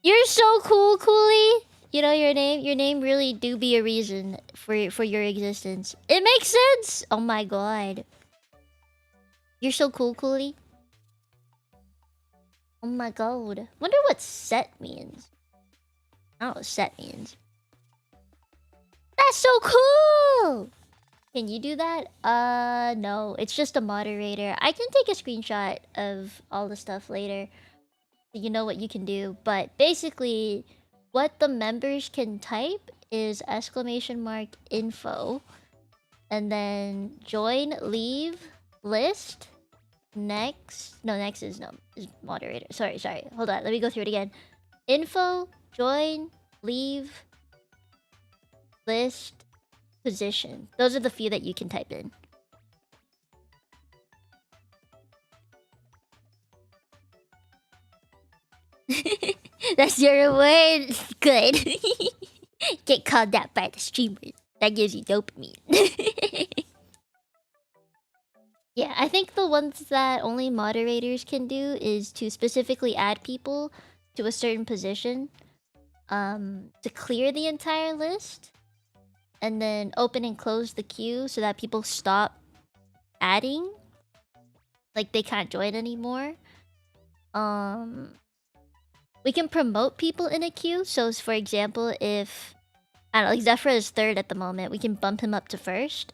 You're so cool, Coolie. You know your name. Your name really do be a reason for your existence. It makes sense. Oh my god. You're so cool, Coolie. Oh my god. Wonder what set means. I don't know what set means. That's so cool. Can you do that? No. It's just a moderator. I can take a screenshot of all the stuff later. So you know what you can do. But basically, what the members can type is !info. And then join, leave, list, next. No, next is moderator. Sorry. Hold on. Let me go through it again. Info, join, leave, list, position. Those are the few that you can type in. That's your reward. Good. Get called out by the streamers. That gives you dopamine. Yeah, I think the ones that only moderators can do is to specifically add people to a certain position. To clear the entire list. And then open and close the queue so that people stop adding. Like they can't join anymore. We can promote people in a queue. So for example, if I don't know, like Zephyr is 3rd at the moment, we can bump him up to 1st.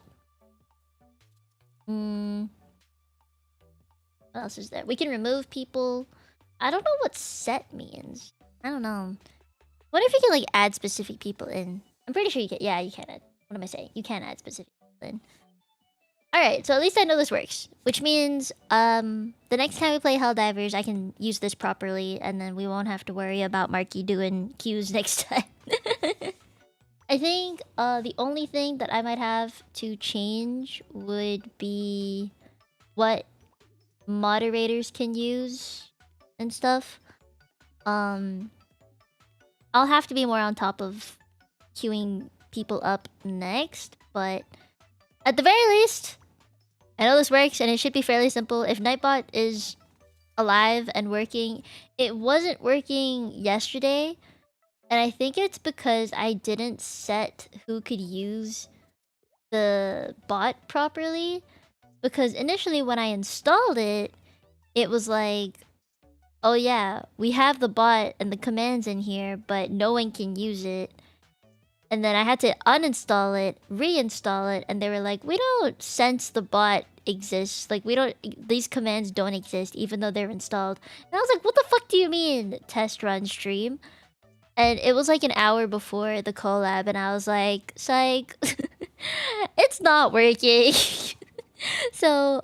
What else is there? We can remove people. I don't know what set means. I don't know. What if you can like add specific people in? I'm pretty sure you can. Yeah, you can add. What am I saying? You can add specific people in. Alright, so at least I know this works. Which means, the next time we play Helldivers, I can use this properly, and then we won't have to worry about Marky doing queues next time. I think, the only thing that I might have to change would be what moderators can use and stuff. I'll have to be more on top of queuing people up next, but at the very least, I know this works and it should be fairly simple. If Nightbot is alive and working, it wasn't working yesterday, and I think it's because I didn't set who could use the bot properly. Because initially when I installed it, it was like, oh yeah, we have the bot and the commands in here, but no one can use it. And then I had to uninstall it, reinstall it, and they were like, we don't sense the bot exists. Like, these commands don't exist, even though they're installed. And I was like, what the fuck do you mean, test run stream? And it was like an hour before the collab, and I was like, psych, it's not working. So,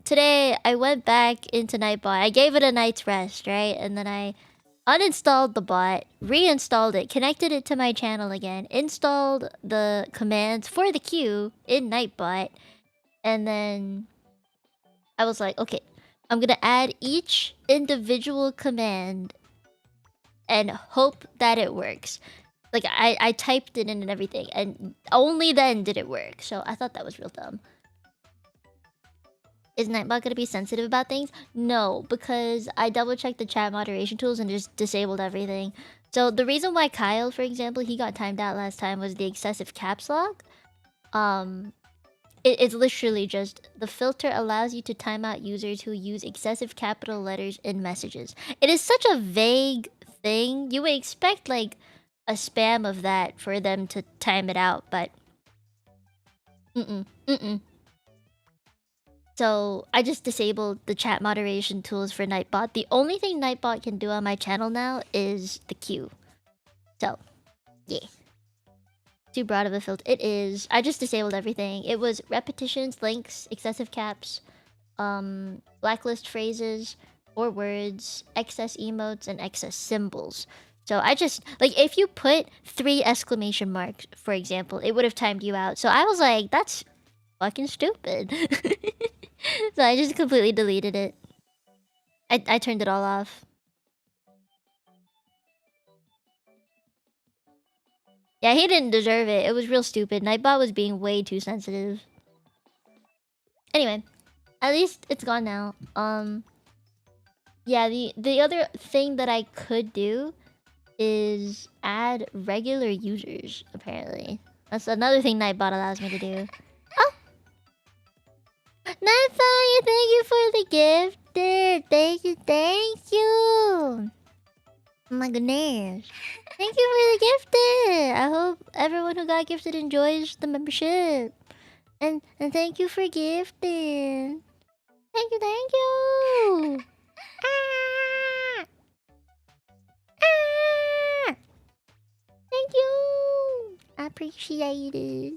today I went back into Nightbot. I gave it a night's rest, right? And then I uninstalled the bot, reinstalled it, connected it to my channel again, installed the commands for the queue in Nightbot, and then I was like, okay, I'm gonna add each individual command and hope that it works. Like, I typed it in and everything, and only then did it work. So I thought that was real dumb. Is Nightbot gonna be sensitive about things? No, because I double-checked the chat moderation tools and just disabled everything. So the reason why Kyle, for example, he got timed out last time was the excessive caps lock. It's literally just the filter allows you to time out users who use excessive capital letters in messages. It is such a vague thing. You would expect like a spam of that for them to time it out, but so I just disabled the chat moderation tools for Nightbot. The only thing Nightbot can do on my channel now is the queue. So, yeah. Too broad of a filter. It is. I just disabled everything. It was repetitions, links, excessive caps, blacklist phrases or words, excess emotes, and excess symbols. So I just, like, if you put 3 exclamation marks, for example, it would have timed you out. So I was like, that's fucking stupid. So I just completely deleted it. I turned it all off. Yeah, he didn't deserve it. It was real stupid. Nightbot was being way too sensitive. Anyway, at least it's gone now. Yeah, the other thing that I could do is add regular users, apparently. That's another thing Nightbot allows me to do. Oh! Nightfire, thank you for the gift. Thank you, thank you. Oh my goodness. Thank you for the gifted. I hope everyone who got gifted enjoys the membership. And thank you for gifting. Thank you, thank you. Ah! Ah! Thank you. I appreciate it.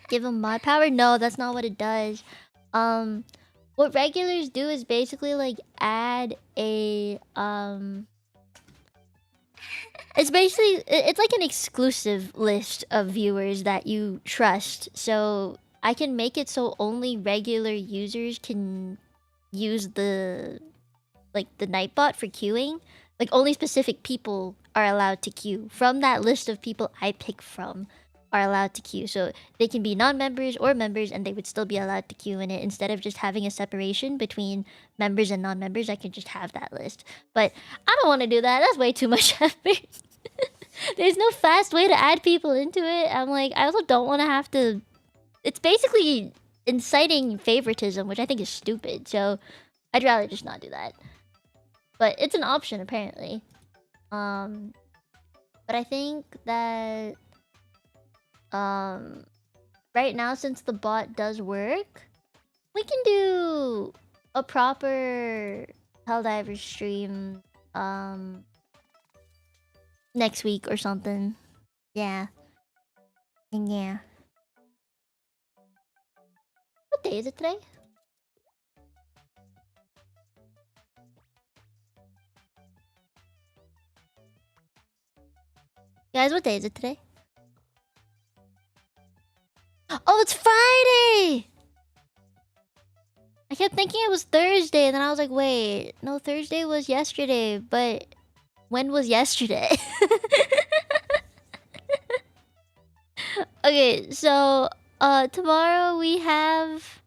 Give them mod power? No, that's not what it does. What regulars do is basically like add a it's basically, it's like an exclusive list of viewers that you trust. So I can make it so only regular users can use the Nightbot for queuing. Like only specific people are allowed to queue. From that list of people I pick from are allowed to queue. So they can be non-members or members and they would still be allowed to queue in it. Instead of just having a separation between members and non-members, I can just have that list. But I don't want to do that. That's way too much effort. There's no fast way to add people into it. I'm like, I also don't want to have to... It's basically inciting favoritism, which I think is stupid. So I'd rather just not do that. But it's an option, apparently. But I think that... right now, since the bot does work, we can do a proper Helldivers stream next week or something. Yeah. Yeah. What day is it today? Guys, what day is it today? Oh, it's Friday! I kept thinking it was Thursday, and then I was like, wait, no, Thursday was yesterday, but when was yesterday? Okay, so tomorrow we have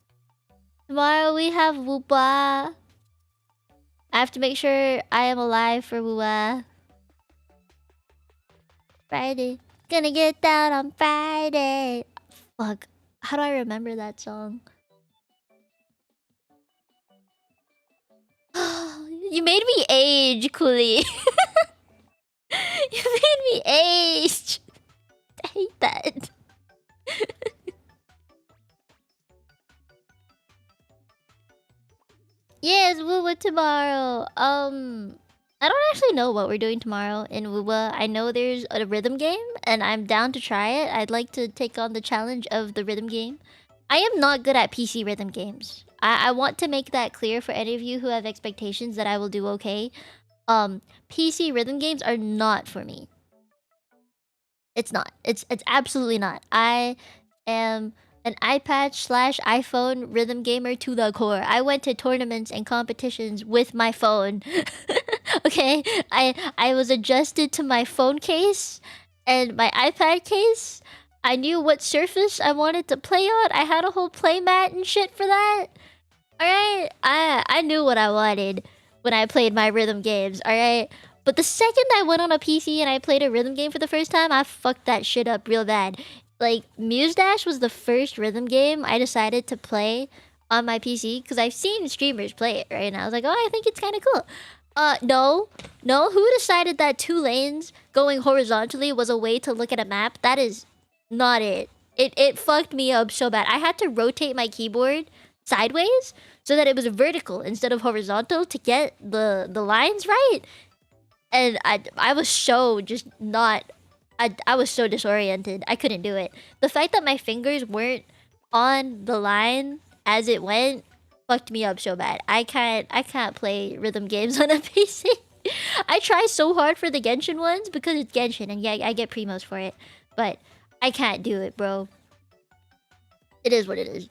Wupa. I have to make sure I am alive for Wupa. Friday. Gonna get down on Friday. Fuck. How do I remember that song? You made me age, Kuli. You made me age. I hate that. Yes, Wuwa tomorrow. I don't actually know what we're doing tomorrow in Wuwa. I know there's a rhythm game, and I'm down to try it. I'd like to take on the challenge of the rhythm game. I am not good at PC rhythm games. I want to make that clear for any of you who have expectations that I will do okay. PC rhythm games are not for me. It's not. It's absolutely not. I am an iPad/iPhone rhythm gamer to the core. I went to tournaments and competitions with my phone. Okay? I was adjusted to my phone case and my iPad case. I knew what surface I wanted to play on. I had a whole play mat and shit for that. Alright? I knew what I wanted when I played my rhythm games, alright? But the second I went on a PC and I played a rhythm game for the first time, I fucked that shit up real bad. Like, Muse Dash was the first rhythm game I decided to play on my PC because I've seen streamers play it, right? And I was like, oh, I think it's kind of cool. No. No, who decided that 2 lanes going horizontally was a way to look at a map? That is not it. It fucked me up so bad. I had to rotate my keyboard sideways so that it was vertical instead of horizontal to get the lines right. And I was so just not... I was so disoriented. I couldn't do it. The fact that my fingers weren't on the line as it went fucked me up so bad. I can't play rhythm games on a PC. I try so hard for the Genshin ones because it's Genshin and yeah, I get primos for it. But I can't do it, bro. It is what it is.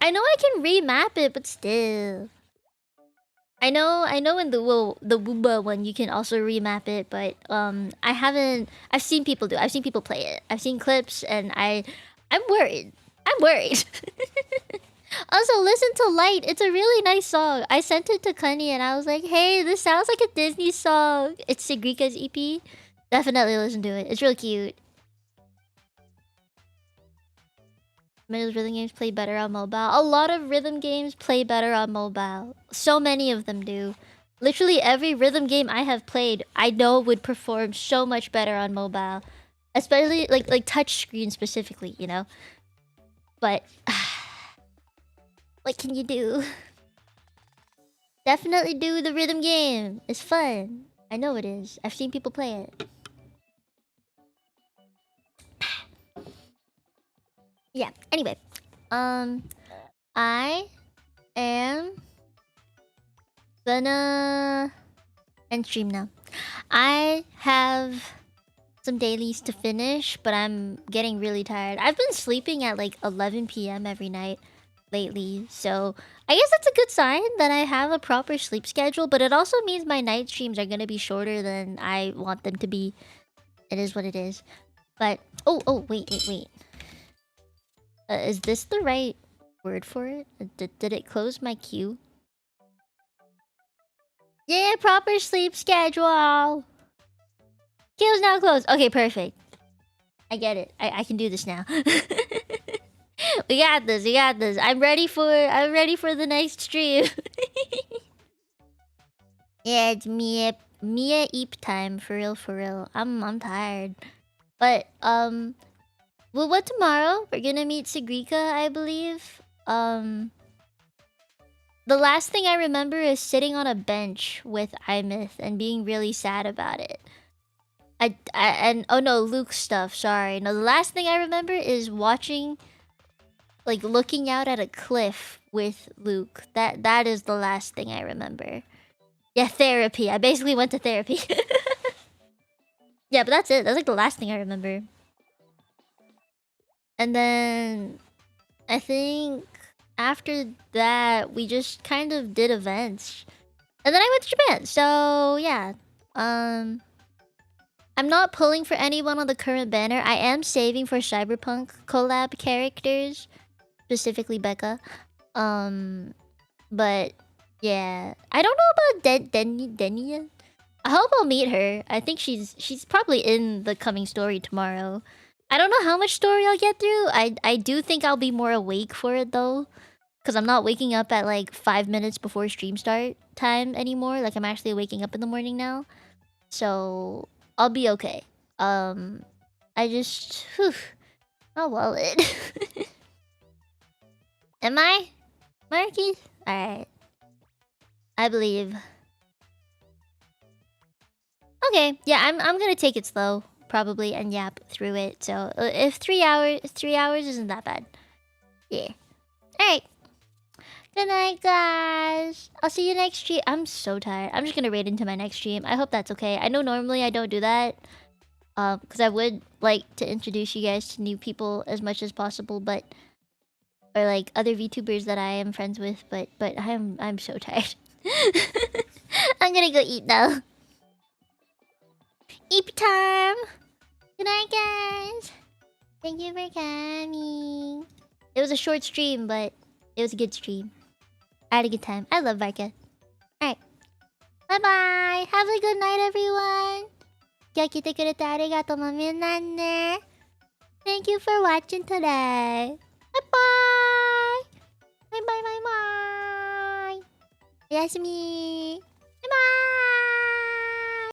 I know I can remap it, but still. I know in the Wooba one you can also remap it, but I've seen people do it. I've seen people play it. I've seen clips and I'm worried. I'm worried. Also, listen to Light. It's a really nice song. I sent it to Kunny and I was like, hey, this sounds like a Disney song. It's Sigrika's EP. Definitely listen to it. It's real cute. Many rhythm games play better on mobile. A lot of rhythm games play better on mobile. So many of them do. Literally every rhythm game I have played, I know would perform so much better on mobile. Especially like touchscreen specifically, you know? But what can you do? Definitely do the rhythm game. It's fun. I know it is. I've seen people play it. Yeah, anyway. I am gonna end stream now. I have some dailies to finish, but I'm getting really tired. I've been sleeping at like 11 p.m. every night lately, so I guess that's a good sign that I have a proper sleep schedule, but it also means my night streams are gonna be shorter than I want them to be. It is what it is. But, oh, wait. Is this the right word for it? Did it close my queue? Yeah, proper sleep schedule. Queue's now closed. Okay, perfect. I get it. I can do this now. We got this. I'm ready for the next stream. Yeah, it's Mia Eep time for real. I'm tired. But well, what tomorrow? We're gonna meet Sigrika, I believe. The last thing I remember is sitting on a bench with Imith and being really sad about it. And oh no, Luke stuff. Sorry. No, the last thing I remember is watching, like, looking out at a cliff with Luke. That is the last thing I remember. Yeah, therapy. I basically went to therapy. Yeah, but that's it. That's like the last thing I remember. And then I think after that we just kind of did events. And then I went to Japan. So yeah. I'm not pulling for anyone on the current banner. I am saving for Cyberpunk collab characters, specifically Becca. But yeah, I don't know about Denia. I hope I'll meet her. I think she's probably in the coming story tomorrow. I don't know how much story I'll get through. I do think I'll be more awake for it though, because I'm not waking up at like 5 minutes before stream start time anymore. Like I'm actually waking up in the morning now, so I'll be okay. I just my wallet. Am I? Marky? Alright. I believe. Okay, yeah, I'm gonna take it slow, probably, and yap through it. So if 3 hours isn't that bad. Yeah. Alright. Good night, guys. I'll see you next stream. I'm so tired. I'm just gonna raid into my next stream. I hope that's okay. I know normally I don't do that. Because I would like to introduce you guys to new people as much as possible, but or like other VTubers that I am friends with, but I'm so tired. I'm gonna go eat now. Eat time. Good night, guys. Thank you for coming. It was a short stream, but it was a good stream. I had a good time. I love Varka. Alright. Bye-bye. Have a good night, everyone. 今日来てくれてありがとうもみんなね. Thank you for watching today. Bye-bye. Bye-bye, bye-bye. おやすみ。